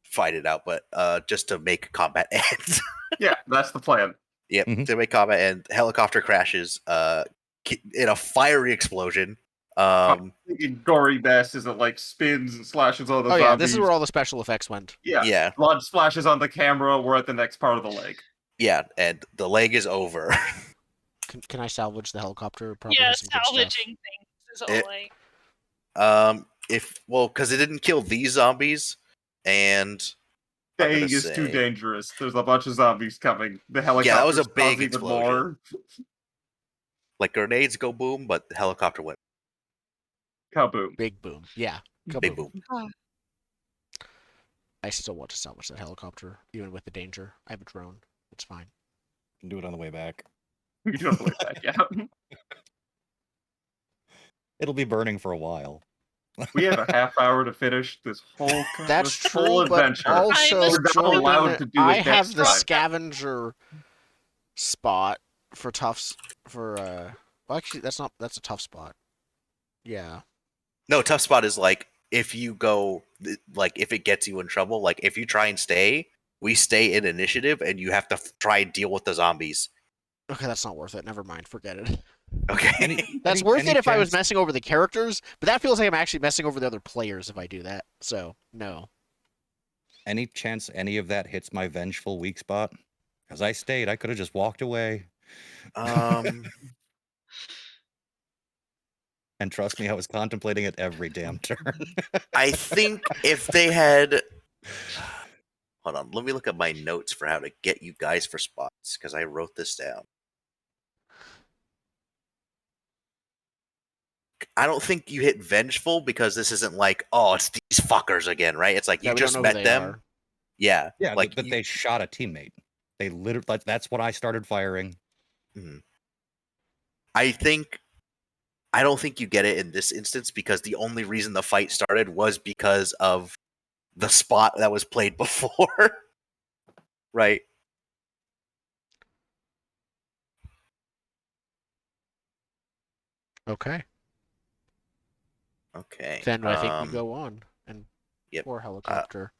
Speaker 4: fight it out. But just to make combat end.
Speaker 1: Yeah, that's the plan.
Speaker 4: Yep,
Speaker 5: Mhm.
Speaker 4: to make combat end, helicopter crashes in a fiery explosion.
Speaker 1: Thinking gory best is it like spins and slashes all the
Speaker 2: Oh
Speaker 1: zombies.
Speaker 2: yeah, this is where all the special effects went.
Speaker 1: Yeah.
Speaker 4: Yeah,
Speaker 1: Blood splashes on the camera. We're at the next part of the leg.
Speaker 4: yeah, and the leg is over.
Speaker 2: Can I salvage the helicopter? Probably
Speaker 3: Yeah,
Speaker 2: has some good stuff.
Speaker 3: salvaging things is all
Speaker 4: It-
Speaker 3: I.
Speaker 4: Because it didn't kill these zombies, and I'm
Speaker 1: Staying
Speaker 4: gonna
Speaker 1: is too
Speaker 4: say-
Speaker 1: dangerous. There's a bunch of zombies coming. The helicopter
Speaker 4: Yeah, that was a big
Speaker 1: even
Speaker 4: explosion.
Speaker 1: more.
Speaker 4: like grenades go boom, but the helicopter went
Speaker 1: Kaboom.
Speaker 2: Big boom. Yeah.
Speaker 4: big
Speaker 2: Kaboom.
Speaker 4: boom.
Speaker 2: I still want to salvage that helicopter, even with the danger. I have a drone. It's fine.
Speaker 5: Do it on the way back.
Speaker 1: You don't believe that, yeah.
Speaker 5: It'll be burning for a while.
Speaker 1: We have a half hour to finish this whole
Speaker 2: That's
Speaker 1: this whole
Speaker 2: true, but
Speaker 1: adventure.
Speaker 2: also,
Speaker 3: We're
Speaker 1: not
Speaker 2: Jordan,
Speaker 1: allowed to do
Speaker 2: I
Speaker 1: it
Speaker 2: have
Speaker 1: next
Speaker 2: the
Speaker 1: time.
Speaker 2: scavenger spot for toughs for well, actually that's a tough spot. Yeah.
Speaker 4: No, tough spot is like if you go like if it gets you in trouble, like if you try and stay, we stay in initiative and you have to try and deal with the zombies.
Speaker 2: Okay, that's not worth it. Never mind. Forget it.
Speaker 4: Okay.
Speaker 2: That's worth it if I was messing over the characters, but that feels like I'm actually messing over the other players if I do that. So, no.
Speaker 5: Any chance any of that hits my vengeful weak spot? Because I stayed. I could have just walked away.
Speaker 4: um
Speaker 5: And trust me, I was contemplating it every damn turn.
Speaker 4: I think if they had hold on, let me look at my notes for how to get you guys for spots, because I wrote this down. I don't think you hit vengeful because this isn't like, oh, it's these fuckers again, right? It's like
Speaker 2: Yeah,
Speaker 4: you
Speaker 2: we don't
Speaker 4: just
Speaker 2: know who
Speaker 4: met
Speaker 2: they
Speaker 4: them.
Speaker 2: are.
Speaker 4: Yeah.
Speaker 5: Yeah,
Speaker 4: like
Speaker 5: but
Speaker 4: you-
Speaker 5: they shot a teammate. They literally, like, that's when I started firing.
Speaker 4: I don't think you get it in this instance because the only reason the fight started was because of the spot that was played before. Right.
Speaker 2: Okay.
Speaker 4: Okay.
Speaker 2: Then I think we go on and
Speaker 4: yep.
Speaker 2: for helicopter.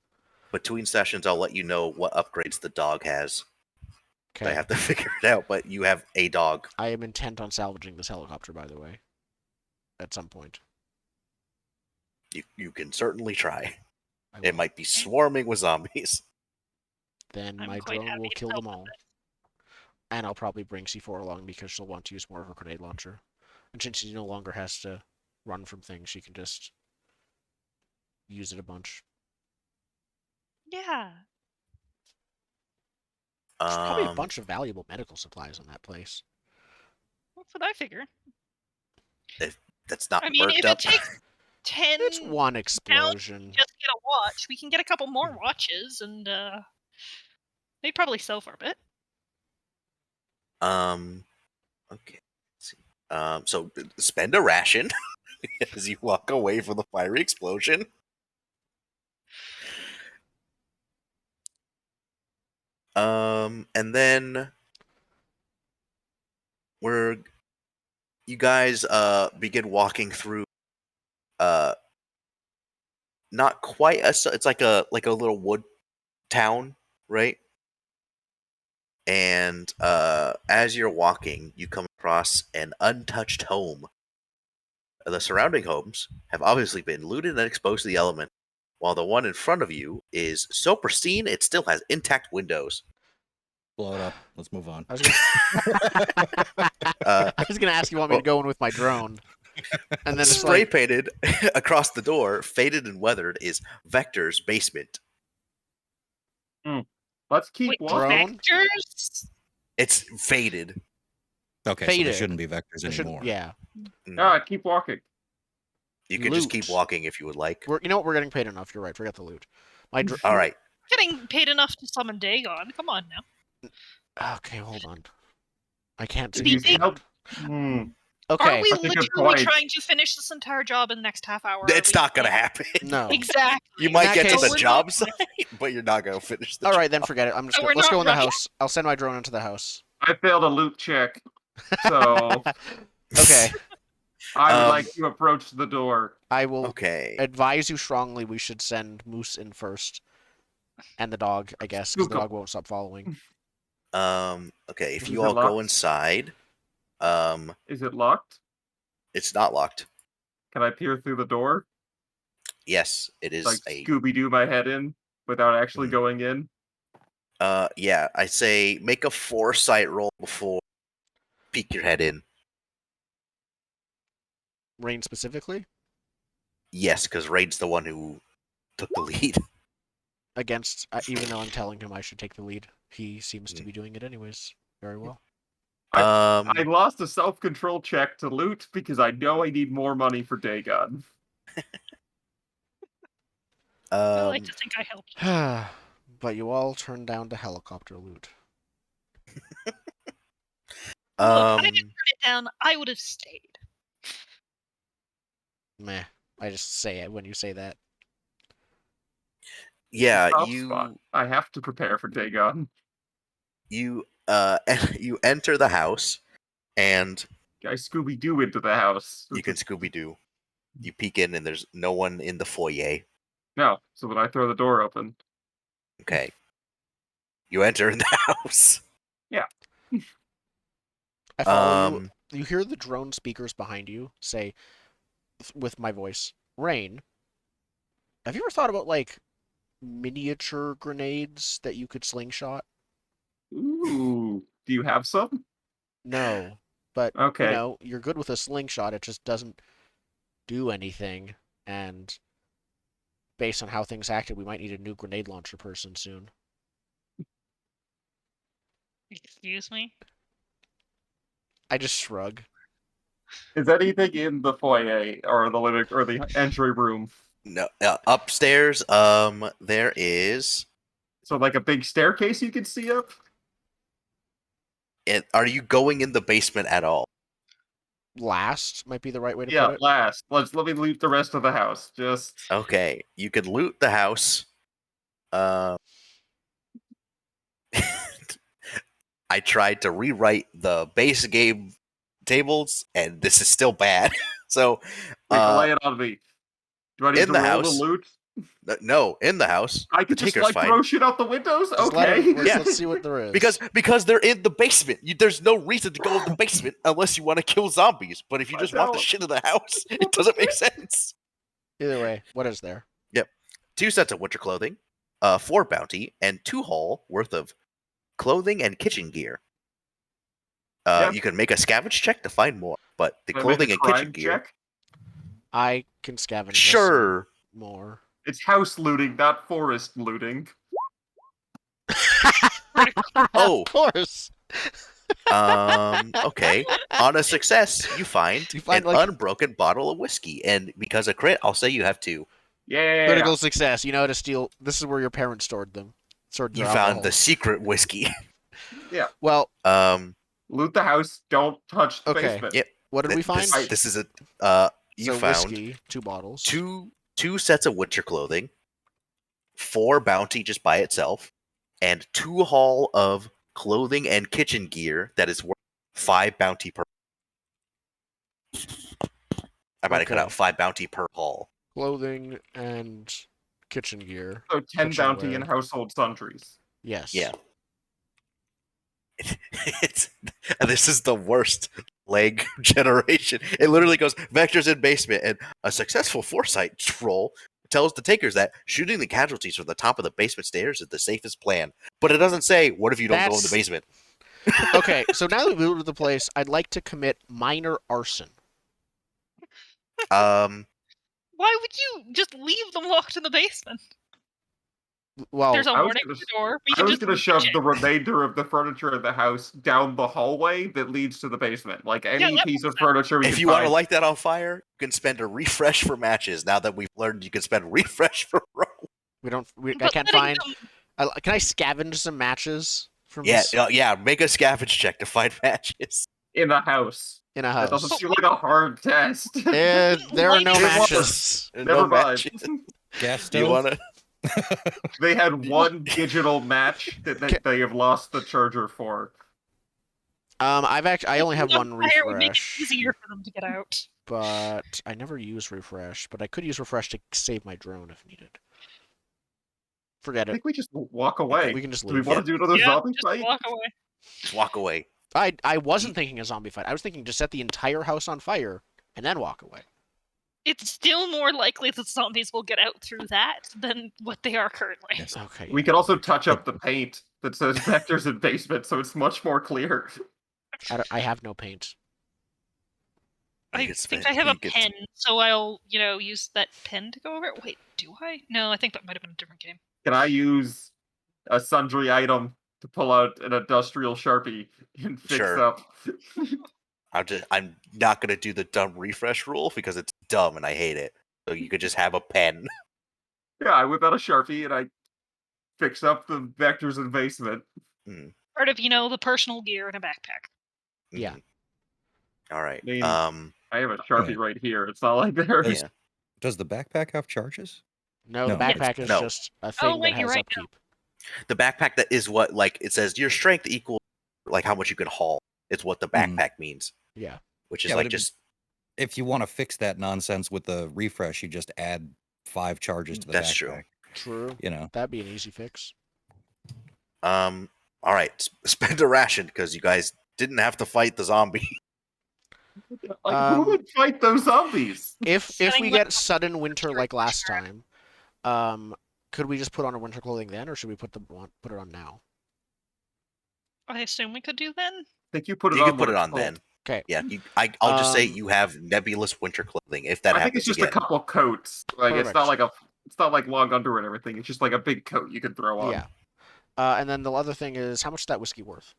Speaker 4: Between sessions, I'll let you know what upgrades the dog has. I
Speaker 2: Okay.
Speaker 4: have to figure it out, but you have a dog.
Speaker 2: I am intent on salvaging this helicopter, by the way. At some point.
Speaker 4: You can certainly try.
Speaker 2: I
Speaker 4: It
Speaker 2: will.
Speaker 4: might be swarming with zombies.
Speaker 2: Then
Speaker 3: I'm
Speaker 2: my
Speaker 3: quite
Speaker 2: drone
Speaker 3: happy
Speaker 2: will
Speaker 3: to
Speaker 2: kill
Speaker 3: help
Speaker 2: them
Speaker 3: with
Speaker 2: all. And I'll probably bring C4 along because she'll want to use more of her grenade launcher. And since she no longer has to run from things, she can just use it a bunch.
Speaker 3: Yeah.
Speaker 2: There's probably a
Speaker 4: Um,
Speaker 2: bunch of valuable medical supplies on that place.
Speaker 3: That's what I figured.
Speaker 4: that's not
Speaker 3: I mean,
Speaker 4: burnt
Speaker 3: if
Speaker 4: up.
Speaker 3: it takes 10
Speaker 2: It's one explosion.
Speaker 3: just get a watch, we can get a couple more watches and they'd probably sell for a bit.
Speaker 4: Okay. Let's see. So spend a ration as you walk away from the fiery explosion. And then you guys begin walking through not quite it's like a little wood town, right? And as you're walking, you come across an untouched home. The surrounding homes have obviously been looted and exposed to the element, while the one in front of you is so pristine it still has intact windows.
Speaker 5: Blow it up. Let's move on.
Speaker 2: I was gonna, I was gonna ask you want me to go in with my drone, and then it's
Speaker 4: Spray
Speaker 2: like
Speaker 4: painted across the door, faded and weathered, is Vector's basement.
Speaker 1: Let's keep
Speaker 3: Wait,
Speaker 1: walking.
Speaker 2: drone.
Speaker 3: Vectors?
Speaker 4: It's faded.
Speaker 5: Okay, so
Speaker 2: Faded.
Speaker 5: they shouldn't be vectors
Speaker 2: It should-
Speaker 5: anymore.
Speaker 2: yeah,
Speaker 1: Keep walking.
Speaker 4: You could just keep
Speaker 2: Loot.
Speaker 4: walking if you would like.
Speaker 2: you know what? We're getting paid enough. You're right. Forget the loot. My
Speaker 4: All right.
Speaker 3: Getting paid enough to summon Dagon. Come on now.
Speaker 2: Okay, hold on. I can't
Speaker 3: Did
Speaker 2: see.
Speaker 3: he
Speaker 2: the
Speaker 1: help?
Speaker 2: loot.
Speaker 3: Are
Speaker 2: Okay,
Speaker 3: we
Speaker 1: That's a good
Speaker 3: literally
Speaker 1: point.
Speaker 3: trying to finish this entire job in the next half hour?
Speaker 4: It's not going to happen.
Speaker 2: no.
Speaker 3: Exactly.
Speaker 4: You might
Speaker 2: that
Speaker 4: get to
Speaker 2: case-
Speaker 4: the
Speaker 3: we're
Speaker 4: job
Speaker 3: not-
Speaker 4: site, but you're not going to finish the
Speaker 2: All
Speaker 4: job.
Speaker 2: right, then forget it. I'm just.
Speaker 3: So
Speaker 2: Gonna,
Speaker 3: we're
Speaker 2: let's go
Speaker 3: not
Speaker 2: in the
Speaker 3: rushing?
Speaker 2: house. I'll send my drone into the house.
Speaker 1: I failed a loot check, so
Speaker 2: Okay,
Speaker 1: I would
Speaker 4: Um,
Speaker 1: like to approach the door.
Speaker 2: I will
Speaker 4: Okay.
Speaker 2: advise you strongly. We should send Moose in first, and the dog, I guess, because the
Speaker 1: Spook 'em.
Speaker 2: dog won't stop following.
Speaker 4: Okay, if
Speaker 1: Is
Speaker 4: you
Speaker 1: it
Speaker 4: all go
Speaker 1: locked?
Speaker 4: inside,
Speaker 1: Is it locked?
Speaker 4: it's not locked.
Speaker 1: Can I peer through the door?
Speaker 4: Yes, it is
Speaker 1: Like
Speaker 4: a
Speaker 1: Scooby Doo my head in without actually
Speaker 4: Mhm.
Speaker 1: going in?
Speaker 4: yeah, I say make a foresight roll before peek your head in.
Speaker 2: Rain specifically
Speaker 4: Yes, because Raid's the one who took the lead.
Speaker 2: against, even though I'm telling him I should take the lead, he seems to be doing it anyways. Very well.
Speaker 1: I lost a self-control check to loot because I know I need more money for Dagon.
Speaker 3: I like to think I helped.
Speaker 2: But you all turned down the helicopter loot.
Speaker 3: Look, I
Speaker 4: um,
Speaker 3: didn't turn it down. I would have stayed.
Speaker 2: Meh. I just say it when you say that.
Speaker 4: yeah,
Speaker 1: Soft
Speaker 4: you
Speaker 1: spot. I have to prepare for Dagon.
Speaker 4: you you enter the house, and
Speaker 1: I Scooby Doo into the house.
Speaker 4: you can Scooby Doo. You peek in, and there's no one in the foyer.
Speaker 1: No, so when I throw the door open.
Speaker 4: Okay. You enter in the house.
Speaker 2: I follow you.
Speaker 4: Um,
Speaker 2: You hear the drone speakers behind you say, with my voice, Rain, have you ever thought about, like, miniature grenades that you could slingshot?
Speaker 1: Ooh, do you have some?
Speaker 2: No. But,
Speaker 1: Okay.
Speaker 2: you know, you're good with a slingshot. It just doesn't do anything. And based on how things acted, we might need a new grenade launcher person soon.
Speaker 3: Excuse me?
Speaker 2: I just shrug.
Speaker 1: Is anything in the foyer or the living or the entry room?
Speaker 4: no, upstairs. There is.
Speaker 1: So like a big staircase you can see up?
Speaker 4: Are you going in the basement at all?
Speaker 2: Last might be the right way to
Speaker 1: Yeah,
Speaker 2: put it.
Speaker 1: last. Let me loot the rest of the house. Just
Speaker 4: Okay, you could loot the house. I tried to rewrite the base game tables, and this is still bad. So,
Speaker 1: lay it on me. Do I need
Speaker 4: in
Speaker 1: to
Speaker 4: the
Speaker 1: roll
Speaker 4: house.
Speaker 1: the loot?
Speaker 4: No, in the house.
Speaker 1: I
Speaker 4: the
Speaker 1: could just
Speaker 4: taker's
Speaker 1: like
Speaker 4: fine.
Speaker 1: throw shit out the windows?
Speaker 2: Just let
Speaker 1: Okay.
Speaker 2: him-
Speaker 4: Yeah.
Speaker 2: let's see what there is.
Speaker 4: Because they're in the basement. There's no reason to go in the basement unless you want to kill zombies. But if you
Speaker 1: I
Speaker 4: just want the
Speaker 1: don't.
Speaker 4: shit in the house, it doesn't make sense.
Speaker 2: Either way, what is there?
Speaker 4: 2 sets of winter clothing, 4 bounty, and 2 haul worth of clothing and kitchen gear.
Speaker 1: Yeah.
Speaker 4: You can make a scavenge check to find more, but the
Speaker 1: Can I make a
Speaker 4: clothing and kitchen
Speaker 1: crime
Speaker 4: gear.
Speaker 1: check?
Speaker 2: I can scavenge us
Speaker 4: Sure.
Speaker 2: some more.
Speaker 1: It's house looting, not forest looting.
Speaker 4: Oh.
Speaker 2: Of course.
Speaker 4: Okay. On a success, you find an
Speaker 2: like
Speaker 4: unbroken bottle of whiskey, and because of crit, I'll say you have 2.
Speaker 1: Yeah.
Speaker 2: critical success. You know how to steal. This is where your parents stored them. Stored
Speaker 4: You
Speaker 2: their
Speaker 4: found
Speaker 2: alcohol.
Speaker 4: the secret whiskey.
Speaker 2: Well,
Speaker 1: Loot the house, don't touch the
Speaker 2: Okay.
Speaker 1: basement.
Speaker 4: Yep.
Speaker 2: what did we find?
Speaker 4: This is a you
Speaker 2: so
Speaker 4: found
Speaker 2: whiskey, 2 bottles.
Speaker 4: two sets of winter clothing, 4 bounty just by itself, and 2 haul of clothing and kitchen gear that is worth 5 bounty per. I might have cut
Speaker 2: Okay.
Speaker 4: out 5 bounty per haul.
Speaker 2: Clothing and kitchen gear.
Speaker 1: So 10 bounty
Speaker 2: Kitchenware.
Speaker 1: and household sundries.
Speaker 2: Yes.
Speaker 4: Yeah. This is the worst leg generation. It literally goes vectors in basement and a successful foresight roll tells the takers that shooting the casualties from the top of the basement stairs is the safest plan. But it doesn't say, what if you don't go in the basement?
Speaker 2: Okay, so now that we've moved to the place, I'd like to commit minor arson.
Speaker 4: Um,
Speaker 3: Why would you just leave them locked in the basement?
Speaker 2: Well,
Speaker 3: There's a
Speaker 1: I was
Speaker 3: warning
Speaker 1: gonna
Speaker 3: at the door. We
Speaker 1: I
Speaker 3: can
Speaker 1: was
Speaker 3: just
Speaker 1: gonna
Speaker 3: breach
Speaker 1: shove
Speaker 3: it.
Speaker 1: the remainder of the furniture in the house down the hallway that leads to the basement. Like any
Speaker 3: that
Speaker 1: piece of
Speaker 3: makes
Speaker 1: furniture we
Speaker 4: if
Speaker 1: can
Speaker 4: you want to
Speaker 1: find.
Speaker 4: light that on fire, you can spend a refresh for matches. Now that we've learned you can spend refresh for rope.
Speaker 2: we don't. I
Speaker 3: But
Speaker 2: can't
Speaker 3: letting
Speaker 2: find.
Speaker 3: them-
Speaker 2: Can I scavenge some matches from
Speaker 4: Yeah,
Speaker 2: this
Speaker 4: yeah. Make a scavenge check to find matches.
Speaker 1: In a house.
Speaker 2: in a
Speaker 1: That doesn't
Speaker 2: house?
Speaker 1: seem like a hard test.
Speaker 2: There are no
Speaker 3: It
Speaker 1: was.
Speaker 2: matches.
Speaker 1: Never
Speaker 4: No
Speaker 1: mind.
Speaker 4: matches.
Speaker 5: Gas
Speaker 4: Do you
Speaker 5: stove.
Speaker 4: want to?
Speaker 1: They had one digital match that they have lost the charger for.
Speaker 2: I only have
Speaker 3: lighting
Speaker 2: one
Speaker 3: on fire would make it
Speaker 2: refresh,
Speaker 3: easier for them to get out.
Speaker 2: but I never use refresh. But I could use refresh to save my drone if needed. Forget
Speaker 1: I
Speaker 2: it.
Speaker 1: think we just walk away.
Speaker 2: We can just
Speaker 1: Do we
Speaker 2: leave.
Speaker 1: want to do another
Speaker 3: Yeah,
Speaker 1: zombie
Speaker 3: just
Speaker 1: fight?
Speaker 3: walk away.
Speaker 4: Just walk away.
Speaker 2: I wasn't thinking a zombie fight. I was thinking to set the entire house on fire and then walk away.
Speaker 3: It's still more likely that zombies will get out through that than what they are currently.
Speaker 5: Yes.
Speaker 2: Okay.
Speaker 1: We could also touch up the paint that says vectors in basement, so it's much more clear.
Speaker 2: I have no paint.
Speaker 3: I
Speaker 4: You could
Speaker 3: think
Speaker 4: spend-
Speaker 3: I have a
Speaker 4: you could-
Speaker 3: pen, so I'll, use that pen to go over it. Wait, do I? No, I think that might have been a different game.
Speaker 1: Can I use a sundry item to pull out an industrial Sharpie and fix
Speaker 4: Sure.
Speaker 1: up?
Speaker 4: I'm not gonna do the dumb refresh rule because it's dumb and I hate it. So you could just have a pen.
Speaker 1: Yeah, I whip out a Sharpie and I fix up the vectors in basement.
Speaker 3: Part of, the personal gear in a backpack.
Speaker 2: Yeah.
Speaker 4: Mhm. All right.
Speaker 1: I mean, I have a Sharpie right here. It's not like there.
Speaker 5: Does-
Speaker 4: Yeah.
Speaker 5: Does the backpack have charges?
Speaker 2: No, the
Speaker 5: No.
Speaker 2: backpack is
Speaker 4: No.
Speaker 2: just a thing
Speaker 3: wait,
Speaker 2: that
Speaker 3: you're
Speaker 2: has
Speaker 3: right,
Speaker 2: upkeep.
Speaker 4: The backpack that is what it says your strength equals like how much you can haul. It's what the
Speaker 5: Mhm.
Speaker 4: backpack means,
Speaker 2: Yeah.
Speaker 4: which is
Speaker 5: Yeah, but
Speaker 4: like just
Speaker 5: If you want to fix that nonsense with the refresh, you just add 5 charges to the
Speaker 4: That's
Speaker 5: backpack.
Speaker 4: true.
Speaker 2: True.
Speaker 5: You know.
Speaker 2: That'd be an easy fix.
Speaker 4: all right. Spend a ration because you guys didn't have to fight the zombie.
Speaker 1: Like, who
Speaker 2: Um,
Speaker 1: would fight those zombies?
Speaker 2: If
Speaker 3: Setting
Speaker 2: we
Speaker 3: my-
Speaker 2: get sudden winter like last time, could we just put on our winter clothing then, or should we put it on now?
Speaker 3: I assume we could do then.
Speaker 1: I think you put it
Speaker 4: You
Speaker 1: on.
Speaker 4: can put
Speaker 1: when
Speaker 4: it
Speaker 1: it's
Speaker 4: on
Speaker 1: cold.
Speaker 4: then.
Speaker 2: Okay.
Speaker 4: Yeah, I'll just say
Speaker 2: Um,
Speaker 4: you have nebulous winter clothing if that
Speaker 1: I think
Speaker 4: happens
Speaker 1: it's just
Speaker 4: again.
Speaker 1: a couple coats. Like
Speaker 2: Perfect.
Speaker 1: it's not like long underwear and everything. It's just like a big coat you can throw on.
Speaker 2: Yeah. And then the other thing is, how much is that whiskey worth?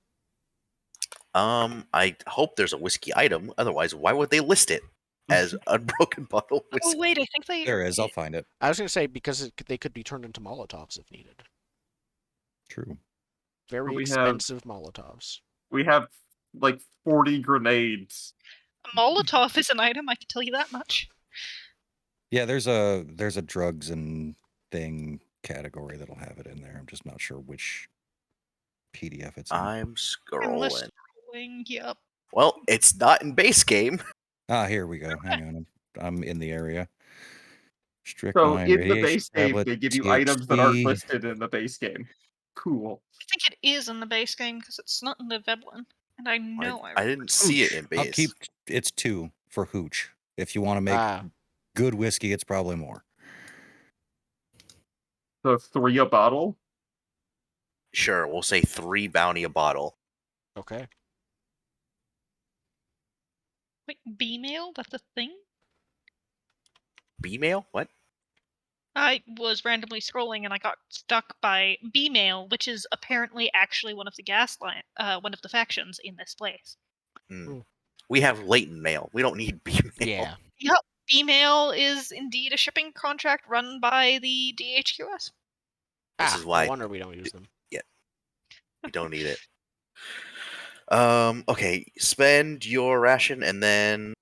Speaker 4: I hope there's a whiskey item. Otherwise, why would they list it as unbroken bottle whiskey?
Speaker 3: Oh wait, I think they.
Speaker 5: There is. I'll find it.
Speaker 2: I was going to say because they could be turned into Molotovs if needed.
Speaker 5: True.
Speaker 2: Very
Speaker 1: We have-
Speaker 2: expensive Molotovs.
Speaker 1: We have like 40 grenades.
Speaker 3: A Molotov is an item. I can tell you that much.
Speaker 5: Yeah, there's a drugs and thing category that'll have it in there. I'm just not sure which PDF it's in.
Speaker 4: I'm
Speaker 3: Unless
Speaker 4: scrolling.
Speaker 3: Yep.
Speaker 4: Well, it's not in base game.
Speaker 5: Here we go. Hang on. I'm in the area.
Speaker 1: So
Speaker 5: Strychnine,
Speaker 1: in the
Speaker 5: radiation
Speaker 1: base game,
Speaker 5: tablet,
Speaker 1: they give you items that aren't
Speaker 5: THC.
Speaker 1: listed in the base game. Cool.
Speaker 3: I think it is in the base game because it's not in the Veblen, and I know
Speaker 4: I didn't see it in base.
Speaker 5: Upkeep, it's 2 for hooch. If you want to make
Speaker 2: Ah,
Speaker 5: good whiskey, it's probably more.
Speaker 1: So 3 a bottle.
Speaker 4: Sure, we'll say 3 bounty a bottle.
Speaker 2: okay.
Speaker 3: Wait, B-mail? That's a thing?
Speaker 4: B-mail? What?
Speaker 3: I was randomly scrolling and I got stuck by B-mail, which is apparently actually one of the one of the factions in this place.
Speaker 4: We have latent mail. We don't need B-mail.
Speaker 2: Yeah.
Speaker 3: B-mail is indeed a shipping contract run by the DHQS.
Speaker 4: This is why-
Speaker 2: No wonder we don't use them.
Speaker 4: We don't need it. Okay, spend your ration and then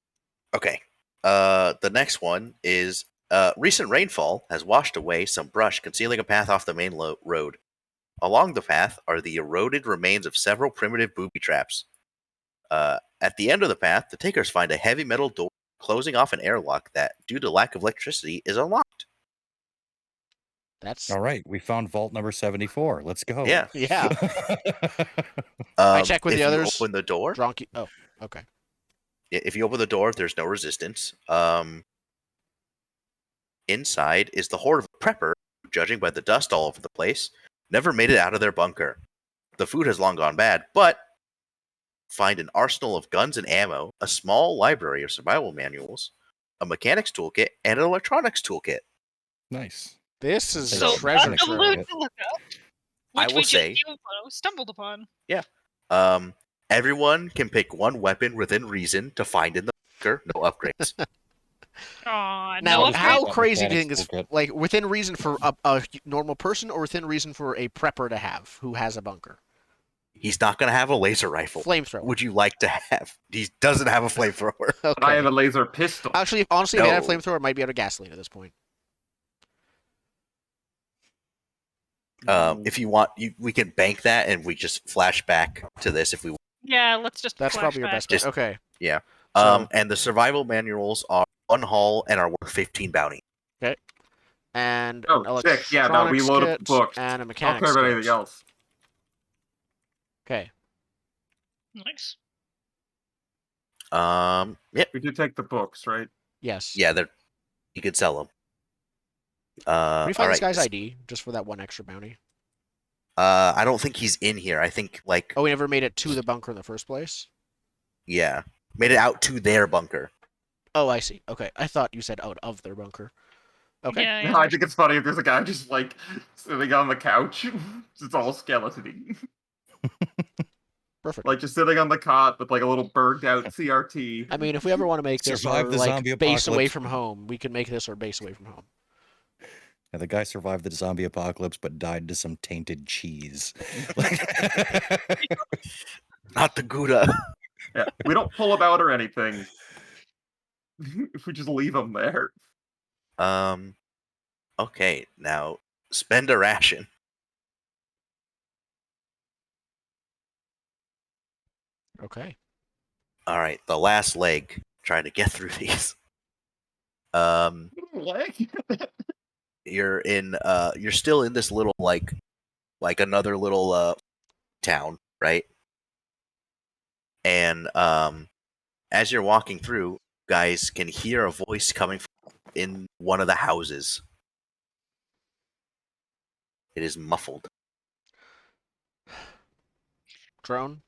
Speaker 4: okay. The next one is recent rainfall has washed away some brush concealing a path off the main road. Along the path are the eroded remains of several primitive booby traps. At the end of the path, the takers find a heavy metal door closing off an airlock that, due to lack of electricity, is unlocked.
Speaker 2: That's
Speaker 5: All right, we found vault number 74. Let's go.
Speaker 4: Yeah.
Speaker 2: yeah. I check with
Speaker 4: if
Speaker 2: the
Speaker 4: you
Speaker 2: others.
Speaker 4: open the door.
Speaker 2: Drunk. Oh, okay.
Speaker 4: If you open the door, there's no resistance. Inside is the horde of a prepper, who, judging by the dust all over the place, never made it out of their bunker. The food has long gone bad, but find an arsenal of guns and ammo, a small library of survival manuals, a mechanics toolkit, and an electronics toolkit.
Speaker 5: Nice.
Speaker 2: This is
Speaker 5: So
Speaker 2: a
Speaker 3: So
Speaker 2: treasure
Speaker 5: that's
Speaker 3: the
Speaker 5: trove.
Speaker 3: loot
Speaker 2: trove.
Speaker 3: to look up,
Speaker 4: I
Speaker 3: which
Speaker 4: will
Speaker 3: we just
Speaker 4: say-
Speaker 3: stumbled upon.
Speaker 4: Everyone can pick one weapon within reason to find in the bunker. No upgrades.
Speaker 3: Aw,
Speaker 2: Now,
Speaker 3: no
Speaker 2: how
Speaker 3: upgrades.
Speaker 2: crazy do you think
Speaker 5: Mechanics
Speaker 2: this?
Speaker 5: toolkit.
Speaker 2: Like within reason for a normal person, or within reason for a prepper to have who has a bunker?
Speaker 4: He's not going to have a laser rifle.
Speaker 2: Flamethrower.
Speaker 4: Would you like to have? He doesn't have a flamethrower.
Speaker 1: But I have
Speaker 2: Okay.
Speaker 1: a laser pistol.
Speaker 2: Actually, honestly, if he had a
Speaker 4: No.
Speaker 2: flamethrower, it might be out of gasoline at this point.
Speaker 4: If you want, we can bank that and we just flash back to this if we want.
Speaker 3: Yeah, let's just.
Speaker 2: That's probably your
Speaker 3: flashback.
Speaker 2: best bet.
Speaker 4: Just-
Speaker 2: Okay.
Speaker 4: Yeah.
Speaker 2: So-
Speaker 4: And the survival manuals are one haul and are worth 15 bounty.
Speaker 2: And
Speaker 1: Oh,
Speaker 2: an
Speaker 1: sick. Yeah, no, we
Speaker 2: electronics
Speaker 1: load up
Speaker 2: kit
Speaker 1: the books.
Speaker 2: and a
Speaker 1: I don't
Speaker 2: mechanics
Speaker 1: care about
Speaker 2: kit.
Speaker 1: anything else.
Speaker 2: Okay.
Speaker 3: Nice.
Speaker 4: Yep.
Speaker 1: We do take the books, right?
Speaker 2: Yes.
Speaker 4: Yeah, you could sell them.
Speaker 2: Can we find
Speaker 4: all
Speaker 2: this
Speaker 4: right.
Speaker 2: guy's ID just for that one extra bounty?
Speaker 4: I don't think he's in here. I think
Speaker 2: Oh, we never made it to the bunker in the first place?
Speaker 4: yeah, made it out to their bunker.
Speaker 2: Oh, I see. Okay. I thought you said out of their bunker. Okay.
Speaker 3: Yeah,
Speaker 1: No, I think it's funny if there's a guy just like sitting on the couch. It's all skeleton-y.
Speaker 2: Perfect.
Speaker 1: Like just sitting on the cot with like a little burned out CRT.
Speaker 2: I mean, if we ever want to make this
Speaker 5: Survive
Speaker 2: our
Speaker 5: the
Speaker 2: like
Speaker 5: zombie
Speaker 2: base away
Speaker 5: apocalypse.
Speaker 2: from home, we can make this our base away from home.
Speaker 5: Yeah, the guy survived the zombie apocalypse, but died to some tainted cheese.
Speaker 4: Not the Gouda.
Speaker 1: Yeah, we don't pull him out or anything. If we just leave him there.
Speaker 4: Okay, now spend a ration.
Speaker 2: Okay.
Speaker 4: All right, the last leg. Trying to get through these.
Speaker 1: Leg?
Speaker 4: You're still in this little like another little town, right? And as you're walking through, guys can hear a voice coming from in one of the houses. It is muffled.
Speaker 2: Drone?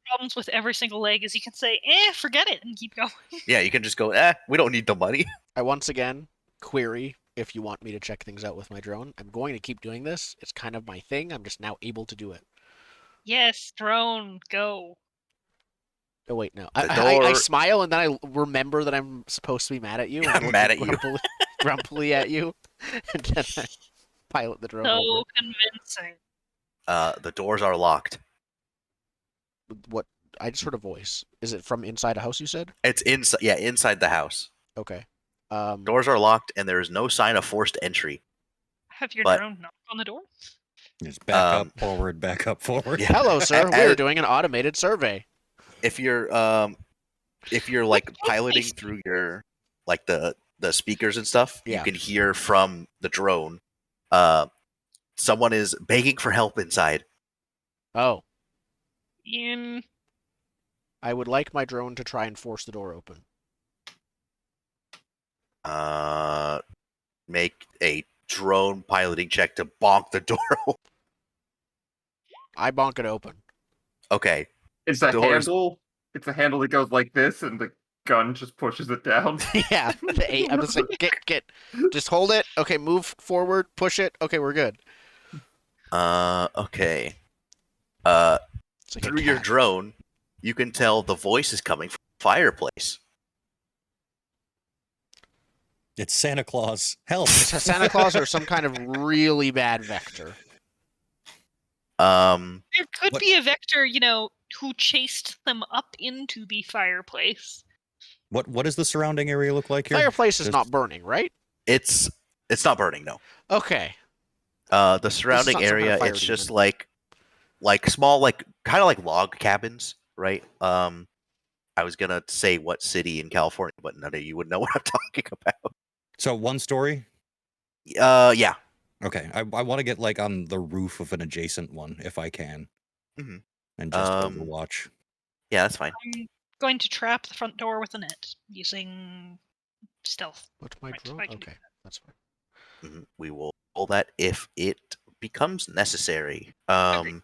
Speaker 3: Problems with every single leg is you can say, forget it, and keep going.
Speaker 4: Yeah, you can just go, we don't need the money.
Speaker 2: I once again query if you want me to check things out with my drone. I'm going to keep doing this. It's kind of my thing. I'm just now able to do it.
Speaker 3: Yes, drone, go.
Speaker 2: Oh wait, no.
Speaker 4: The
Speaker 2: I
Speaker 4: door-
Speaker 2: smile and then I remember that I'm supposed to be mad at you. and
Speaker 4: I'm
Speaker 2: look
Speaker 4: mad at you.
Speaker 2: grumpily at you, and then I pilot the drone
Speaker 3: So
Speaker 2: over.
Speaker 3: convincing.
Speaker 4: The doors are locked.
Speaker 2: What? I just heard a voice. Is it from inside a house? You said?
Speaker 4: It's inside. Yeah, inside the house.
Speaker 2: Okay.
Speaker 4: Doors are locked, and there is no sign of forced entry.
Speaker 3: Have your
Speaker 4: But-
Speaker 3: drone knock on the door?
Speaker 5: Just back
Speaker 4: Um,
Speaker 5: up, forward, back up, forward.
Speaker 4: Yeah.
Speaker 2: Hello, sir.
Speaker 4: A-
Speaker 2: We're
Speaker 4: a-
Speaker 2: doing an automated survey.
Speaker 4: If you're like piloting through your like the speakers and stuff,
Speaker 2: Yeah.
Speaker 4: you can hear from the drone. Someone is begging for help inside.
Speaker 2: Oh,
Speaker 3: I
Speaker 2: I would like my drone to try and force the door open.
Speaker 4: Make a drone piloting check to bonk the door open.
Speaker 2: I bonk it open.
Speaker 4: Okay.
Speaker 1: It's a
Speaker 4: Doors-
Speaker 1: handle. It's a handle that goes like this, and the gun just pushes it down.
Speaker 2: Yeah, the eight. I'm just like, get. Just hold it. Okay, move forward. Push it. Okay, we're good.
Speaker 4: Okay.
Speaker 2: It's like a
Speaker 4: Through your
Speaker 2: cat.
Speaker 4: drone, you can tell the voice is coming from the fireplace.
Speaker 5: It's Santa Claus. Help!
Speaker 2: It's a Santa Claus or some kind of really bad vector.
Speaker 3: There could
Speaker 5: What-
Speaker 3: be a vector, who chased them up into the fireplace.
Speaker 5: What does the surrounding area look like here?
Speaker 2: Fireplace is
Speaker 5: There's-
Speaker 2: not burning, right?
Speaker 4: It's not burning, no.
Speaker 2: Okay.
Speaker 4: The surrounding
Speaker 2: not some kind of
Speaker 4: area,
Speaker 2: fire
Speaker 4: it's just
Speaker 2: demon.
Speaker 4: like small, like kind of like log cabins, right? I was gonna say what city in California, but none of you would know what I'm talking about.
Speaker 5: So one story.
Speaker 4: Yeah.
Speaker 5: Okay, I want to get like on the roof of an adjacent one if I can,
Speaker 4: Mhm.
Speaker 5: and just
Speaker 4: Um,
Speaker 5: overwatch.
Speaker 4: Yeah, that's fine.
Speaker 3: I'm going to trap the front door with a net using stealth.
Speaker 2: What's my
Speaker 3: Right,
Speaker 2: drone?
Speaker 3: I can do
Speaker 2: Okay. That's fine.
Speaker 4: We will roll that if it becomes necessary.
Speaker 3: Agreed.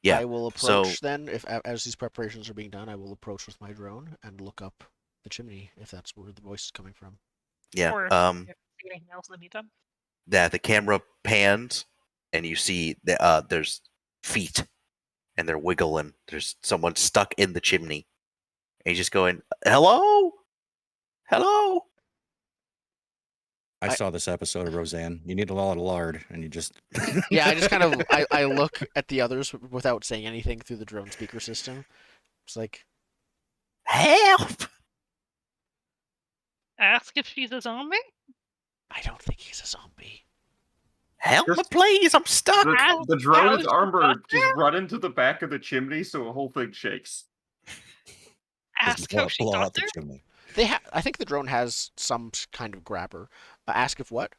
Speaker 4: Yeah.
Speaker 2: I will
Speaker 4: So
Speaker 2: approach then, if as these preparations are being done, I will approach with my drone and look up the chimney if that's where the voice is coming from.
Speaker 4: yeah.
Speaker 3: Or if you see anything else in the meantime.
Speaker 4: The camera pans, and you see there's feet, and they're wiggling. There's someone stuck in the chimney, and he's just going, "Hello, hello."
Speaker 5: I
Speaker 2: I-
Speaker 5: saw this episode of Roseanne. You need a lot of lard, and you just
Speaker 2: Yeah, I just kind of I look at the others without saying anything through the drone speaker system. It's like,
Speaker 4: Help!
Speaker 3: Ask if she's a zombie?
Speaker 2: I don't think he's a zombie.
Speaker 4: Help me,
Speaker 1: Just-
Speaker 4: please! I'm stuck.
Speaker 1: The drone
Speaker 3: How
Speaker 1: is
Speaker 3: is she got
Speaker 1: armored. Just
Speaker 3: there?
Speaker 1: run into the back of the chimney so the whole thing shakes.
Speaker 3: Ask
Speaker 5: just
Speaker 3: how she
Speaker 5: blow
Speaker 3: got
Speaker 5: out the
Speaker 3: there?
Speaker 5: chimney.
Speaker 2: I think the drone has some kind of grabber. Ask if what?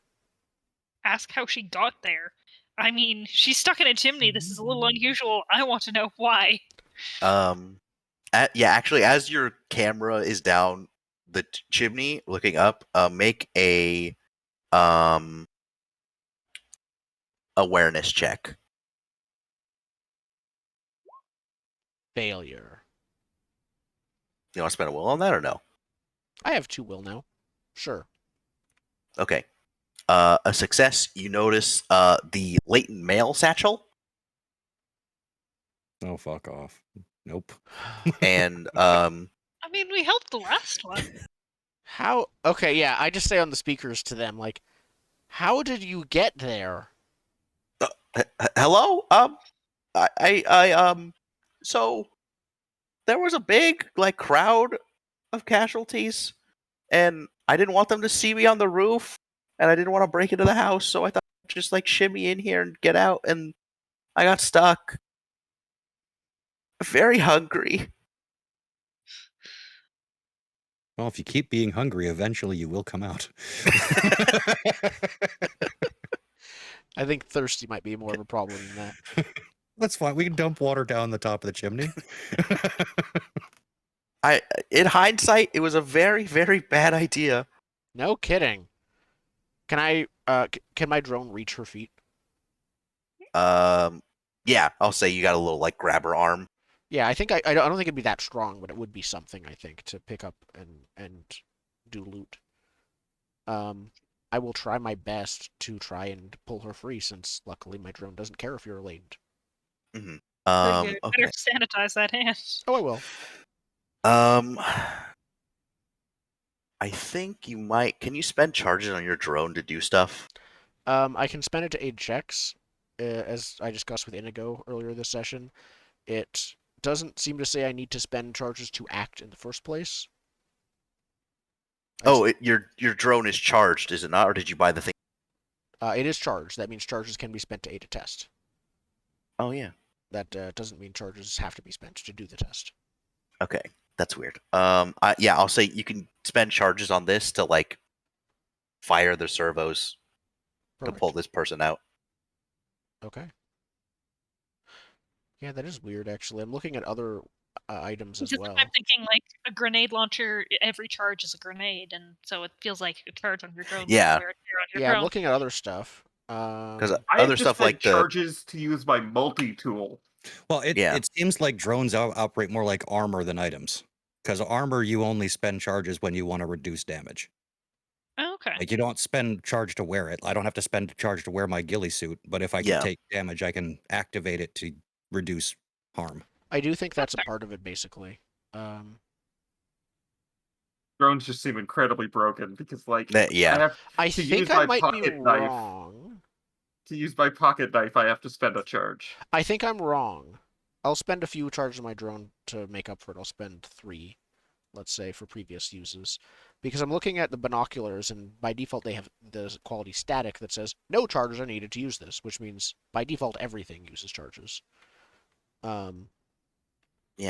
Speaker 3: Ask how she got there. I mean, she's stuck in a chimney. This is a little unusual. I want to know why.
Speaker 4: Yeah, actually, as your camera is down the chimney, looking up, make a awareness check.
Speaker 2: Failure.
Speaker 4: You want to spend a will on that or no?
Speaker 2: I have 2 will now. Sure.
Speaker 4: Okay. A success. You notice the latent mail satchel,
Speaker 5: Oh, fuck off. Nope.
Speaker 4: and
Speaker 3: I mean, we helped the last one.
Speaker 2: How? Okay, yeah. I just say on the speakers to them, like, how did you get there?
Speaker 4: hello. So there was a big crowd of casualties, and I didn't want them to see me on the roof, and I didn't want to break into the house, so I thought I'd just shimmy in here and get out, and I got stuck. Very hungry.
Speaker 5: Well, if you keep being hungry, eventually you will come out.
Speaker 2: I think thirsty might be more of a problem than that.
Speaker 5: That's fine. We can dump water down the top of the chimney.
Speaker 4: In hindsight, it was a very, very bad idea.
Speaker 2: No kidding. Can I? Can my drone reach her feet?
Speaker 4: Yeah, I'll say you got a little grabber arm.
Speaker 2: Yeah, I think I don't think it'd be that strong, but it would be something I think to pick up and do loot. I will try my best to try and pull her free, since luckily my drone doesn't care if you're latent.
Speaker 3: Pretty
Speaker 4: Okay.
Speaker 3: good. Better sanitize that hand.
Speaker 2: Oh, I will.
Speaker 4: I think you might. Can you spend charges on your drone to do stuff?
Speaker 2: I can spend it to aid checks, as I discussed with Inigo earlier this session. It doesn't seem to say I need to spend charges to act in the first place.
Speaker 4: Your drone is charged, is it not? Or did you buy the thing?
Speaker 2: It is charged. That means charges can be spent to aid a test.
Speaker 4: Oh yeah.
Speaker 2: That doesn't mean charges have to be spent to do the test.
Speaker 4: Okay, that's weird. Yeah, I'll say you can spend charges on this to fire the servos to
Speaker 2: Perfect.
Speaker 4: pull this person out.
Speaker 2: Okay. Yeah, that is weird, actually. I'm looking at other items as
Speaker 3: Because
Speaker 2: well.
Speaker 3: I'm thinking a grenade launcher. Every charge is a grenade, and so it feels like a charge on your drone.
Speaker 2: Yeah.
Speaker 3: Wear a tear on your
Speaker 2: Yeah, I'm
Speaker 3: drone.
Speaker 2: looking at other stuff.
Speaker 4: Because
Speaker 1: I
Speaker 4: other
Speaker 1: have to
Speaker 4: stuff
Speaker 1: spend
Speaker 4: the
Speaker 1: charges to use my multi-tool.
Speaker 5: Well, it
Speaker 4: Yeah.
Speaker 5: it seems like drones operate more like armor than items. Because armor, you only spend charges when you want to reduce damage.
Speaker 3: Oh, okay.
Speaker 5: Like, you don't spend charge to wear it. I don't have to spend charge to wear my ghillie suit, but if I can
Speaker 4: Yeah.
Speaker 5: take damage, I can activate it to reduce harm.
Speaker 2: I do think that's a part of it, basically.
Speaker 1: Drones just seem incredibly broken because,
Speaker 4: yeah.
Speaker 1: I have
Speaker 2: I
Speaker 1: to use
Speaker 2: think I
Speaker 1: my
Speaker 2: might be
Speaker 1: pocket knife.
Speaker 2: wrong.
Speaker 1: To use my pocket knife, I have to spend a charge.
Speaker 2: I think I'm wrong. I'll spend a few charges on my drone to make up for it. I'll spend 3, let's say, for previous uses. Because I'm looking at the binoculars, and by default they have the quality static that says, no charges are needed to use this, which means, by default, everything uses charges.
Speaker 4: Yeah,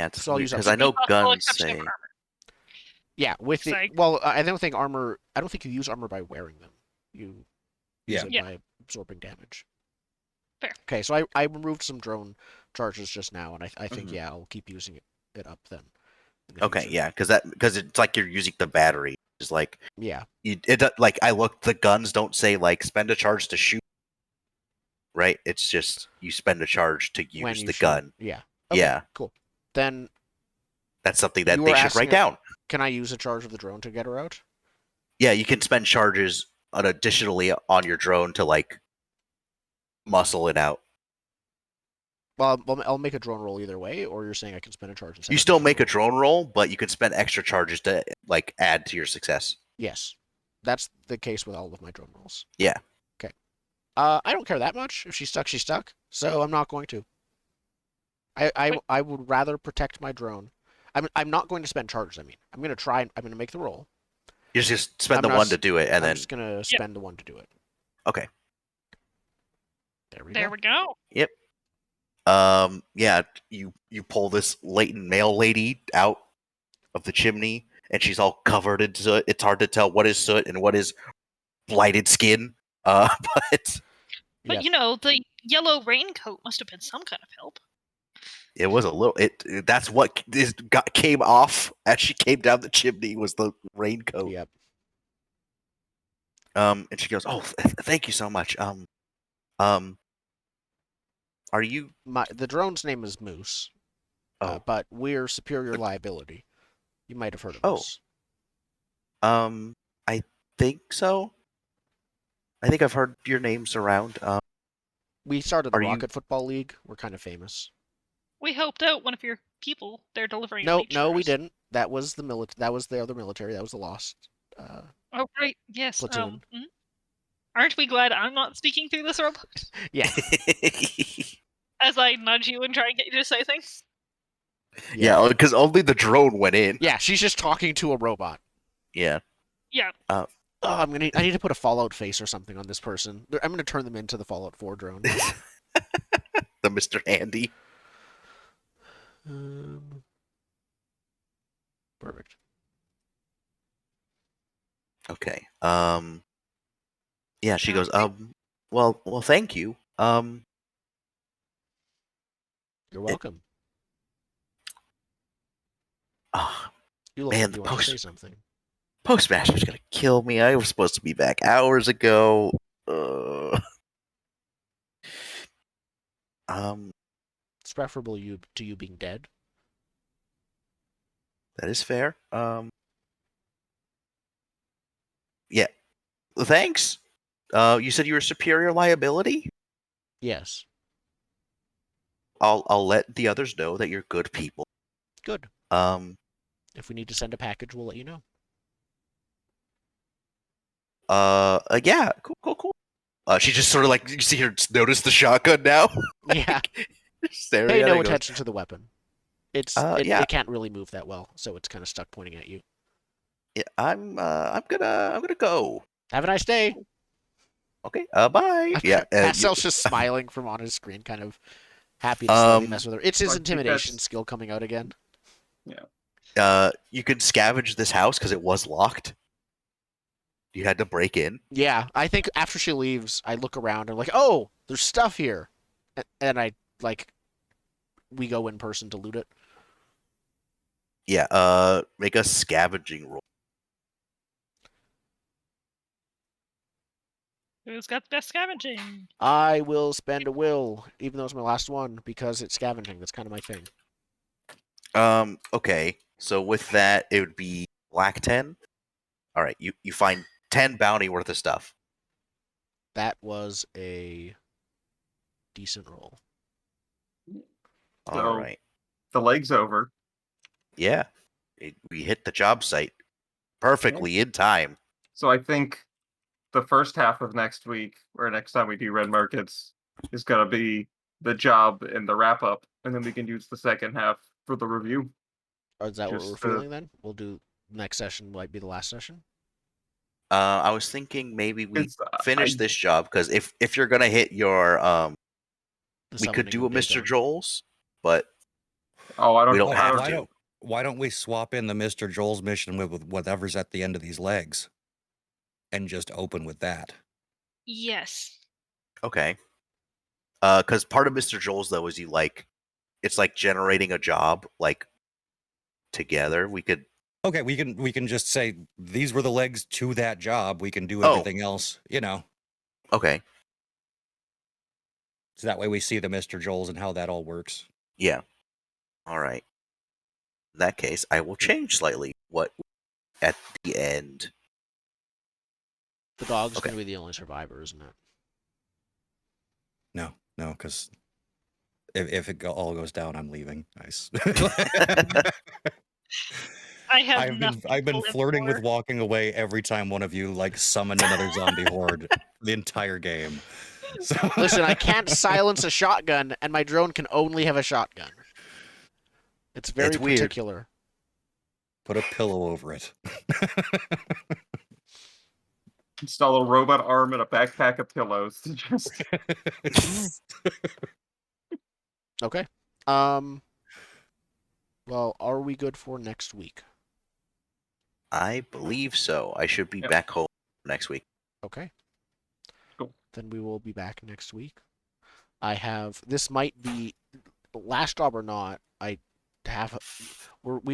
Speaker 4: it's
Speaker 2: So I'll
Speaker 4: weird
Speaker 2: use up
Speaker 4: because I
Speaker 2: to-
Speaker 4: know
Speaker 3: Possible
Speaker 4: guns
Speaker 3: exception of
Speaker 4: say.
Speaker 3: armor.
Speaker 2: Yeah, with the...
Speaker 3: Psych.
Speaker 2: Well, I don't think armor... I don't think you use armor by wearing them. You use
Speaker 5: Yeah.
Speaker 2: it
Speaker 3: Yeah.
Speaker 2: by absorbing damage.
Speaker 3: Fair.
Speaker 2: Okay, so I removed some drone charges just now, and I think,
Speaker 4: Mhm.
Speaker 2: yeah, I'll keep using it up then. in the
Speaker 4: Okay,
Speaker 2: future.
Speaker 4: yeah, because it's like you're using the battery It's like
Speaker 2: Yeah.
Speaker 4: like I looked. The guns don't say like spend a charge to shoot. Right? It's just you spend a charge to
Speaker 2: When
Speaker 4: use
Speaker 2: you
Speaker 4: the
Speaker 2: shoot.
Speaker 4: gun.
Speaker 2: Yeah. Okay,
Speaker 4: Yeah,
Speaker 2: cool. Then
Speaker 4: that's something that
Speaker 2: you
Speaker 4: they
Speaker 2: were
Speaker 4: should write
Speaker 2: asking,
Speaker 4: down.
Speaker 2: can I use a charge of the drone to get her out?
Speaker 4: Yeah, you can spend charges additionally on your drone to like muscle it out.
Speaker 2: Well, I'll make a drone roll either way, or you're saying I can spend a charge and
Speaker 4: You still make a drone roll, but you can spend extra charges to like add to your success.
Speaker 2: Yes, that's the case with all of my drone rolls.
Speaker 4: Yeah.
Speaker 2: Okay. I don't care that much. If she's stuck, she's stuck. So I'm not going to. I would rather protect my drone. I'm not going to spend charges. I mean, I'm going to try. I'm going to make the roll.
Speaker 4: You just spend
Speaker 2: I'm
Speaker 4: the
Speaker 2: not
Speaker 4: one
Speaker 2: s-
Speaker 4: to do it, and
Speaker 2: I'm
Speaker 4: then
Speaker 2: just going to spend the one to do it.
Speaker 4: okay.
Speaker 2: There we
Speaker 3: There
Speaker 2: go.
Speaker 3: we go.
Speaker 4: Yep. Yeah, you pull this latent male lady out of the chimney, and she's all covered in soot. It's hard to tell what is soot and what is blighted skin. But
Speaker 3: But
Speaker 2: Yep.
Speaker 3: you know, the yellow raincoat must have been some kind of help.
Speaker 4: it was a little. That's what came off as she came down the chimney was the raincoat.
Speaker 2: Yep.
Speaker 4: And she goes, "Oh, thank you so much. Are you?
Speaker 2: The drone's name is Moose,
Speaker 4: Oh,
Speaker 2: but we're Superior
Speaker 4: The-
Speaker 2: Liability. You might have heard of
Speaker 4: Oh.
Speaker 2: us.
Speaker 4: I think so. I think I've heard your names around.
Speaker 2: We started the
Speaker 4: Are you-
Speaker 2: Rocket Football League. We're kind of famous.
Speaker 3: We helped out one of your people. They're delivering.
Speaker 2: No,
Speaker 3: meat
Speaker 2: no,
Speaker 3: for
Speaker 2: we
Speaker 3: us.
Speaker 2: didn't. That was the That was the other military. That was the Lost.
Speaker 3: Oh, right. Yes.
Speaker 2: Platoon.
Speaker 3: Aren't we glad I'm not speaking through this robot?
Speaker 2: Yeah.
Speaker 3: As I nudge you and try and get you to say things.
Speaker 4: Yeah, because only the drone went in.
Speaker 2: Yeah, she's just talking to a robot.
Speaker 4: Yeah.
Speaker 3: Yeah.
Speaker 2: Oh, I need to put a Fallout face or something on this person. I'm gonna turn them into the Fallout 4 drone.
Speaker 4: The Mr. Handy.
Speaker 2: Perfect.
Speaker 4: Okay. Yeah, she goes, well, thank you.
Speaker 2: You're welcome. You look
Speaker 4: Man,
Speaker 2: like
Speaker 4: the
Speaker 2: you want to say something.
Speaker 4: Postmaster's gonna kill me. I was supposed to be back hours ago.
Speaker 2: It's preferable to you being dead.
Speaker 4: That is fair. Yeah. Thanks. You said you were Superior Liability?
Speaker 2: Yes.
Speaker 4: I'll let the others know that you're good people.
Speaker 2: Good. If we need to send a package, we'll let you know.
Speaker 4: Yeah, cool. She just sort of like, you see her notice the shotgun now.
Speaker 2: Yeah.
Speaker 4: Staring
Speaker 2: Pay
Speaker 4: at
Speaker 2: no
Speaker 4: it, goes,
Speaker 2: attention to the weapon.
Speaker 4: yeah.
Speaker 2: It can't really move that well, so it's kind of stuck pointing at you.
Speaker 4: Yeah, I'm gonna go.
Speaker 2: Have a nice day.
Speaker 4: Okay, bye. Yeah,
Speaker 2: Pastel's just smiling from on his screen, kind of happy to slowly mess with her. It's his
Speaker 1: Mark,
Speaker 2: intimidation
Speaker 1: that's-
Speaker 2: skill coming out again.
Speaker 4: you can scavenge this house because it was locked. You had to break in.
Speaker 2: Yeah, I think after she leaves, I look around and like, oh, there's stuff here, and I we go in person to loot it.
Speaker 4: Yeah, make a scavenging roll.
Speaker 3: Who's got the best scavenging?
Speaker 2: I will spend a will, even though it's my last one, because it's scavenging. That's kind of my thing.
Speaker 4: Okay. So with that, it would be black 10. All right, you find 10 bounty worth of stuff.
Speaker 2: That was a decent roll.
Speaker 4: All
Speaker 1: So-
Speaker 4: right.
Speaker 1: The leg's over.
Speaker 4: Yeah. We hit the job site perfectly in time.
Speaker 1: So I think the first half of next week, or next time we do Red Markets, is going to be the job and the wrap up. And then we can use the second half for the review.
Speaker 2: Or is that what
Speaker 1: Just,
Speaker 2: we're feeling then? We'll do next session might be the last session.
Speaker 4: I was thinking maybe we
Speaker 1: It's,
Speaker 4: finish this job because if you're gonna hit your
Speaker 2: The
Speaker 4: we could
Speaker 2: summoning
Speaker 4: do a
Speaker 2: of
Speaker 4: Mr.
Speaker 2: Dagon.
Speaker 4: Joel's, but
Speaker 1: I don't
Speaker 4: we don't
Speaker 1: I
Speaker 4: have
Speaker 1: don't-
Speaker 4: to.
Speaker 5: Why don't we swap in the Mr. Joel's mission with whatever's at the end of these legs, and just open with that?
Speaker 3: Yes.
Speaker 4: Okay. Because part of Mr. Joel's though is it's like generating a job like together. We could
Speaker 5: Okay, we can just say these were the legs to that job. We can do
Speaker 4: Oh.
Speaker 5: everything else,
Speaker 4: Okay.
Speaker 5: So that way we see the Mr. Joels and how that all works.
Speaker 4: Yeah. All right. In that case, I will change slightly what at the end.
Speaker 2: The dog's
Speaker 4: Okay.
Speaker 2: going to be the only survivor, isn't it?
Speaker 5: No, because if it all goes down, I'm leaving. Nice.
Speaker 3: I have
Speaker 5: I've
Speaker 3: nothing
Speaker 5: been
Speaker 3: to live
Speaker 5: flirting with
Speaker 3: for.
Speaker 5: walking away every time one of you like summoned another zombie horde the entire game. So
Speaker 2: Listen, I can't silence a shotgun, and my drone can only have a shotgun. It's very
Speaker 4: It's weird.
Speaker 2: particular.
Speaker 5: put a pillow over it.
Speaker 1: Install a robot arm and a backpack of pillows to just.
Speaker 2: Okay. Well, are we good for next week?
Speaker 4: I believe so. I should be
Speaker 1: Yep.
Speaker 4: back home next week.
Speaker 2: Okay.
Speaker 1: Cool.
Speaker 2: Then we will be back next week. This might be last job or not. We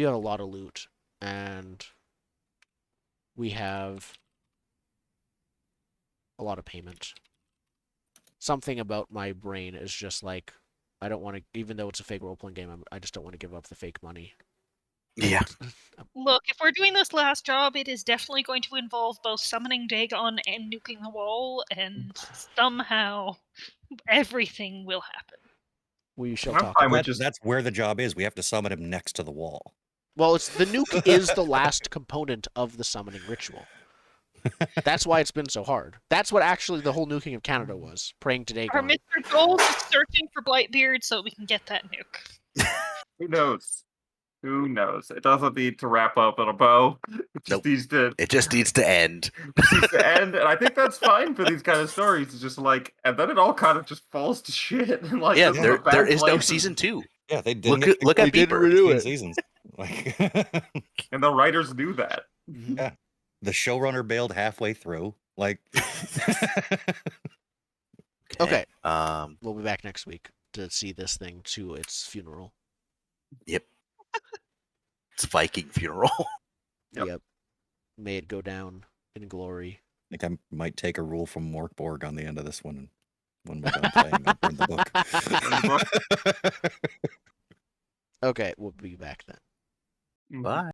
Speaker 2: have a lot of loot, and we have a lot of payment. Something about my brain is just like, I don't want to, even though it's a fake role-playing game, I just don't want to give up the fake money.
Speaker 4: Yeah.
Speaker 3: Look, if we're doing this last job, it is definitely going to involve both summoning Dagon and nuking the wall, and somehow everything will happen.
Speaker 2: We shall
Speaker 1: I'm
Speaker 2: talk
Speaker 1: fine
Speaker 2: about
Speaker 1: with
Speaker 2: it.
Speaker 1: just.
Speaker 5: That's where the job is. We have to summon him next to the wall.
Speaker 2: Well, the nuke is the last component of the summoning ritual. That's why it's been so hard. That's what actually the whole nuking of Canada was, praying to
Speaker 3: Our
Speaker 2: Dagon.
Speaker 3: Mr. Goals is searching for Blightbeard so we can get that nuke.
Speaker 1: Who knows? Who knows? It doesn't need to wrap up in a bow. It just
Speaker 4: Nope.
Speaker 1: needs to.
Speaker 4: It just needs to end.
Speaker 1: Needs to end, and I think that's fine for these kind of stories. It's just like, and then it all kind of just falls to shit. And like,
Speaker 4: Yeah,
Speaker 1: this is a
Speaker 4: there
Speaker 1: bad
Speaker 4: is no
Speaker 1: place,
Speaker 4: season 2.
Speaker 5: Yeah, they didn't
Speaker 4: Look at
Speaker 2: They didn't
Speaker 4: Beeper.
Speaker 2: renew
Speaker 5: 16
Speaker 2: it.
Speaker 5: seasons. Like,
Speaker 1: and the writers knew that.
Speaker 2: Mhm.
Speaker 5: Yeah. The showrunner bailed halfway through. Like,
Speaker 2: Okay.
Speaker 4: Um.
Speaker 2: We'll be back next week to see this thing to its funeral.
Speaker 4: Yep. It's Viking funeral.
Speaker 1: Yep.
Speaker 2: May it go down in glory.
Speaker 5: I think I might take a rule from Morkborg on the end of this one. When we're done playing, I'll burn the book.
Speaker 1: Burn the book.
Speaker 2: Okay, we'll be back then.
Speaker 1: Mhm.
Speaker 4: Bye.